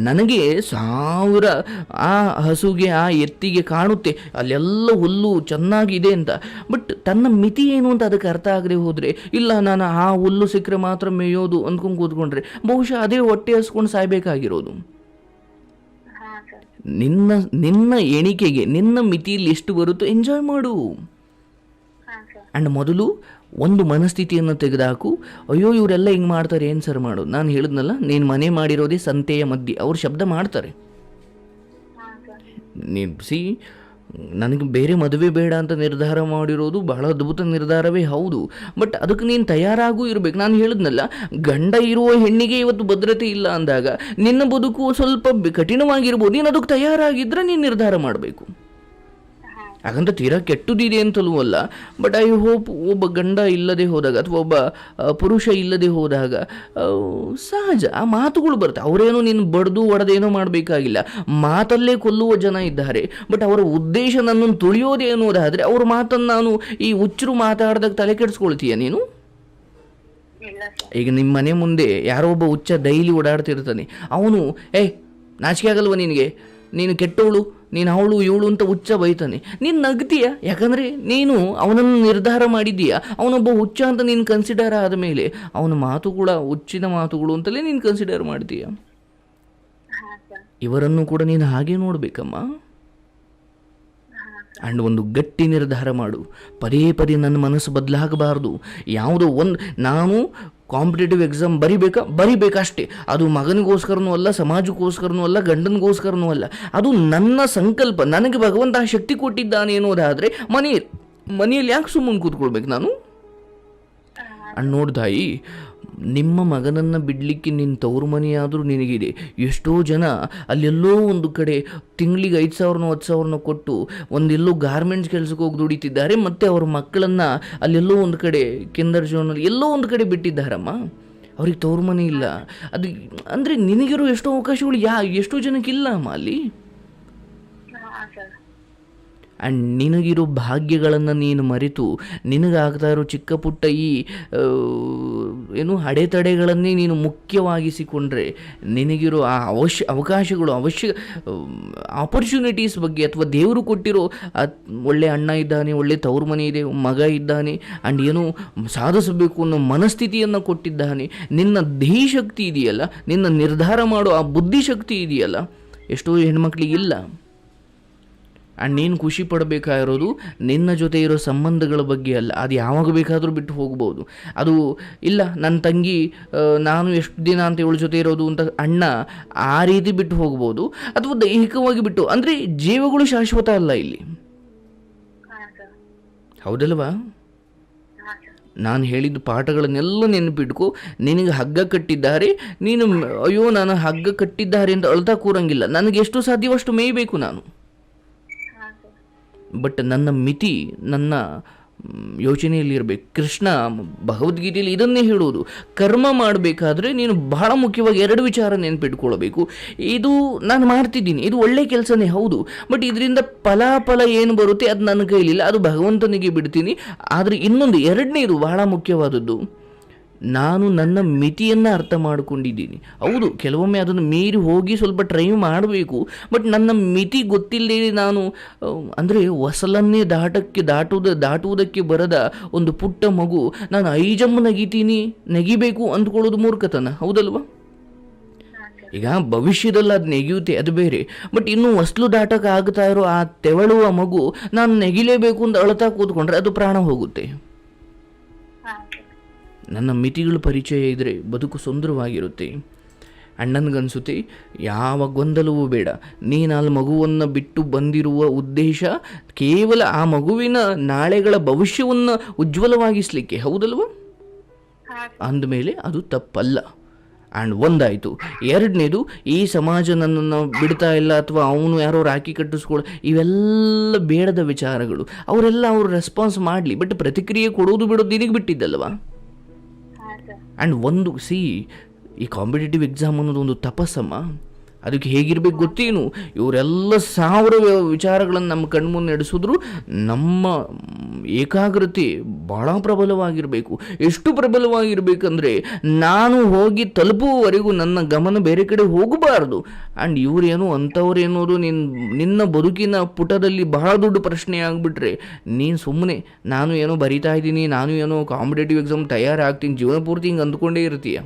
ನನಗೆ 1000 ಆ ಹಸುಗೆ ಆ ಎತ್ತಿಗೆ ಕಾಣುತ್ತೆ ಅಲ್ಲೆಲ್ಲ ಹುಲ್ಲು ಚೆನ್ನಾಗಿದೆ ಅಂತ, ಬಟ್ ತನ್ನ ಮಿತಿ ಏನು ಅಂತ ಅದಕ್ಕೆ ಅರ್ಥ ಆಗದೆ ಹೋದರೆ, ಇಲ್ಲ ನಾನು ಆ ಹುಲ್ಲು ಸಿಕ್ಕರೆ ಮಾತ್ರ ಮೇಯೋದು ಅಂದ್ಕೊಂಡು ಕೂತ್ಕೊಂಡ್ರೆ ಬಹುಶಃ ಅದೇ ಹೊಟ್ಟೆ ಹಸ್ಕೊಂಡು ಸಾಯ್ಬೇಕಾಗಿರೋದು. ನಿನ್ನ ಎಣಿಕೆಗೆ ನಿನ್ನ ಮಿತಿಯಲ್ಲಿ ಎಷ್ಟು ಬರುತ್ತೋ ಎಂಜಾಯ್ ಮಾಡು. ಆ್ಯಂಡ್ ಮೊದಲು ಒಂದು ಮನಸ್ಥಿತಿಯನ್ನು ತೆಗೆದುಹಾಕು. ಅಯ್ಯೋ ಇವರೆಲ್ಲ ಹಿಂಗೆ ಮಾಡ್ತಾರೆ, ಏನು ಸರ್ ಮಾಡೋದು? ನಾನು ಹೇಳಿದ್ನಲ್ಲ, ನೀನು ಮನೆ ಮಾಡಿರೋದೇ ಸಂತೆಯ ಮಧ್ಯೆ. ಅವ್ರು ಶಬ್ದ ಮಾಡ್ತಾರೆ. ನೀನು ನನಗೆ ಬೇರೆ ಮದುವೆ ಬೇಡ ಅಂತ ನಿರ್ಧಾರ ಮಾಡಿರೋದು ಬಹಳ ಅದ್ಭುತ ನಿರ್ಧಾರವೇ ಹೌದು. ಬಟ್ ಅದಕ್ಕೆ ನೀನು ತಯಾರಾಗೂ ಇರಬೇಕು. ನಾನು ಹೇಳಿದ್ನಲ್ಲ, ಗಂಡ ಇರುವ ಹೆಣ್ಣಿಗೆ ಇವತ್ತು ಭದ್ರತೆ ಇಲ್ಲ ಅಂದಾಗ ನಿನ್ನ ಬದುಕು ಸ್ವಲ್ಪ ಕಠಿಣವಾಗಿರ್ಬೋದು. ನೀನು ಅದಕ್ಕೆ ತಯಾರಾಗಿದ್ದರೆ ನೀನು ನಿರ್ಧಾರ ಮಾಡಬೇಕು. ಹಾಗಂತ ತೀರಾ ಕೆಟ್ಟದಿದೆ ಅಂತಲೂ ಅಲ್ಲ. ಬಟ್ ಐ ಹೋಪ್ ಒಬ್ಬ ಗಂಡ ಇಲ್ಲದೆ ಹೋದಾಗ ಅಥವಾ ಒಬ್ಬ ಪುರುಷ ಇಲ್ಲದೆ ಹೋದಾಗ ಸಹಜ ಆ ಮಾತುಗಳು ಬರುತ್ತೆ. ಅವರೇನೋ ನೀನು ಬಡ್ದು ಒಡೆದೇನೋ ಮಾಡಬೇಕಾಗಿಲ್ಲ. ಮಾತಲ್ಲೇ ಕೊಲ್ಲುವ ಜನ ಇದ್ದಾರೆ. ಬಟ್ ಅವರ ಉದ್ದೇಶ ನನ್ನನ್ನು ತುಳಿಯೋದೇ ಅನ್ನೋದಾದರೆ ಅವ್ರ ಮಾತನ್ನು ನಾನು ಈ ಹುಚ್ಚರು ಮಾತಾಡಿದಾಗ ತಲೆ ಕೆಡಿಸ್ಕೊಳ್ತೀಯ ನೀನು? ಇಲ್ಲ ಸರ್. ಈಗ ನಿಮ್ಮ ಮನೆ ಮುಂದೆ ಯಾರೋ ಒಬ್ಬ ಹುಚ್ಚ ಡೈಲಿ ಓಡಾಡ್ತಿರ್ತಾನೆ. ಅವನು ನಾಚಿಕೆ ಆಗಲ್ವ ನಿನಗೆ, ನೀನು ಕೆಟ್ಟವಳು, ನೀನು ಅವಳು ಇವಳು ಅಂತ ಹುಚ್ಚ ಬೈತಾನೆ. ನೀನು ನಗ್ತೀಯ, ಯಾಕಂದರೆ ನೀನು ಅವನನ್ನು ನಿರ್ಧಾರ ಮಾಡಿದ್ದೀಯ. ಅವನೊಬ್ಬ ಹುಚ್ಚ ಅಂತ ನೀನು ಕನ್ಸಿಡರ್ ಆದ ಮೇಲೆ ಅವನ ಮಾತುಗಳ ಹುಚ್ಚಿನ ಮಾತುಗಳು ಅಂತಲೇ ನೀನು ಕನ್ಸಿಡರ್ ಮಾಡ್ತೀಯ. ಹಾ ಸರ್. ಇವರನ್ನು ಕೂಡ ನೀನು ಹಾಗೆ ನೋಡಬೇಕಮ್ಮ. ಆ್ಯಂಡ್ ಒಂದು ಗಟ್ಟಿ ನಿರ್ಧಾರ ಮಾಡು. ಪದೇ ಪದೇ ನನ್ನ ಮನಸ್ಸು ಬದಲಾಗಬಾರ್ದು. ಯಾವುದೋ ಒಂದು ನಾನು ಕಾಂಪಿಟೇಟಿವ್ ಎಕ್ಸಾಮ್ ಬರಿಬೇಕಷ್ಟೇ. ಅದು ಮಗನಿಗೋಸ್ಕರನೂ ಅಲ್ಲ, ಸಮಾಜಕ್ಕೋಸ್ಕರನೂ ಅಲ್ಲ, ಗಂಡನಿಗೋಸ್ಕರನೂ ಅಲ್ಲ. ಅದು ನನ್ನ ಸಂಕಲ್ಪ. ನನಗೆ ಭಗವಂತ ಶಕ್ತಿ ಕೊಟ್ಟಿದ್ದಾನೆ ಅನ್ನೋದಾದರೆ ಮನೆಯಲ್ಲಿ ಯಾಕೆ ಸುಮ್ಮನೆ ಕೂತ್ಕೊಳ್ಬೇಕು ನಾನು? ಅಂಡ್ ನೋಡ್ದಾಯಿ, ನಿಮ್ಮ ಮಗನನ್ನು ಬಿಡಲಿಕ್ಕೆ ನಿನ್ನ ತವರು ಮನೆಯಾದರೂ ನಿನಗಿದೆ. ಎಷ್ಟೋ ಜನ ಅಲ್ಲೆಲ್ಲೋ ಒಂದು ಕಡೆ ತಿಂಗಳಿಗೆ 5,000 10,000 ಕೊಟ್ಟು ಒಂದೆಲ್ಲೋ ಗಾರ್ಮೆಂಟ್ಸ್ ಕೆಲಸಕ್ಕೆ ಹೋಗಿ ದುಡಿತಿದ್ದಾರೆ. ಮತ್ತು ಅವ್ರ ಮಕ್ಕಳನ್ನು ಅಲ್ಲೆಲ್ಲೋ ಒಂದು ಕಡೆ ಕಿಂಡರ್ ಜಾಯ್ನಲ್ಲಿ ಎಲ್ಲೋ ಒಂದು ಕಡೆ ಬಿಟ್ಟಿದ್ದಾರಮ್ಮ. ಅವ್ರಿಗೆ ತವರು ಮನೆ ಇಲ್ಲ. ಅದು ಅಂದರೆ ನಿನಗಿರೋ ಎಷ್ಟೋ ಅವಕಾಶಗಳು ಎಷ್ಟೋ ಜನಕ್ಕಿಲ್ಲ ಅಮ್ಮ ಅಲ್ಲಿ. ಹಾ ಸರ್. ಆ್ಯಂಡ್ ನಿನಗಿರೋ ಭಾಗ್ಯಗಳನ್ನು ನೀನು ಮರೆತು ನಿನಗಾಗ್ತಾ ಇರೋ ಚಿಕ್ಕ ಪುಟ್ಟ ಈ ಅಡೆತಡೆಗಳನ್ನೇ ನೀನು ಮುಖ್ಯವಾಗಿಸಿಕೊಂಡ್ರೆ ನಿನಗಿರೋ ಆ ಅವಕಾಶಗಳು ಆಪರ್ಚುನಿಟೀಸ್ ಬಗ್ಗೆ, ಅಥವಾ ದೇವರು ಕೊಟ್ಟಿರೋ ಒಳ್ಳೆ ಅಣ್ಣ ಇದ್ದಾನೆ, ಒಳ್ಳೆ ತವರು ಮನೆ ಇದೆ, ಮಗ ಇದ್ದಾನೆ, ಆ್ಯಂಡ್ ಏನೋ ಸಾಧಿಸಬೇಕು ಅನ್ನೋ ಮನಸ್ಥಿತಿಯನ್ನು ಕೊಟ್ಟಿದ್ದಾನೆ. ನಿನ್ನ ದೇಹಶಕ್ತಿ ಇದೆಯಲ್ಲ, ನಿನ್ನ ನಿರ್ಧಾರ ಮಾಡೋ ಆ ಬುದ್ಧಿಶಕ್ತಿ ಇದೆಯಲ್ಲ, ಎಷ್ಟೋ ಹೆಣ್ಮಕ್ಳಿಗಿಲ್ಲ. ಆ್ಯಂಡ್ ನೀನು ಖುಷಿ ಪಡಬೇಕಾಗಿರೋದು ನಿನ್ನ ಜೊತೆ ಇರೋ ಸಂಬಂಧಗಳ ಬಗ್ಗೆ ಅಲ್ಲ. ಅದು ಯಾವಾಗ ಬೇಕಾದರೂ ಬಿಟ್ಟು ಹೋಗ್ಬೋದು. ಅದು ಇಲ್ಲ ನನ್ನ ತಂಗಿ ನಾನು ಎಷ್ಟು ದಿನ ಅಂತ ಇವಳ ಜೊತೆ ಇರೋದು ಅಂತ ಅಣ್ಣ ಆ ರೀತಿ ಬಿಟ್ಟು ಹೋಗ್ಬೋದು, ಅಥವಾ ದೈಹಿಕವಾಗಿ ಬಿಟ್ಟು. ಅಂದರೆ ಜೀವಗಳು ಶಾಶ್ವತ ಅಲ್ಲ ಇಲ್ಲಿ, ಹೌದಲ್ವಾ? ನಾನು ಹೇಳಿದ ಪಾಠಗಳನ್ನೆಲ್ಲ ನೆನಪಿಟ್ಕೊ. ನಿನಗೆ ಹಗ್ಗ ಕಟ್ಟಿದ್ದಾರೆ, ನೀನು ಅಯ್ಯೋ ನಾನು ಹಗ್ಗ ಕಟ್ಟಿದ್ದಾರೆ ಅಂತ ಅಳ್ತಾ ಕೂರಂಗಿಲ್ಲ. ನನಗೆ ಎಷ್ಟು ಸಾಧ್ಯವಷ್ಟು ಮೇಯಬೇಕು ನಾನು. ಬಟ್ ನನ್ನ ಮಿತಿ ನನ್ನ ಯೋಚನೆಯಲ್ಲಿ ಇರಬೇಕು. ಕೃಷ್ಣ ಭಗವದ್ಗೀತೆಯಲ್ಲಿ ಇದನ್ನೇ ಹೇಳೋದು. ಕರ್ಮ ಮಾಡಬೇಕಾದ್ರೆ ನೀನು ಬಹಳ ಮುಖ್ಯವಾಗಿ 2 ವಿಚಾರ ನೆನಪಿಟ್ಕೊಳ್ಬೇಕು. ಇದು ನಾನು ಮಾಡ್ತಿದ್ದೀನಿ, ಇದು ಒಳ್ಳೆ ಕೆಲಸನೇ ಹೌದು, ಬಟ್ ಇದರಿಂದ ಫಲ ಏನು ಬರುತ್ತೆ ಅದು ನನ್ನ ಕೈಲಿಲ್ಲ, ಅದು ಭಗವಂತನಿಗೆ ಬಿಡ್ತೀನಿ. ಆದರೆ ಇನ್ನೊಂದು 2ನೇದು ಬಹಳ ಮುಖ್ಯವಾದದ್ದು, ನಾನು ನನ್ನ ಮಿತಿಯನ್ನು ಅರ್ಥ ಮಾಡಿಕೊಂಡಿದ್ದೀನಿ. ಹೌದು, ಕೆಲವೊಮ್ಮೆ ಅದನ್ನು ಮೀರಿ ಹೋಗಿ ಸ್ವಲ್ಪ ಟ್ರೈ ಮಾಡಬೇಕು. ಬಟ್ ನನ್ನ ಮಿತಿ ಗೊತ್ತಿಲ್ಲದೆ ನಾನು ಅಂದರೆ ಹೊಸಲನ್ನೇ ದಾಟುವುದಕ್ಕೆ ಬರದ ಒಂದು ಪುಟ್ಟ ಮಗು ನಾನು ಐಜಮ್ಮ ನೆಗಿಬೇಕು ಅಂದ್ಕೊಳ್ಳೋದು ಮೂರ್ಖತನ, ಹೌದಲ್ವಾ? ಈಗ ಭವಿಷ್ಯದಲ್ಲಿ ಅದು ನೆಗೆಯುತ್ತೆ, ಅದು ಬೇರೆ. ಬಟ್ ಇನ್ನೂ ಹೊಸಲು ದಾಟಕ್ಕೆ ಆಗ್ತಾ ಇರೋ ಆ ತೆವಳುವ ಮಗು ನಾನು ನೆಗಿಲೇಬೇಕು ಅಂತ ಅಳ್ತಾ ಕೂತ್ಕೊಂಡ್ರೆ ಅದು ಪ್ರಾಣ ಹೋಗುತ್ತೆ. ನನ್ನ ಮಿತಿಗಳ ಪರಿಚಯ ಇದ್ದರೆ ಬದುಕು ಸುಂದರವಾಗಿರುತ್ತೆ. ಅಣ್ಣನಿಗನ್ಸುತ್ತೆ ಯಾವ ಗೊಂದಲವೂ ಬೇಡ. ನೀನು ಅಲ್ಲಿ ಮಗುವನ್ನು ಬಿಟ್ಟು ಬಂದಿರುವ ಉದ್ದೇಶ ಕೇವಲ ಆ ಮಗುವಿನ ನಾಳೆಗಳ ಭವಿಷ್ಯವನ್ನು ಉಜ್ವಲವಾಗಿಸಲಿಕ್ಕೆ, ಹೌದಲ್ವ? ಅಂದಮೇಲೆ ಅದು ತಪ್ಪಲ್ಲ. ಆ್ಯಂಡ್ ಒಂದಾಯಿತು. 2ನೇದು, ಈ ಸಮಾಜ ನನ್ನನ್ನು ಬಿಡ್ತಾ ಇಲ್ಲ ಅಥವಾ ಅವನು ಯಾರೋ ರಾಖಿ ಕಟ್ಟಿಸ್ಕೊಳ್ಳೋ ಇವೆಲ್ಲ ಬೇಡದ ವಿಚಾರಗಳು. ಅವರೆಲ್ಲ ಅವರು ರೆಸ್ಪಾನ್ಸ್ ಮಾಡಲಿ, ಬಟ್ ಪ್ರತಿಕ್ರಿಯೆ ಕೊಡೋದು ಬಿಡೋದು ನಿನಗೆ ಬಿಟ್ಟಿದ್ದಲ್ವಾ? ಆ್ಯಂಡ್ ಈ ಕಾಂಪಿಟೇಟಿವ್ ಎಕ್ಸಾಮ್ ಅನ್ನೋದು ಒಂದು ತಪಸ್ಸಮ್ಮ. ಅದಕ್ಕೆ ಹೇಗಿರ್ಬೇಕು ಗೊತ್ತೇನು? ಇವರೆಲ್ಲ 1000 ವಿಚಾರಗಳನ್ನು ನಮ್ಮ ಕಣ್ಮುಂದೆ ನಡೆಸಿದ್ರು ನಮ್ಮ ಏಕಾಗ್ರತೆ ಭಾಳ ಪ್ರಬಲವಾಗಿರಬೇಕು. ಎಷ್ಟು ಪ್ರಬಲವಾಗಿರಬೇಕಂದ್ರೆ ನಾನು ಹೋಗಿ ತಲುಪುವವರೆಗೂ ನನ್ನ ಗಮನ ಬೇರೆ ಕಡೆ ಹೋಗಬಾರ್ದು. ಆ್ಯಂಡ್ ಇವರೇನು ಅಂಥವ್ರು ಏನೋದು ನಿನ್ನ ಬದುಕಿನ ಪುಟದಲ್ಲಿ ಬಹಳ ದೊಡ್ಡ ಪ್ರಶ್ನೆ ಆಗಿಬಿಟ್ರೆ ನೀನು ಸುಮ್ಮನೆ ನಾನು ಏನೋ ಬರಿತಾ ಇದ್ದೀನಿ, ನಾನು ಏನೋ ಕಾಂಪಿಟೇಟಿವ್ ಎಕ್ಸಾಮ್ ತಯಾರಾಗ್ತೀನಿ, ಜೀವನ ಪೂರ್ತಿ ಹಿಂಗೆ ಅಂದ್ಕೊಂಡೇ ಇರ್ತೀಯ.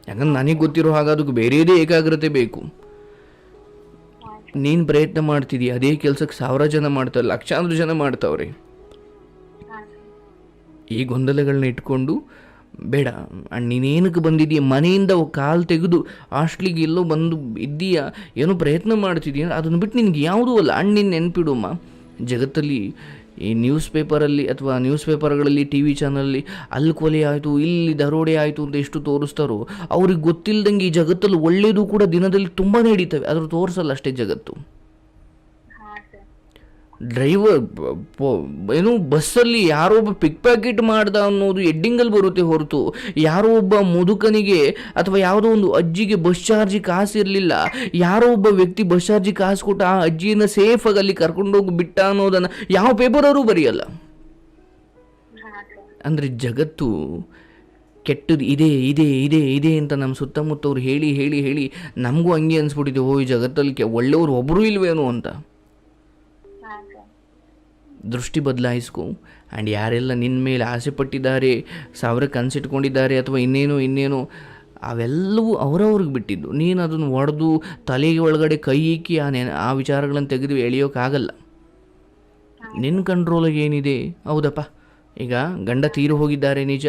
ಯಾಕಂದ್ರೆ ನನಗೆ ಗೊತ್ತಿರೋ ಹಾಗೆ ಅದಕ್ಕೆ ಬೇರೆಯದೇ ಏಕಾಗ್ರತೆ ಬೇಕು. ನೀನು ಪ್ರಯತ್ನ ಮಾಡ್ತಿದ್ದೀಯ, ಅದೇ ಕೆಲಸಕ್ಕೆ 1000 ಜನ ಮಾಡ್ತಾರೆ, ಲಕ್ಷಾಂತರ ಜನ ಮಾಡ್ತಾವ್ರೆ. ಈ ಗೊಂದಲಗಳನ್ನ ಇಟ್ಕೊಂಡು ಬೇಡ. ನೀನೇನಕ್ಕೆ ಬಂದಿದ್ದೀಯ, ಮನೆಯಿಂದ ಕಾಲು ತೆಗೆದು ಹಾಸ್ಟ್ಲಿಗೆ ಎಲ್ಲೋ ಬಂದು ಇದ್ದೀಯಾ, ಏನೋ ಪ್ರಯತ್ನ ಮಾಡ್ತಿದ್ದೀಯ, ಅದನ್ನು ಬಿಟ್ಟು ನಿನಗೆ ಯಾವುದೂ ಅಲ್ಲ. ನಿನ್ನ ನೆನಪಿಡುಮ್ಮ, ಜಗತ್ತಲ್ಲಿ ಈ ನ್ಯೂಸ್ ಪೇಪರಲ್ಲಿ ಅಥವಾ ನ್ಯೂಸ್ ಪೇಪರ್ಗಳಲ್ಲಿ ಟಿ ವಿ ಚಾನಲಲ್ಲಿ ಅಲ್ಲಿ ಕೊಲೆ ಆಯಿತು, ಇಲ್ಲಿ ದರೋಡೆ ಆಯಿತು ಅಂತ ಎಷ್ಟು ತೋರಿಸ್ತಾರೋ, ಅವ್ರಿಗೆ ಗೊತ್ತಿಲ್ಲದಂಗೆ ಈ ಜಗತ್ತಲ್ಲಿ ಒಳ್ಳೆಯದು ಕೂಡ ದಿನದಲ್ಲಿ ತುಂಬಾ ನಡೀತವೆ, ಆದರೂ ತೋರಿಸಲ್ಲ ಅಷ್ಟೇ ಜಗತ್ತು. ಹಾ ಸರ್. ಡ್ರೈವರ್ ಏನು ಬಸ್ಸಲ್ಲಿ ಯಾರೋ ಒಬ್ಬ ಪಿಕ್ ಪ್ಯಾಕೆಟ್ ಮಾಡ್ದ ಅನ್ನೋದು ಎಡ್ಡಿಂಗಲ್ಲಿ ಬರುತ್ತೆ ಹೊರತು, ಯಾರೋ ಒಬ್ಬ ಮುದುಕನಿಗೆ ಅಥವಾ ಯಾವುದೋ ಒಂದು ಅಜ್ಜಿಗೆ ಬಸ್ ಚಾರ್ಜಿ ಕಾಸು ಇರಲಿಲ್ಲ, ಯಾರೋ ಒಬ್ಬ ವ್ಯಕ್ತಿ ಬಸ್ ಚಾರ್ಜಿ ಕಾಸು ಕೊಟ್ಟು ಆ ಅಜ್ಜಿಯನ್ನು ಸೇಫಾಗಿ ಅಲ್ಲಿ ಕರ್ಕೊಂಡೋಗಿ ಬಿಟ್ಟ ಅನ್ನೋದನ್ನು ಯಾವ ಪೇಪರವರು ಬರೆಯಲ್ಲ. ಹಾ ಸರ್. ಅಂದರೆ ಜಗತ್ತು ಕೆಟ್ಟದ್ದು ಇದೆ ಇದೆ ಇದೆ ಇದೆ ಅಂತ ನಮ್ಮ ಸುತ್ತಮುತ್ತವ್ರು ಹೇಳಿ ಹೇಳಿ ಹೇಳಿ ನಮಗೂ ಹಂಗೆ ಅನಿಸ್ಬಿಟ್ಟಿದೆ, ಓ ಈ ಜಗತ್ತಲ್ಲಿ ಒಳ್ಳೆಯವರು ಒಬ್ಬರೂ ಇಲ್ವೇನೋ ಅಂತ. ಹಾ ಸರ್. ದೃಷ್ಟಿ ಬದಲಾಯಿಸ್ಕೊ. ಆ್ಯಂಡ್ ಯಾರೆಲ್ಲ ನಿನ್ನ ಮೇಲೆ ಆಸೆ ಪಟ್ಟಿದ್ದಾರೆ, ಸಾವಿರ ಕನಸಿಟ್ಕೊಂಡಿದ್ದಾರೆ ಅಥವಾ ಇನ್ನೇನೋ ಅವೆಲ್ಲವೂ ಅವರವ್ರಿಗೆ ಬಿಟ್ಟಿದ್ದು. ನೀನು ಅದನ್ನು ಒಡೆದು ತಲೆಗೆ ಒಳಗಡೆ ಕೈ ಇಕ್ಕಿ ಆ ವಿಚಾರಗಳನ್ನು ತೆಗೆದು ಎಳೆಯೋಕ್ಕಾಗಲ್ಲ. ನಿನ್ನ ಕಂಟ್ರೋಲಿಗೆ ಏನಿದೆ, ಹೌದಪ್ಪ ಈಗ ಗಂಡ ತೀರು ಹೋಗಿದ್ದಾರೆ ನಿಜ,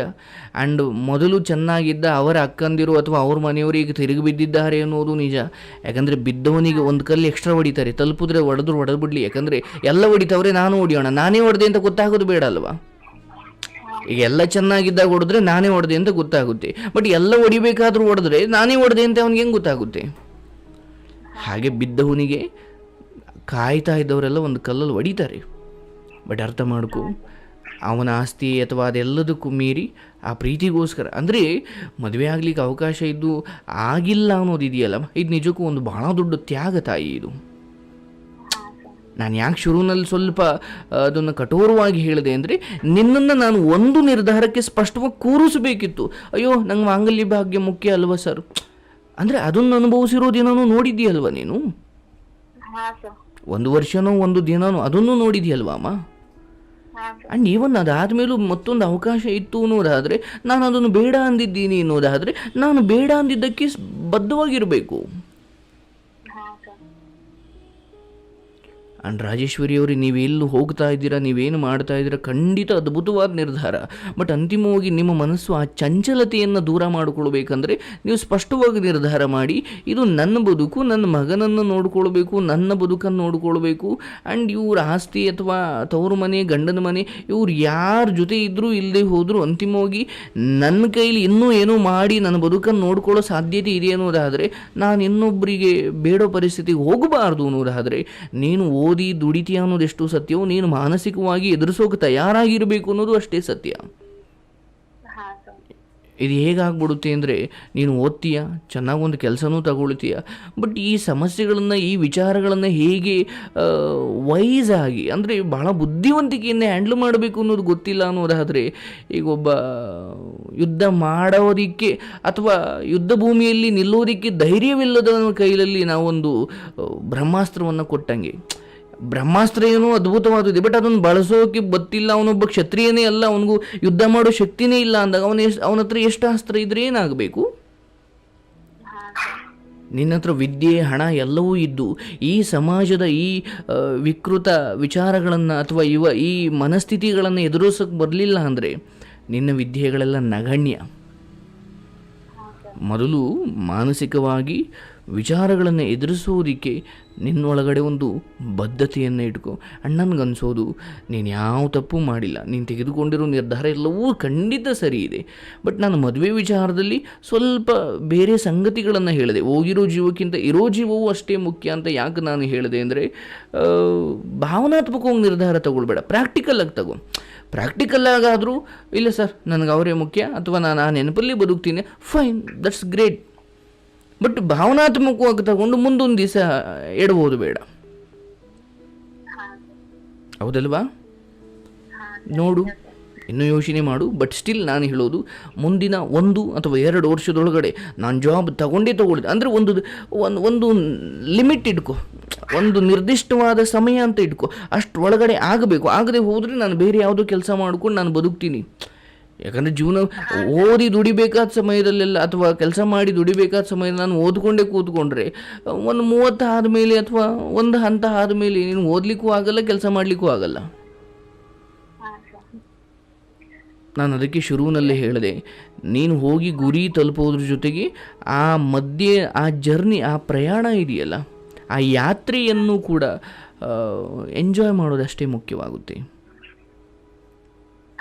ಆ್ಯಂಡ್ ಮೊದಲು ಚೆನ್ನಾಗಿದ್ದ ಅವರ ಅಕ್ಕಂದಿರು ಅಥವಾ ಅವ್ರ ಮನೆಯವರಿಗೆ ತಿರುಗಿ ಬಿದ್ದಿದ್ದಾರೆ ಅನ್ನೋದು ನಿಜ. ಯಾಕಂದರೆ ಬಿದ್ದವನಿಗೆ ಒಂದು ಕಲ್ಲು ಎಕ್ಸ್ಟ್ರಾ ಹೊಡಿತಾರೆ, ತಲುಪಿದ್ರೆ ಹೊಡೆದು ಬಿಡಲಿ, ಯಾಕಂದರೆ ಎಲ್ಲ ಹೊಡಿತವ್ರೆ ನಾನು ಹೊಡಿಯೋಣ, ನಾನೇ ಹೊಡೆದೆ ಅಂತ ಗೊತ್ತಾಗೋದು ಬೇಡ ಅಲ್ವಾ. ಈಗ ಎಲ್ಲ ಚೆನ್ನಾಗಿದ್ದಾಗ ಹೊಡೆದ್ರೆ ನಾನೇ ಹೊಡೆದೆ ಅಂತ ಗೊತ್ತಾಗುತ್ತೆ, ಬಟ್ ಎಲ್ಲ ಹೊಡಿಬೇಕಾದ್ರೂ ಹೊಡೆದ್ರೆ ನಾನೇ ಹೊಡೆದೆ ಅಂತ ಅವ್ನಿಗೆ ಹೆಂಗೆ ಗೊತ್ತಾಗುತ್ತೆ. ಹಾಗೆ ಬಿದ್ದವನಿಗೆ ಕಾಯ್ತಾ ಇದ್ದವರೆಲ್ಲ ಒಂದು ಕಲ್ಲಲ್ಲಿ ಹೊಡಿತಾರೆ. ಬಟ್ ಅರ್ಥ ಮಾಡ್ಕೊ, ಅವನ ಆಸ್ತಿ ಅಥವಾ ಅದೆಲ್ಲದಕ್ಕೂ ಮೀರಿ ಆ ಪ್ರೀತಿಗೋಸ್ಕರ, ಅಂದರೆ ಮದುವೆ ಆಗಲಿಕ್ಕೆ ಅವಕಾಶ ಇದ್ದು ಆಗಿಲ್ಲ ಅನ್ನೋದಿದೆಯಲ್ಲ, ಇದು ನಿಜಕ್ಕೂ ಒಂದು ಭಾಳ ದೊಡ್ಡ ತ್ಯಾಗ ತಾಯಿ. ಇದು ನಾನು ಯಾಕೆ ಶುರುವಿನಲ್ಲಿ ಸ್ವಲ್ಪ ಅದನ್ನು ಕಠೋರವಾಗಿ ಹೇಳಿದೆ ಅಂದರೆ, ನಿನ್ನನ್ನು ನಾನು ಒಂದು ನಿರ್ಧಾರಕ್ಕೆ ಸ್ಪಷ್ಟವಾಗಿ ಕೂರಿಸಬೇಕಿತ್ತು. ಅಯ್ಯೋ ನಂಗೆ ಮಾಂಗಲ್ಯ ಭಾಗ್ಯ ಮುಖ್ಯ ಅಲ್ವಾ ಸರ್, ಅಂದರೆ ಅದನ್ನು ಅನುಭವಿಸಿರೋ ದಿನವೂ ನೋಡಿದ್ದೀಯಲ್ವ ನೀನು, ಒಂದು ವರ್ಷನೋ ಒಂದು ದಿನನೋ ಅದನ್ನು ನೋಡಿದೆಯಲ್ವ ಅಮ್ಮ. ಆ್ಯಂಡ್ ಈವನ್ ಅದಾದಮೇಲೂ ಮತ್ತೊಂದು ಅವಕಾಶ ಇತ್ತು ಅನ್ನೋದಾದರೆ, ನಾನು ಅದನ್ನು ಬೇಡ ಅಂದಿದ್ದೀನಿ ಅನ್ನೋದಾದರೆ, ನಾನು ಬೇಡ ಅಂದಿದ್ದಕ್ಕೆ ಬದ್ಧವಾಗಿರಬೇಕು. ಆ್ಯಂಡ್ ರಾಜೇಶ್ವರಿ ನೀವೆಲ್ಲೂ ಹೋಗ್ತಾ ಇದ್ದೀರಾ, ನೀವೇನು ಮಾಡ್ತಾ ಇದ್ದೀರಾ, ಖಂಡಿತ ಅದ್ಭುತವಾದ ನಿರ್ಧಾರ. ಬಟ್ ಅಂತಿಮವಾಗಿ ನಿಮ್ಮ ಮನಸ್ಸು ಆ ಚಂಚಲತೆಯನ್ನು ದೂರ ಮಾಡಿಕೊಳ್ಬೇಕಂದ್ರೆ ನೀವು ಸ್ಪಷ್ಟವಾಗಿ ನಿರ್ಧಾರ ಮಾಡಿ, ಇದು ನನ್ನ ಬದುಕು, ನನ್ನ ಮಗನನ್ನು ನೋಡ್ಕೊಳ್ಬೇಕು, ನನ್ನ ಬದುಕನ್ನು ನೋಡ್ಕೊಳ್ಬೇಕು. ಆ್ಯಂಡ್ ಇವ್ರ ಆಸ್ತಿ ಅಥವಾ ತವರು ಮನೆ, ಗಂಡನ ಮನೆ, ಇವ್ರು ಯಾರ ಜೊತೆ ಇದ್ದರೂ ಇಲ್ಲದೆ ಹೋದರೂ ಅಂತಿಮವಾಗಿ ನನ್ನ ಕೈಲಿ ಇನ್ನೂ ಏನೋ ಮಾಡಿ ನನ್ನ ಬದುಕನ್ನು ನೋಡ್ಕೊಳ್ಳೋ ಸಾಧ್ಯತೆ ಇದೆ ಅನ್ನೋದಾದರೆ, ನಾನು ಇನ್ನೊಬ್ಬರಿಗೆ ಬೇಡೋ ಪರಿಸ್ಥಿತಿಗೆ ಹೋಗಬಾರ್ದು ಅನ್ನೋದಾದರೆ, ನೀನು ಓದಿ ದುಡಿತೀಯ ಅನ್ನೋದು ಎಷ್ಟು ಸತ್ಯವೋ, ನೀನು ಮಾನಸಿಕವಾಗಿ ಎದುರಿಸೋಕೆ ತಯಾರಾಗಿರಬೇಕು ಅನ್ನೋದು ಅಷ್ಟೇ ಸತ್ಯ. ಇದು ಹೇಗಾಗ್ಬಿಡುತ್ತೆ ಅಂದರೆ, ನೀನು ಓದ್ತೀಯ, ಚೆನ್ನಾಗಿ ಒಂದು ಕೆಲಸನೂ ತಗೊಳ್ತೀಯ, ಬಟ್ ಈ ಸಮಸ್ಯೆಗಳನ್ನು, ಈ ವಿಚಾರಗಳನ್ನು ಹೇಗೆ ವೈಸ್ ಆಗಿ, ಅಂದರೆ ಬಹಳ ಬುದ್ಧಿವಂತಿಕೆಯನ್ನು ಹ್ಯಾಂಡ್ಲ್ ಮಾಡಬೇಕು ಅನ್ನೋದು ಗೊತ್ತಿಲ್ಲ ಅನ್ನೋದಾದರೆ, ಈಗ ಒಬ್ಬ ಯುದ್ಧ ಮಾಡೋದಕ್ಕೆ ಅಥವಾ ಯುದ್ಧ ಭೂಮಿಯಲ್ಲಿ ನಿಲ್ಲೋದಕ್ಕೆ ಧೈರ್ಯವಿಲ್ಲದ ಕೈಯಲ್ಲಿ ನಾವೊಂದು ಬ್ರಹ್ಮಾಸ್ತ್ರವನ್ನು ಕೊಟ್ಟಂಗೆ. ಬ್ರಹ್ಮಾಸ್ತ್ರ ಏನೋ ಅದ್ಭುತವಾದಿದೆ, ಬಟ್ ಅದನ್ನು ಬಳಸೋಕೆ ಗೊತ್ತಿಲ್ಲ, ಅವನೊಬ್ಬ ಕ್ಷತ್ರಿಯನೇ ಅಲ್ಲ, ಅವನಿಗೂ ಯುದ್ಧ ಮಾಡೋ ಶಕ್ತಿನೇ ಇಲ್ಲ ಅಂದಾಗ ಅವನ ಹತ್ರ ಎಷ್ಟು ಅಸ್ತ್ರ ಇದ್ರೆ ಏನಾಗಬೇಕು. ನಿನ್ನ ಹತ್ರ ವಿದ್ಯೆ, ಹಣ ಎಲ್ಲವೂ ಇದ್ದು ಈ ಸಮಾಜದ ಈ ವಿಕೃತ ವಿಚಾರಗಳನ್ನು ಅಥವಾ ಈ ಮನಸ್ಥಿತಿಗಳನ್ನು ಎದುರಿಸೋಕೆ ಬರಲಿಲ್ಲ ಅಂದರೆ ನಿನ್ನ ವಿದ್ಯೆಗಳೆಲ್ಲ ನಗಣ್ಯ. ಮೊದಲು ಮಾನಸಿಕವಾಗಿ ವಿಚಾರಗಳನ್ನು ಎದುರಿಸೋದಕ್ಕೆ ನಿನ್ನೊಳಗಡೆ ಒಂದು ಬದ್ಧತೆಯನ್ನು ಇಟ್ಕೊ. ಅಣ್ಣನಿಗನ್ಸೋದು ನೀನು ಯಾವ ತಪ್ಪು ಮಾಡಿಲ್ಲ, ನೀನು ತೆಗೆದುಕೊಂಡಿರೋ ನಿರ್ಧಾರ ಎಲ್ಲವೂ ಖಂಡಿತ ಸರಿ ಇದೆ, ಬಟ್ ನಾನು ಮದುವೆ ವಿಚಾರದಲ್ಲಿ ಸ್ವಲ್ಪ ಬೇರೆ ಸಂಗತಿಗಳನ್ನು ಹೇಳಿದೆ. ಹೋಗಿರೋ ಜೀವಕ್ಕಿಂತ ಇರೋ ಜೀವವೂ ಅಷ್ಟೇ ಮುಖ್ಯ ಅಂತ ಯಾಕೆ ನಾನು ಹೇಳಿದೆ ಅಂದರೆ, ಭಾವನಾತ್ಮಕವಾಗಿ ನಿರ್ಧಾರ ತಗೊಳ್ಬೇಡ, ಪ್ರಾಕ್ಟಿಕಲಾಗಿ ತಗೋ. ಪ್ರಾಕ್ಟಿಕಲ್ಲಾಗಾದರೂ ಇಲ್ಲ ಸರ್ ನನಗೆ ಅವರೇ ಮುಖ್ಯ ಅಥವಾ ನಾನು ಆ ನೆನಪಲ್ಲಿ ಬದುಕ್ತೀನಿ, ಫೈನ್, ದಟ್ಸ್ ಗ್ರೇಟ್. ಬಟ್ ಭಾವನಾತ್ಮಕವಾಗಿ ತಗೊಂಡು ಮುಂದೊಂದು ದಿವಸ ಎಡಬೋದು ಬೇಡ, ಹೌದಲ್ವಾ? ನೋಡು, ಇನ್ನೂ ಯೋಚನೆ ಮಾಡು. ಬಟ್ ಸ್ಟಿಲ್ ನಾನು ಹೇಳೋದು, ಮುಂದಿನ 1 ಅಥವಾ 2 ವರ್ಷದೊಳಗಡೆ ನಾನು ಜಾಬ್ ತಗೊಂಡಿದ್ದೆ ಅಂದರೆ ಒಂದು ಲಿಮಿಟ್ ಇಟ್ಕೊ, ಒಂದು ನಿರ್ದಿಷ್ಟವಾದ ಸಮಯ ಅಂತ ಇಟ್ಕೊ, ಅಷ್ಟರೊಳಗಡೆ ಆಗಬೇಕು. ಆಗದೆ ಹೋದರೆ ನಾನು ಬೇರೆ ಯಾವುದೋ ಕೆಲಸ ಮಾಡ್ಕೊಂಡು ನಾನು ಬದುಕ್ತೀನಿ. ಯಾಕಂದರೆ ಜೀವನ ಓದಿ ದುಡಿಬೇಕಾದ ಸಮಯದಲ್ಲೆಲ್ಲ ಅಥವಾ ಕೆಲಸ ಮಾಡಿ ದುಡಿಬೇಕಾದ ಸಮಯದಲ್ಲಿ ನಾನು ಓದ್ಕೊಂಡೇ ಕೂತ್ಕೊಂಡ್ರೆ ಒಂದು 30 ಆದಮೇಲೆ ಅಥವಾ ಒಂದು ಹಂತ ಆದಮೇಲೆ ನೀನು ಓದಲಿಕ್ಕೂ ಆಗಲ್ಲ, ಕೆಲಸ ಮಾಡಲಿಕ್ಕೂ ಆಗಲ್ಲ. ನಾನು ಅದಕ್ಕೆ ಶುರುವಿನಲ್ಲೇ ಹೇಳಿದೆ, ನೀನು ಹೋಗಿ ಗುರಿ ತಲುಪೋದ್ರ ಜೊತೆಗೆ ಆ ಮಧ್ಯೆ ಆ ಜರ್ನಿ, ಆ ಪ್ರಯಾಣ ಇದೆಯಲ್ಲ, ಆ ಯಾತ್ರೆಯನ್ನು ಕೂಡ ಎಂಜಾಯ್ ಮಾಡೋದಷ್ಟೇ ಮುಖ್ಯವಾಗುತ್ತೆ.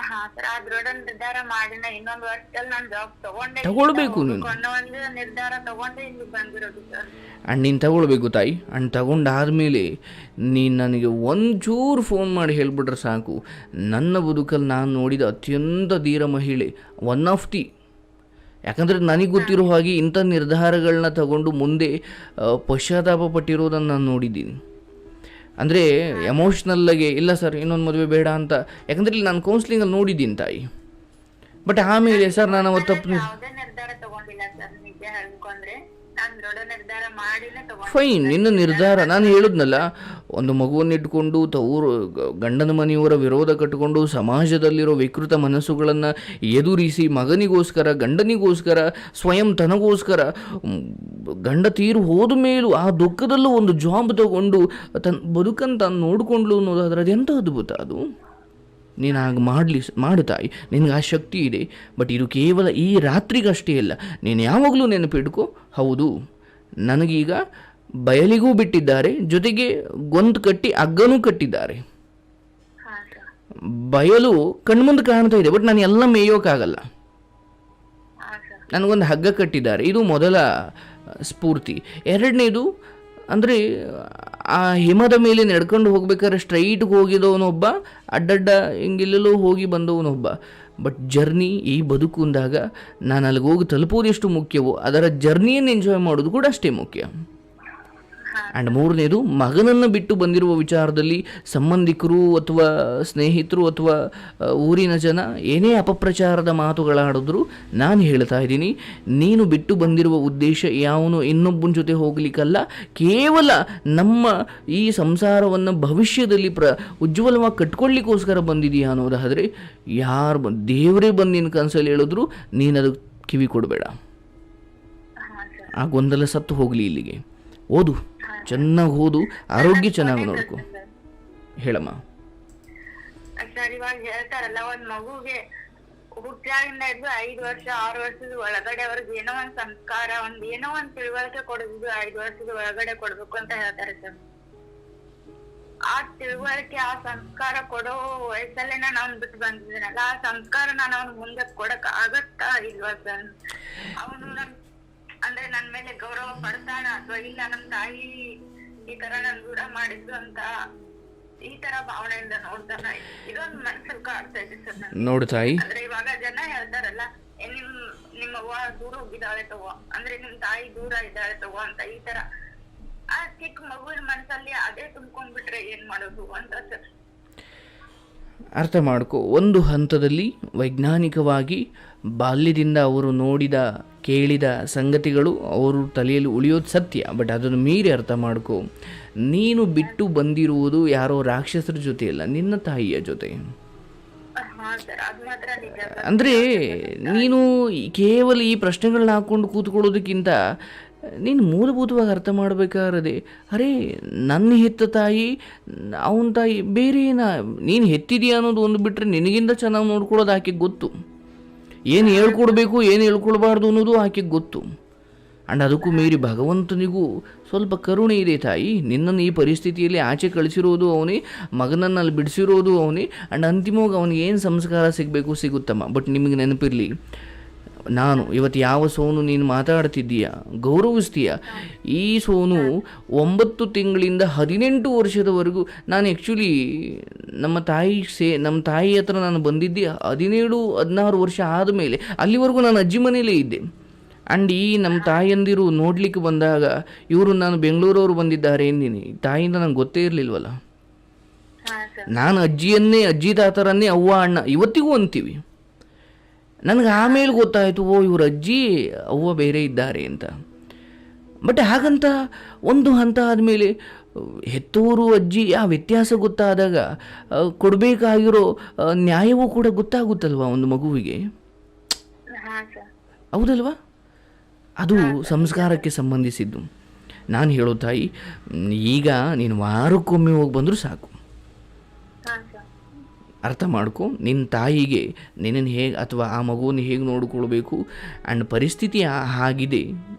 ಹಾ ಸರ್, ಆ ದೃಢ ನಿರ್ಧಾರ ಮಾಡಿನ ಇನ್ನೊಂದು ವರ್ಷದಲ್ಲಿ ನಾನು ಜಾಬ್ ತಗೊಳ್ಬೇಕು ನೀನು. ಒಂದು ನಿರ್ಧಾರ ತಗೊಂಡೆ ಇಲ್ಲಿ ಬಂದಿರೋದು ಸರ್. ಆ್ಯಂಡ್ ನೀನು ತಗೊಳ್ಬೇಕು ತಾಯಿ. ಆ್ಯಂಡ್ ತಗೊಂಡಾದ್ಮೇಲೆ ನೀನು ನನಗೆ ಒಂಚೂರು ಫೋನ್ ಮಾಡಿ ಹೇಳಿಬಿಟ್ರೆ ಸಾಕು, ನನ್ನ ಬದುಕಲ್ಲಿ ನಾನು ನೋಡಿದ ಅತ್ಯಂತ ಧೀರ ಮಹಿಳೆ, ಒನ್ ಆಫ್ ದಿ. ಯಾಕಂದರೆ ನನಗೆ ಗೊತ್ತಿರೋ ಹಾಗೆ ಇಂಥ ನಿರ್ಧಾರಗಳನ್ನ ತಗೊಂಡು ಮುಂದೆ ಪಶ್ಚಾತ್ತಾಪ ಪಟ್ಟಿರೋದನ್ನು ನಾನು ನೋಡಿದ್ದೀನಿ. ಅಂದರೆ ಎಮೋಷ್ನಲ್ಲಾಗೆ ಇಲ್ಲ ಸರ್ ಇನ್ನೊಂದು ಮದುವೆ ಬೇಡ ಅಂತ, ಯಾಕಂದರೆ ಇಲ್ಲಿ ನಾನು ಕೌನ್ಸಿಲಿಂಗಲ್ಲಿ ನೋಡಿದ್ದೀನಿ ತಾಯಿ. ಬಟ್ ಆಮೇಲೆ ಸರ್ ನಾನು ಅವತ್ತು ಯಾವುದೇ ನಿರ್ಧಾರ ತಗೊಂಡಿಲ್ಲ ಸರ್, ನಿಜ ಹೇಳ್ಕೊಂಡ್ರೆ ನಾನು ದೃಢ ನಿರ್ಧಾರ ಮಾಡಿನೇ ತಗೊಂಡೆ. ಫೈನ್, ನಿನ್ನ ನಿರ್ಧಾರ. ನಾನು ಹೇಳಿದ್ನಲ್ಲ, ಒಂದು ಮಗುವನ್ನು ಇಟ್ಕೊಂಡು ಗಂಡನ ಮನೆಯವರ ವಿರೋಧ ಕಟ್ಟಿಕೊಂಡು ಸಮಾಜದಲ್ಲಿರೋ ವಿಕೃತ ಮನಸ್ಸುಗಳನ್ನು ಎದುರಿಸಿ ಮಗನಿಗೋಸ್ಕರ, ಗಂಡನಿಗೋಸ್ಕರ, ಸ್ವಯಂ ತನಗೋಸ್ಕರ, ಗಂಡ ತೀರು ಹೋದ ಮೇಲೂ ಆ ದುಃಖದಲ್ಲೂ ಒಂದು ಜಾಬ್ ತಗೊಂಡು ತನ್ನ ಬದುಕನ್ನು ತಾನು ನೋಡಿಕೊಂಡ್ಲು ಅನ್ನೋದಾದ್ರೆ ಅದೆಂಥ ಅದ್ಭುತ ಅದು. ನೀನು ಹಾಗೆ ಮಾಡು ತಾಯಿ, ನಿನಗೆ ಆ ಶಕ್ತಿ ಇದೆ. ಬಟ್ ಇದು ಕೇವಲ ಈ ರಾತ್ರಿಗಷ್ಟೇ ಅಲ್ಲ, ನೀನು ಯಾವಾಗಲೂ ನೆನಪಿಟ್ಕೋ, ಹೌದು ನನಗೀಗ ಬಯಲಿಗೂ ಬಿಟ್ಟಿದ್ದಾರೆ, ಜೊತೆಗೆ ಗೊಂದು ಕಟ್ಟಿ ಹಗ್ಗನೂ ಕಟ್ಟಿದ್ದಾರೆ. ಬಯಲು ಕಣ್ಮುಂದೆ ಕಾಣ್ತಾ ಇದೆ, ಬಟ್ ನಾನು ಎಲ್ಲ ಮೇಯೋಕ್ಕಾಗಲ್ಲ, ನನಗೊಂದು ಹಗ್ಗ ಕಟ್ಟಿದ್ದಾರೆ. ಇದು ಮೊದಲ ಸ್ಫೂರ್ತಿ. ಎರಡನೇದು ಅಂದರೆ ಆ ಹಿಮದ ಮೇಲೆ ನಡ್ಕೊಂಡು ಹೋಗ್ಬೇಕಾದ್ರೆ ಸ್ಟ್ರೈಟ್ಗೆ ಹೋಗಿದವನೊಬ್ಬ, ಅಡ್ಡಡ್ಡ ಹಿಂಗೆಲ್ಲೆಲ್ಲೋ ಹೋಗಿ ಬಂದವನೊಬ್ಬ. ಬಟ್ ಜರ್ನಿ, ಈ ಬದುಕು ಅಂದಾಗ ನಾನು ಅಲ್ಲಿಗೆ ಹೋಗಿ ತಲುಪೋದು ಎಷ್ಟು ಮುಖ್ಯವೋ ಅದರ ಜರ್ನಿಯನ್ನು ಎಂಜಾಯ್ ಮಾಡೋದು ಕೂಡ ಅಷ್ಟೇ ಮುಖ್ಯ. ಆ್ಯಂಡ್ ಮೂರನೇದು, ಮಗನನ್ನು ಬಿಟ್ಟು ಬಂದಿರುವ ವಿಚಾರದಲ್ಲಿ ಸಂಬಂಧಿಕರು ಅಥವಾ ಸ್ನೇಹಿತರು ಅಥವಾ ಊರಿನ ಜನ ಏನೇ ಅಪಪ್ರಚಾರದ ಮಾತುಗಳಾಡಿದ್ರು ನಾನು ಹೇಳ್ತಾ ಇದ್ದೀನಿ, ನೀನು ಬಿಟ್ಟು ಬಂದಿರುವ ಉದ್ದೇಶ ಯಾವನು ಇನ್ನೊಬ್ಬನ ಜೊತೆ ಹೋಗ್ಲಿಕ್ಕಲ್ಲ, ಕೇವಲ ನಮ್ಮ ಈ ಸಂಸಾರವನ್ನು ಭವಿಷ್ಯದಲ್ಲಿ ಉಜ್ವಲವಾಗಿ ಕಟ್ಕೊಳ್ಳಿಕ್ಕೋಸ್ಕರ ಬಂದಿದೆಯಾ ಅನ್ನೋದಾದರೆ ದೇವರೇ ಬಂದು ನಿನ್ನ ಕನಸಲ್ಲಿ ಹೇಳಿದ್ರು ನೀನು ಅದಕ್ಕೆ ಕಿವಿ ಕೊಡಬೇಡ. ಆ ಗೊಂದಲ ಸತ್ತು ಹೋಗಲಿ. ಇಲ್ಲಿಗೆ ಓದು, ಚೆನ್ನಾಗಿ ಓದು, ಆರೋಗ್ಯ ಚೆನ್ನಾಗಿ ನೋಡ್ಕೊ. ಹೇಳಮ್ಮ. ಸರ್, ಇವಾಗ ಹೇಳ್ತಾರಲ್ಲ, ಒಂದ್ ಮಗುಗೆ ಹುಟ್ಟಾಗಿಂದ ಹಿಡಿದು 5 ವರ್ಷ 6 ವರ್ಷದ ಒಳಗಡೆ ಅವ್ರಿಗೆ ಏನೋ ಒಂದ್ ಸಂಸ್ಕಾರ, ಏನೋ ಒಂದ್ ತಿಳುವಳಿಕೆ ಕೊಡೋದು 5 ವರ್ಷದ ಒಳಗಡೆ ಕೊಡ್ಬೇಕು ಅಂತ ಹೇಳ್ತಾರೆ ಸರ್. ಆ ತಿಳುವಳಿಕೆ, ಆ ಸಂಸ್ಕಾರ ಕೊಡೋ ವಯಸ್ಸಲ್ಲೇ ನಾನು ಬಿಟ್ಟು ಬಂದಿದ್ದೀನಲ್ಲ, ಆ ಸಂಸ್ಕಾರ ನಾನು ಅವ್ನ ಮುಂದೆ ಕೊಡಕ್ ಆಗತ್ತಾ ಇಲ್ವಾ ಸರ್? ಅವನು ಅಂದ್ರೆ ನನ್ ಮೇಲೆ ಗೌರವ ಪಡ್ತಾನ ಅಥವಾ ಇಲ್ಲ, ನಮ್ ತಾಯಿ ಈ ತರ ನನ್ ದೂರ ಮಾಡಿದ್ದು ಅಂತ ಈ ತರ ಭಾವನೆಯಿಂದ ನೋಡ್ತಾನ? ಇದೊಂದು ಮನಸ್ಸಲ್ಲಿ ಕಾಡ್ತಾ ಇದೆ ಸರ್. ನೋಡು ತಾಯಿ, ಅಂದ್ರೆ ಇವಾಗ ಜನ ಹೇಳ್ತಾರಲ್ಲ, ನಿಮ್ಮವ್ವ ದೂರ ಹೋಗಿದ್ದಾಳೆ ತಗೋ, ಅಂದ್ರೆ ನಿಮ್ ತಾಯಿ ದೂರ ಇದ್ದಾಳೆ ತಗೋ ಅಂತ. ಈ ತರ ಆ ಚಿಕ್ಕ ಮಗುವಿನ ಮನಸ್ಸಲ್ಲಿ ಅದೇ ತುಂಬ್ಕೊಂಡ್ಬಿಟ್ರೆ ಏನ್ ಮಾಡೋದು ಅಂತ ಸರ್. ಅರ್ಥ ಮಾಡ್ಕೊ. ಒಂದು ಹಂತದಲ್ಲಿ ವೈಜ್ಞಾನಿಕವಾಗಿ ಬಾಲ್ಯದಿಂದ ಅವರು ನೋಡಿದ ಕೇಳಿದ ಸಂಗತಿಗಳು ಅವರು ತಲೆಯಲ್ಲಿ ಉಳಿಯೋದು ಸತ್ಯ. ಬಟ್ ಅದನ್ನು ಮೀರಿ ಅರ್ಥ ಮಾಡ್ಕೊ, ನೀನು ಬಿಟ್ಟು ಬಂದಿರುವುದು ಯಾರೋ ರಾಕ್ಷಸರ ಜೊತೆ ಅಲ್ಲ, ನಿನ್ನ ತಾಯಿಯ ಜೊತೆ. ಅಂದರೆ ನೀನು ಕೇವಲ ಈ ಪ್ರಶ್ನೆಗಳನ್ನ ಹಾಕ್ಕೊಂಡು ಕೂತ್ಕೊಳ್ಳೋದಕ್ಕಿಂತ ನೀನು ಮೂಲಭೂತವಾಗಿ ಅರ್ಥ ಮಾಡಬೇಕಾದ್ರೆ, ಅರೇ ನನ್ನ ಹೆತ್ತ ತಾಯಿ ಅವನ ತಾಯಿ ಬೇರೆ ನೀನು ಹೆತ್ತಿದೀಯ ಅನ್ನೋದು ಒಂದು ಬಿಟ್ಟರೆ ನಿನಗಿಂತ ಚೆನ್ನಾಗಿ ನೋಡ್ಕೊಳ್ಳೋದು ಆಕೆಗೆ ಗೊತ್ತು. ಏನು ಹೇಳ್ಕೊಡ್ಬೇಕು ಏನು ಹೇಳ್ಕೊಡ್ಬಾರ್ದು ಅನ್ನೋದು ಆಕೆಗೆ ಗೊತ್ತು. ಆ್ಯಂಡ್ ಅದಕ್ಕೂ ಮೀರಿ ಭಗವಂತನಿಗೂ ಸ್ವಲ್ಪ ಕರುಣೆ ಇದೆ ತಾಯಿ. ನಿನ್ನನ್ನು ಈ ಪರಿಸ್ಥಿತಿಯಲ್ಲಿ ಆಚೆ ಕಳಿಸಿರೋದು ಅವನೇ, ಮಗನನ್ನು ಅಲ್ಲಿ ಬಿಡಿಸಿರೋದು ಅವನೇ. ಆ್ಯಂಡ್ ಅಂತಿಮವಾಗಿ ಅವನಿಗೆ ಏನು ಸಂಸ್ಕಾರ ಸಿಗಬೇಕು ಸಿಗುತ್ತಮ್ಮ. ಬಟ್ ನಿಮಗೆ ನೆನಪಿರಲಿ, ನಾನು ಇವತ್ತು ಯಾವ ಸೋನು ನೀನು ಮಾತಾಡ್ತಿದ್ದೀಯ, ಗೌರವಿಸ್ತೀಯ, ಈ ಸೋನು 9 ತಿಂಗಳಿಂದ 18 ವರ್ಷದವರೆಗೂ ನಾನು ಆ್ಯಕ್ಚುಲಿ ನಮ್ಮ ತಾಯಿ ಹತ್ರ ನಾನು ಬಂದಿದ್ದೆ 17-16 ವರ್ಷ ಆದಮೇಲೆ. ಅಲ್ಲಿವರೆಗೂ ನಾನು ಅಜ್ಜಿ ಮನೇಲೇ ಇದ್ದೆ. ಆ್ಯಂಡ್ ಈ ನಮ್ಮ ತಾಯಿಯಂದಿರು ನೋಡ್ಲಿಕ್ಕೆ ಬಂದಾಗ ಇವರು ನಾನು ಬೆಂಗಳೂರವರು ಬಂದಿದ್ದಾರೆ ಎಂದಿನಿ, ತಾಯಿಯಿಂದ ನಂಗೆ ಗೊತ್ತೇ ಇರಲಿಲ್ವಲ್ಲ. ನಾನು ಅಜ್ಜಿ ತಾತರನ್ನೇ ಅವ್ವ ಅಣ್ಣ ಇವತ್ತಿಗೂ ಅಂತೀವಿ. ನನಗೆ ಆಮೇಲೆ ಗೊತ್ತಾಯಿತು, ಇವ್ರ ಅಜ್ಜಿ ಅವ್ವ ಬೇರೆ ಇದ್ದಾರೆ ಅಂತ. ಬಟ್ ಹಾಗಂತ ಒಂದು ಹಂತ ಆದಮೇಲೆ ಹೆತ್ತೋರು ಅಜ್ಜಿ ಆ ವ್ಯತ್ಯಾಸ ಗೊತ್ತಾದಾಗ ಕೊಡಬೇಕಾಗಿರೋ ನ್ಯಾಯವೂ ಕೂಡ ಗೊತ್ತಾಗುತ್ತಲ್ವ ಒಂದು ಮಗುವಿಗೆ, ಹೌದಲ್ವಾ? ಅದು ಸಂಸ್ಕಾರಕ್ಕೆ ಸಂಬಂಧಿಸಿದ್ದು. ನಾನು ಹೇಳೋ ತಾಯಿ, ಈಗ ನೀನು ವಾರಕ್ಕೊಮ್ಮೆ ಹೋಗಿ ಬಂದರೂ ಸಾಕು. ಅರ್ಥ ಮಾಡ್ಕೊ. ನಿನ್ನ ತಾಯಿಗೆ ನಿನ್ನನ್ನು ಹೇಗೆ ಅಥವಾ ಆ ಮಗುವನ್ನು ಹೇಗೆ ನೋಡಿಕೊಳ್ಬೇಕು ಆ್ಯಂಡ್ ಪರಿಸ್ಥಿತಿ ಆಗಿದೆ,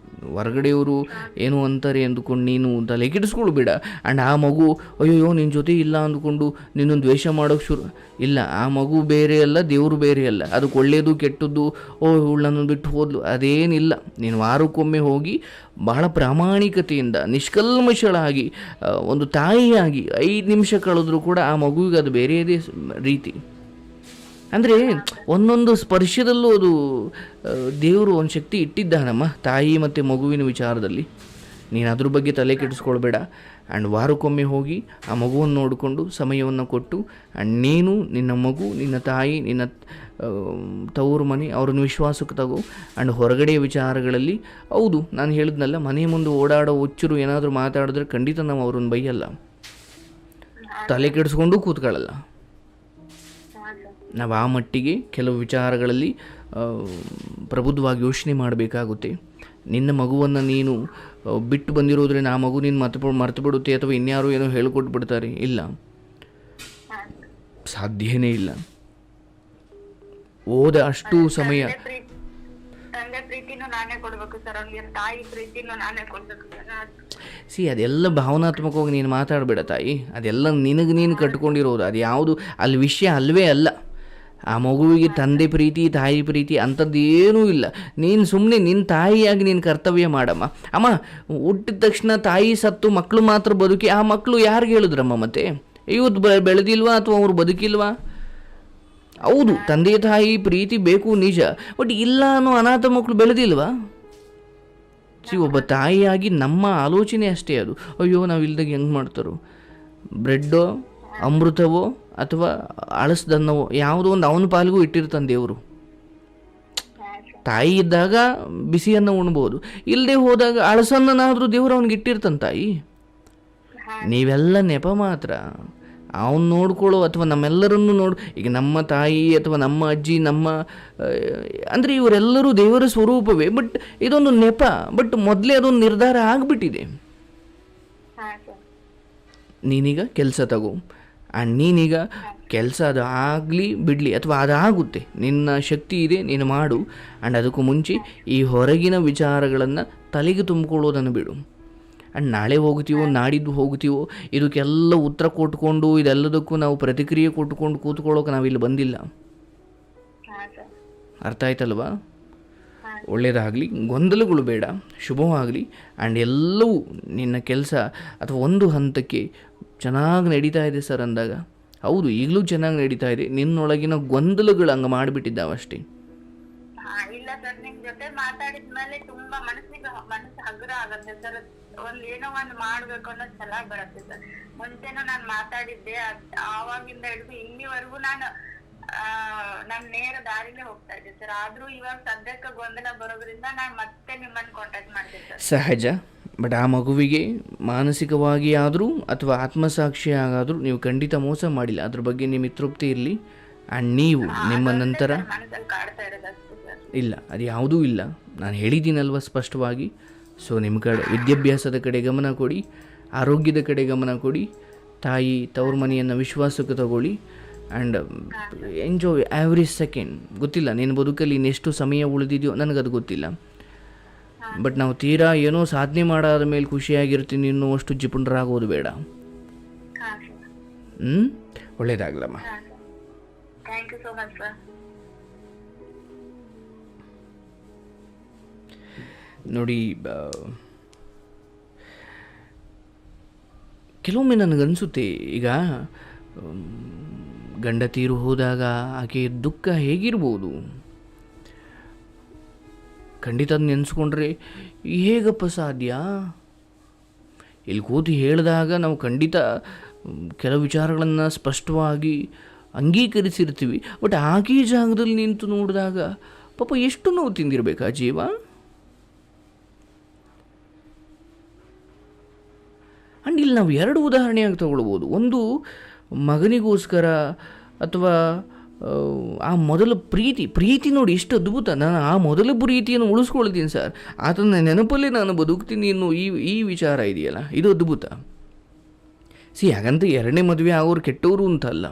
ಹೊರಗಡೆಯವರು ಏನು ಅಂತಾರೆ ಅಂದುಕೊಂಡು ನೀನು ತಲೆ ಕೆಡಿಸ್ಕೊಳ್ಬೇಡ. ಆ್ಯಂಡ್ ಆ ಮಗು ಅಯ್ಯೋ ನಿನ್ನ ಜೊತೆ ಇಲ್ಲ ಅಂದ್ಕೊಂಡು ನಿನ್ನೊಂದು ದ್ವೇಷ ಮಾಡೋಕ್ಕೆ ಶುರು ಇಲ್ಲ. ಆ ಮಗು ಬೇರೆ ಅಲ್ಲ, ದೇವರು ಬೇರೆ ಅಲ್ಲ. ಅದಕ್ಕೆ ಒಳ್ಳೆಯದು ಕೆಟ್ಟದ್ದು ಇವಳನ್ನು ಬಿಟ್ಟು ಹೋದ್ಲು ಅದೇನಿಲ್ಲ. ನೀನು ವಾರಕ್ಕೊಮ್ಮೆ ಹೋಗಿ ಬಹಳ ಪ್ರಾಮಾಣಿಕತೆಯಿಂದ ನಿಷ್ಕಲ್ಮಶಳಾಗಿ ಒಂದು ತಾಯಿಯಾಗಿ 5 ನಿಮಿಷ ಕಳೆದ್ರೂ ಕೂಡ ಆ ಮಗುವಿಗೆ ಅದು ಬೇರೆಯದೇ ರೀತಿ. ಅಂದರೆ ಒಂದೊಂದು ಸ್ಪರ್ಶದಲ್ಲೂ ಅದು ದೇವರು ಒಂದು ಶಕ್ತಿ ಇಟ್ಟಿದ್ದಾನಮ್ಮ ತಾಯಿ ಮತ್ತು ಮಗುವಿನ ವಿಚಾರದಲ್ಲಿ. ನೀನು ಅದ್ರ ಬಗ್ಗೆ ತಲೆ ಕೆಡಿಸ್ಕೊಳ್ಬೇಡ. ಆ್ಯಂಡ್ ವಾರಕ್ಕೊಮ್ಮೆ ಹೋಗಿ ಆ ಮಗುವನ್ನು ನೋಡಿಕೊಂಡು ಸಮಯವನ್ನು ಕೊಟ್ಟು ಆ್ಯಂಡ್ ನೀನು, ನಿನ್ನ ಮಗು, ನಿನ್ನ ತಾಯಿ, ನಿನ್ನ ತವರು ಮನೆ ಅವ್ರನ್ನ ವಿಶ್ವಾಸಕ್ಕೆ ತಗೋ. ಆ್ಯಂಡ್ ಹೊರಗಡೆಯ ವಿಚಾರಗಳಲ್ಲಿ ಹೌದು ನಾನು ಹೇಳಿದ್ನಲ್ಲ, ಮನೆ ಮುಂದೆ ಓಡಾಡೋ ಹುಚ್ಚರು ಏನಾದರೂ ಮಾತಾಡಿದ್ರೆ ಖಂಡಿತ ನಾವು ಅವ್ರನ್ನ ಬೈಯಲ್ಲ, ತಲೆ ಕೆಡಿಸ್ಕೊಂಡು ಕೂತ್ಕೊಳ್ಳಲ್ಲ. ನಾವು ಆ ಮಟ್ಟಿಗೆ ಕೆಲವು ವಿಚಾರಗಳಲ್ಲಿ ಪ್ರಬುದ್ಧವಾಗಿ ಯೋಚನೆ ಮಾಡಬೇಕಾಗುತ್ತೆ. ನಿನ್ನ ಮಗುವನ್ನು ನೀನು ಬಿಟ್ಟು ಬಂದಿರೋದ್ರಿಂದ ಆ ಮಗು ನೀನು ಮರ್ತು ಬಿಡುತ್ತೆ ಅಥವಾ ಇನ್ಯಾರು ಏನೋ ಹೇಳಿಕೊಟ್ಟು ಬಿಡ್ತಾರೆ, ಇಲ್ಲ, ಸಾಧ್ಯನೇ ಇಲ್ಲ. ಓದ ಅಷ್ಟು ಸಮಯ ತಂದೆ ಪ್ರೀತಿನೂ ನಾನೇ ಕೊಡ್ಬೇಕು ಸರ್, ಅವ್ನಿಗೆ ತಾಯಿ ಪ್ರೀತಿನೂ ನಾನೇ ಕೊಡ್ಬೇಕು ಸರ್. ಅದೆಲ್ಲ ಭಾವನಾತ್ಮಕವಾಗಿ ನೀನು ಮಾತಾಡಬೇಡ ತಾಯಿ, ಅದೆಲ್ಲ ನಿನಗೆ ನೀನು ಕಟ್ಕೊಂಡಿರೋದು. ಅದು ಯಾವುದು ಅಲ್ಲಿ ವಿಷಯ ಅಲ್ವೇ ಅಲ್ಲ. ಆ ಮಗುವಿಗೆ ತಂದೆ ಪ್ರೀತಿ ತಾಯಿ ಪ್ರೀತಿ ಅಂಥದ್ದೇನೂ ಇಲ್ಲ. ನೀನು ಸುಮ್ಮನೆ ನಿನ್ನ ತಾಯಿಯಾಗಿ ನೀನು ಕರ್ತವ್ಯ ಮಾಡಮ್ಮ. ಅಮ್ಮ ಹುಟ್ಟಿದ ತಕ್ಷಣ ತಾಯಿ ಸತ್ತು ಮಕ್ಕಳು ಮಾತ್ರ ಬದುಕಿ, ಆ ಮಕ್ಕಳು ಯಾರಿಗೆ ಹೇಳಿದ್ರಮ್ಮ? ಮತ್ತೆ ಇವತ್ತು ಬೆಳೆದಿಲ್ವಾ ಅಥವಾ ಅವರು ಬದುಕಿಲ್ವಾ? ಹೌದು, ತಂದೆ ತಾಯಿ ಪ್ರೀತಿ ಬೇಕು ನಿಜ, ಬಟ್ ಇಲ್ಲ ಅನ್ನೋ ಅನಾಥ ಮಕ್ಕಳು ಬೆಳೆದಿಲ್ವಾ? ಒಬ್ಬ ತಾಯಿಯಾಗಿ ನಮ್ಮ ಆಲೋಚನೆ ಅಷ್ಟೇ ಅದು. ಅಯ್ಯೋ ನಾವು ಇಲ್ದಾಗ ಹೆಂಗೆ ಮಾಡ್ತಾರೋ, ಬ್ರೆಡ್ಡೋ ಅಮೃತವೋ ಅಥವಾ ಅಳಸ್ದನ್ನವೋ ಯಾವುದೋ ಒಂದು ಅವನ ಪಾಲಿಗೂ ಇಟ್ಟಿರ್ತಾನೆ ದೇವರು. ತಾಯಿ ಇದ್ದಾಗ ಬಿಸಿಯನ್ನು ಉಣ್ಬೋದು, ಇಲ್ಲದೆ ಹೋದಾಗ ಅಳಸನ್ನನಾದರೂ ದೇವರು ಅವ್ನಿಗೆ ಇಟ್ಟಿರ್ತಾನೆ ತಾಯಿ. ನೀವೆಲ್ಲ ನೆಪ ಮಾತ್ರ. ಅವನು ನೋಡ್ಕೊಳ್ಳೋ ಅಥವಾ ನಮ್ಮೆಲ್ಲರನ್ನು ಈಗ ನಮ್ಮ ತಾಯಿ ಅಥವಾ ನಮ್ಮ ಅಜ್ಜಿ ಅಂದರೆ ಇವರೆಲ್ಲರೂ ದೇವರ ಸ್ವರೂಪವೇ, ಬಟ್ ಇದೊಂದು ನೆಪ. ಬಟ್ ಮೊದಲೇ ಅದೊಂದು ನಿರ್ಧಾರ ಆಗಿಬಿಟ್ಟಿದೆ. ನೀನೀಗ ಕೆಲಸ ತಗೋ, ಆ್ಯಂಡ್ ನೀನೀಗ ಕೆಲಸ ಅದು ಆಗಲಿ ಬಿಡಲಿ ಅಥವಾ ಅದಾಗುತ್ತೆ, ನಿನ್ನ ಶಕ್ತಿ ಇದೆ, ನೀನು ಮಾಡು. ಆ್ಯಂಡ್ ಅದಕ್ಕೂ ಮುಂಚೆ ಈ ಹೊರಗಿನ ವಿಚಾರಗಳನ್ನು ತಲೆಗೆ ತುಂಬಿಕೊಳ್ಳೋದನ್ನು ಬಿಡು. ಆ್ಯಂಡ್ ನಾಳೆ ಹೋಗ್ತೀವೋ ನಾಡಿದ್ದು ಹೋಗ್ತೀವೋ ಇದಕ್ಕೆಲ್ಲ ಉತ್ತರ ಕೊಟ್ಕೊಂಡು ಇದೆಲ್ಲದಕ್ಕೂ ನಾವು ಪ್ರತಿಕ್ರಿಯೆ ಕೊಟ್ಕೊಂಡು ಕೂತ್ಕೊಳ್ಳೋಕೆ ನಾವಿಲ್ಲಿ ಬಂದಿಲ್ಲ. ಅರ್ಥ ಆಯ್ತಲ್ವಾ? ಒಳ್ಳೆಯದಾಗಲಿ, ಗೊಂದಲಗಳು ಬೇಡ, ಶುಭವಾಗಲಿ. ಆ್ಯಂಡ್ ಎಲ್ಲವೂ ನಿನ್ನ ಕೆಲಸ ಅಥವಾ ಒಂದು ಹಂತಕ್ಕೆ ಚೆನ್ನಾಗಿ ನಡೀತಾ ಇದೆ ಸರ್ ಅಂದಾಗ, ಹೌದು ಈಗಲೂ ಚೆನ್ನಾಗಿ ನಡೀತಾ ಇದೆ. ನಿನ್ನೊಳಗಿನ ಗೊಂದಲಗಳು ಹಂಗೆ ಮಾಡಿಬಿಟ್ಟಿದ್ದಾವಷ್ಟೇ. ಇಲ್ಲ ಸರ್, ನಿಮ್ ಜೊತೆ ಮಾತಾಡಿದ್ಮೇಲೆ ತುಂಬಾ ಮನಸ್ಸು ಹಗುರ ಆಗತ್ತೆ ಸರ್. ಏನೋ ಒಂದು ಮಾಡ್ಬೇಕು ಅನ್ನೋ ಛಲ ಬರುತ್ತೆ ಸರ್. ಮುಂಚೆನೂ ನಾನು ಮಾತಾಡಿದ್ದೆ, ಆವಾಗಿಂದ ಹಿಡಿದು ಇಲ್ಲಿವರೆಗೂ ನಾನು ನೇರ ದಾರಿಲೇ ಹೋಗ್ತಾ ಇದ್ದೆ ಸರ್. ಆದ್ರೂ ಇವಾಗ ಸದ್ಯಕ್ಕೆ ಗೊಂದಲ ಬರೋದ್ರಿಂದ ನಾನು ಮತ್ತೆ ನಿಮ್ಮನ್ನು ಕಾಂಟ್ಯಾಕ್ಟ್ ಮಾಡ್ತೀನಿ ಸರ್. ಸಹಜ, ಬಟ್ ಆ ಮಗುವಿಗೆ ಮಾನಸಿಕವಾಗಿ ಆದರೂ ಅಥವಾ ಆತ್ಮಸಾಕ್ಷಿ ಆಗಾದರೂ ನೀವು ಖಂಡಿತ ಮೋಸ ಮಾಡಿಲ್ಲ. ಅದ್ರ ಬಗ್ಗೆ ನಿಮಗೆ ತೃಪ್ತಿ ಇರಲಿ. ಆ್ಯಂಡ್ ನೀವು ನಿಮ್ಮ ನಂತರ ಇಲ್ಲ, ಅದು ಯಾವುದೂ ಇಲ್ಲ. ನಾನು ಹೇಳಿದ್ದೀನಲ್ವ ಸ್ಪಷ್ಟವಾಗಿ. ಸೊ ನಿಮ್ಮ ಕಡೆ ವಿದ್ಯಾಭ್ಯಾಸದ ಕಡೆ ಗಮನ ಕೊಡಿ, ಆರೋಗ್ಯದ ಕಡೆ ಗಮನ ಕೊಡಿ, ತಾಯಿ ತವ್ರ ಮನೆಯನ್ನು ವಿಶ್ವಾಸಕ್ಕೆ ತಗೊಳ್ಳಿ. And enjoy every second. ಗೊತ್ತಿಲ್ಲ ನಿನ್ನ ಬದುಕಲ್ಲಿ ಇನ್ನೆಷ್ಟು ಸಮಯ ಉಳಿದಿದೆಯೋ ನನಗದು ಗೊತ್ತಿಲ್ಲ, ಬಟ್ ನಾವು ತೀರಾ ಏನೋ ಸಾಧನೆ ಮಾಡಾದ ಮೇಲೆ ಖುಷಿಯಾಗಿರ್ತೀನಿ ಇನ್ನೂ ಅಷ್ಟು ಜಿಪುಣರಾಗೋದು ಬೇಡ. ಒಳ್ಳೇದಾಗಲಮ್ಮ. Thank you so much sir. ನೋಡಿ, ಕೆಲವೊಮ್ಮೆ ನನಗನ್ಸುತ್ತೆ, ಈಗ ಗಂಡ ತೀರು ಹೋದಾಗ ಆಕೆ ದುಃಖ ಹೇಗಿರ್ಬೋದು, ಖಂಡಿತ ಅದು ನೆನೆಸ್ಕೊಂಡ್ರೆ ಹೇಗಪ್ಪ ಸಾಧ್ಯ? ಇಲ್ಲಿ ಕೂತು ಹೇಳಿದಾಗ ನಾವು ಖಂಡಿತ ಕೆಲವು ವಿಚಾರಗಳನ್ನು ಸ್ಪಷ್ಟವಾಗಿ ಅಂಗೀಕರಿಸಿರ್ತೀವಿ. ಬಟ್ ಆಕೆ ಜಾಗದಲ್ಲಿ ನಿಂತು ನೋಡಿದಾಗ ಪಾಪ ಎಷ್ಟು ನೋವು ತಿಂದಿರಬೇಕಾ ಜೀವ? ಆ್ಯಂಡ್ ಇಲ್ಲಿ ನಾವು 2 ಉದಾಹರಣೆಯಾಗಿ ತಗೊಳ್ಬೋದು. ಒಂದು ಮಗನಿಗೋಸ್ಕರ ಅಥವಾ ಆ ಮೊದಲ ಪ್ರೀತಿ ನೋಡಿ ಎಷ್ಟು ಅದ್ಭುತ. ನಾನು ಆ ಮೊದಲ ಪ್ರೀತಿಯನ್ನು ಉಳಿಸ್ಕೊಳ್ತೀನಿ ಸರ್, ಆತನ ನೆನಪಲ್ಲೇ ನಾನು ಬದುಕ್ತೀನಿ ಅನ್ನೋ ಈ ವಿಚಾರ ಇದೆಯಲ್ಲ, ಇದು ಅದ್ಭುತ. ಹಾಗಂತ 2ನೇ ಮದುವೆ ಆಗೋರು ಕೆಟ್ಟವರು ಅಂತಲ್ಲ,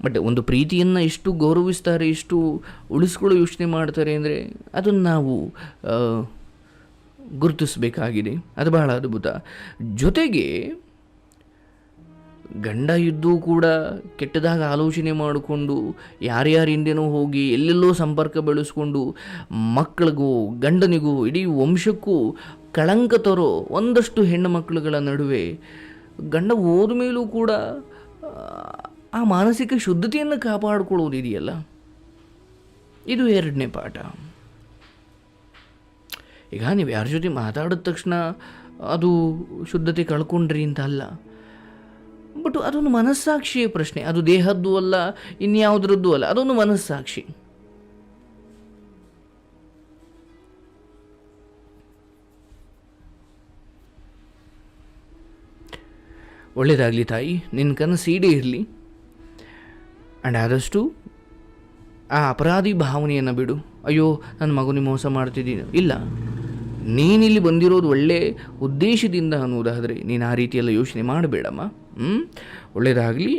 ಬಟ್ ಒಂದು ಪ್ರೀತಿಯನ್ನು ಎಷ್ಟು ಗೌರವಿಸ್ತಾರೆ, ಎಷ್ಟು ಉಳಿಸ್ಕೊಳ್ಳೋ ಯೋಚನೆ ಮಾಡ್ತಾರೆ ಅಂದರೆ ಅದನ್ನು ನಾವು ಗುರುತಿಸಬೇಕಾಗಿದೆ. ಅದು ಬಹಳ ಅದ್ಭುತ. ಜೊತೆಗೆ ಗಂಡ ಇದ್ದೂ ಕೂಡ ಕೆಟ್ಟದಾಗ ಆಲೋಚನೆ ಮಾಡಿಕೊಂಡು ಯಾರ್ಯಾರ ಹಿಂದೆನೋ ಹೋಗಿ ಎಲ್ಲೆಲ್ಲೋ ಸಂಪರ್ಕ ಬೆಳೆಸ್ಕೊಂಡು ಮಕ್ಕಳಿಗೂ ಗಂಡನಿಗೂ ಇಡೀ ವಂಶಕ್ಕೂ ಕಳಂಕ ತರೋ ಒಂದಷ್ಟು ಹೆಣ್ಣು ಮಕ್ಕಳುಗಳ ನಡುವೆ ಗಂಡ ಹೋದ ಮೇಲೂ ಕೂಡ ಆ ಮಾನಸಿಕ ಶುದ್ಧತೆಯನ್ನು ಕಾಪಾಡಿಕೊಳ್ಳೋದಿದೆಯಲ್ಲ, ಇದು ಎರಡನೇ ಪಾಠ. ಈಗ ನೀವು ಯಾರ ಜೊತೆ ಮಾತಾಡಿದ ತಕ್ಷಣ ಅದು ಶುದ್ಧತೆ ಕಳ್ಕೊಂಡ್ರಿ ಅಂತ ಅಲ್ಲ, ಬಟ್ ಅದೊಂದು ಮನಸ್ಸಾಕ್ಷಿಯ ಪ್ರಶ್ನೆ. ಅದು ದೇಹದ್ದು ಅಲ್ಲ, ಇನ್ಯಾವುದ್ರದ್ದು ಅಲ್ಲ, ಅದೊಂದು ಮನಸ್ಸಾಕ್ಷಿ. ಒಳ್ಳೆಯದಾಗಲಿ ತಾಯಿ, ನಿನ್ನ ಕನಸು ಈಡೇರಲಿ. ಆ್ಯಂಡ್ ಆದಷ್ಟು ಆ ಅಪರಾಧಿ ಭಾವನೆಯನ್ನು ಬಿಡು. ಅಯ್ಯೋ ನನ್ನ ಮಗನಿಗೆ ಮೋಸ ಮಾಡ್ತಿದ್ದೀನಿ, ಇಲ್ಲ, ನೀನಿಲ್ಲಿ ಬಂದಿರೋದು ಒಳ್ಳೆ ಉದ್ದೇಶದಿಂದ ಅನ್ನೋದಾದರೆ ನೀನು ಆ ರೀತಿಯೆಲ್ಲ ಯೋಚನೆ ಮಾಡಬೇಡಮ್ಮ. ಒಳ್ಳೆಯದಾಗಲಿ.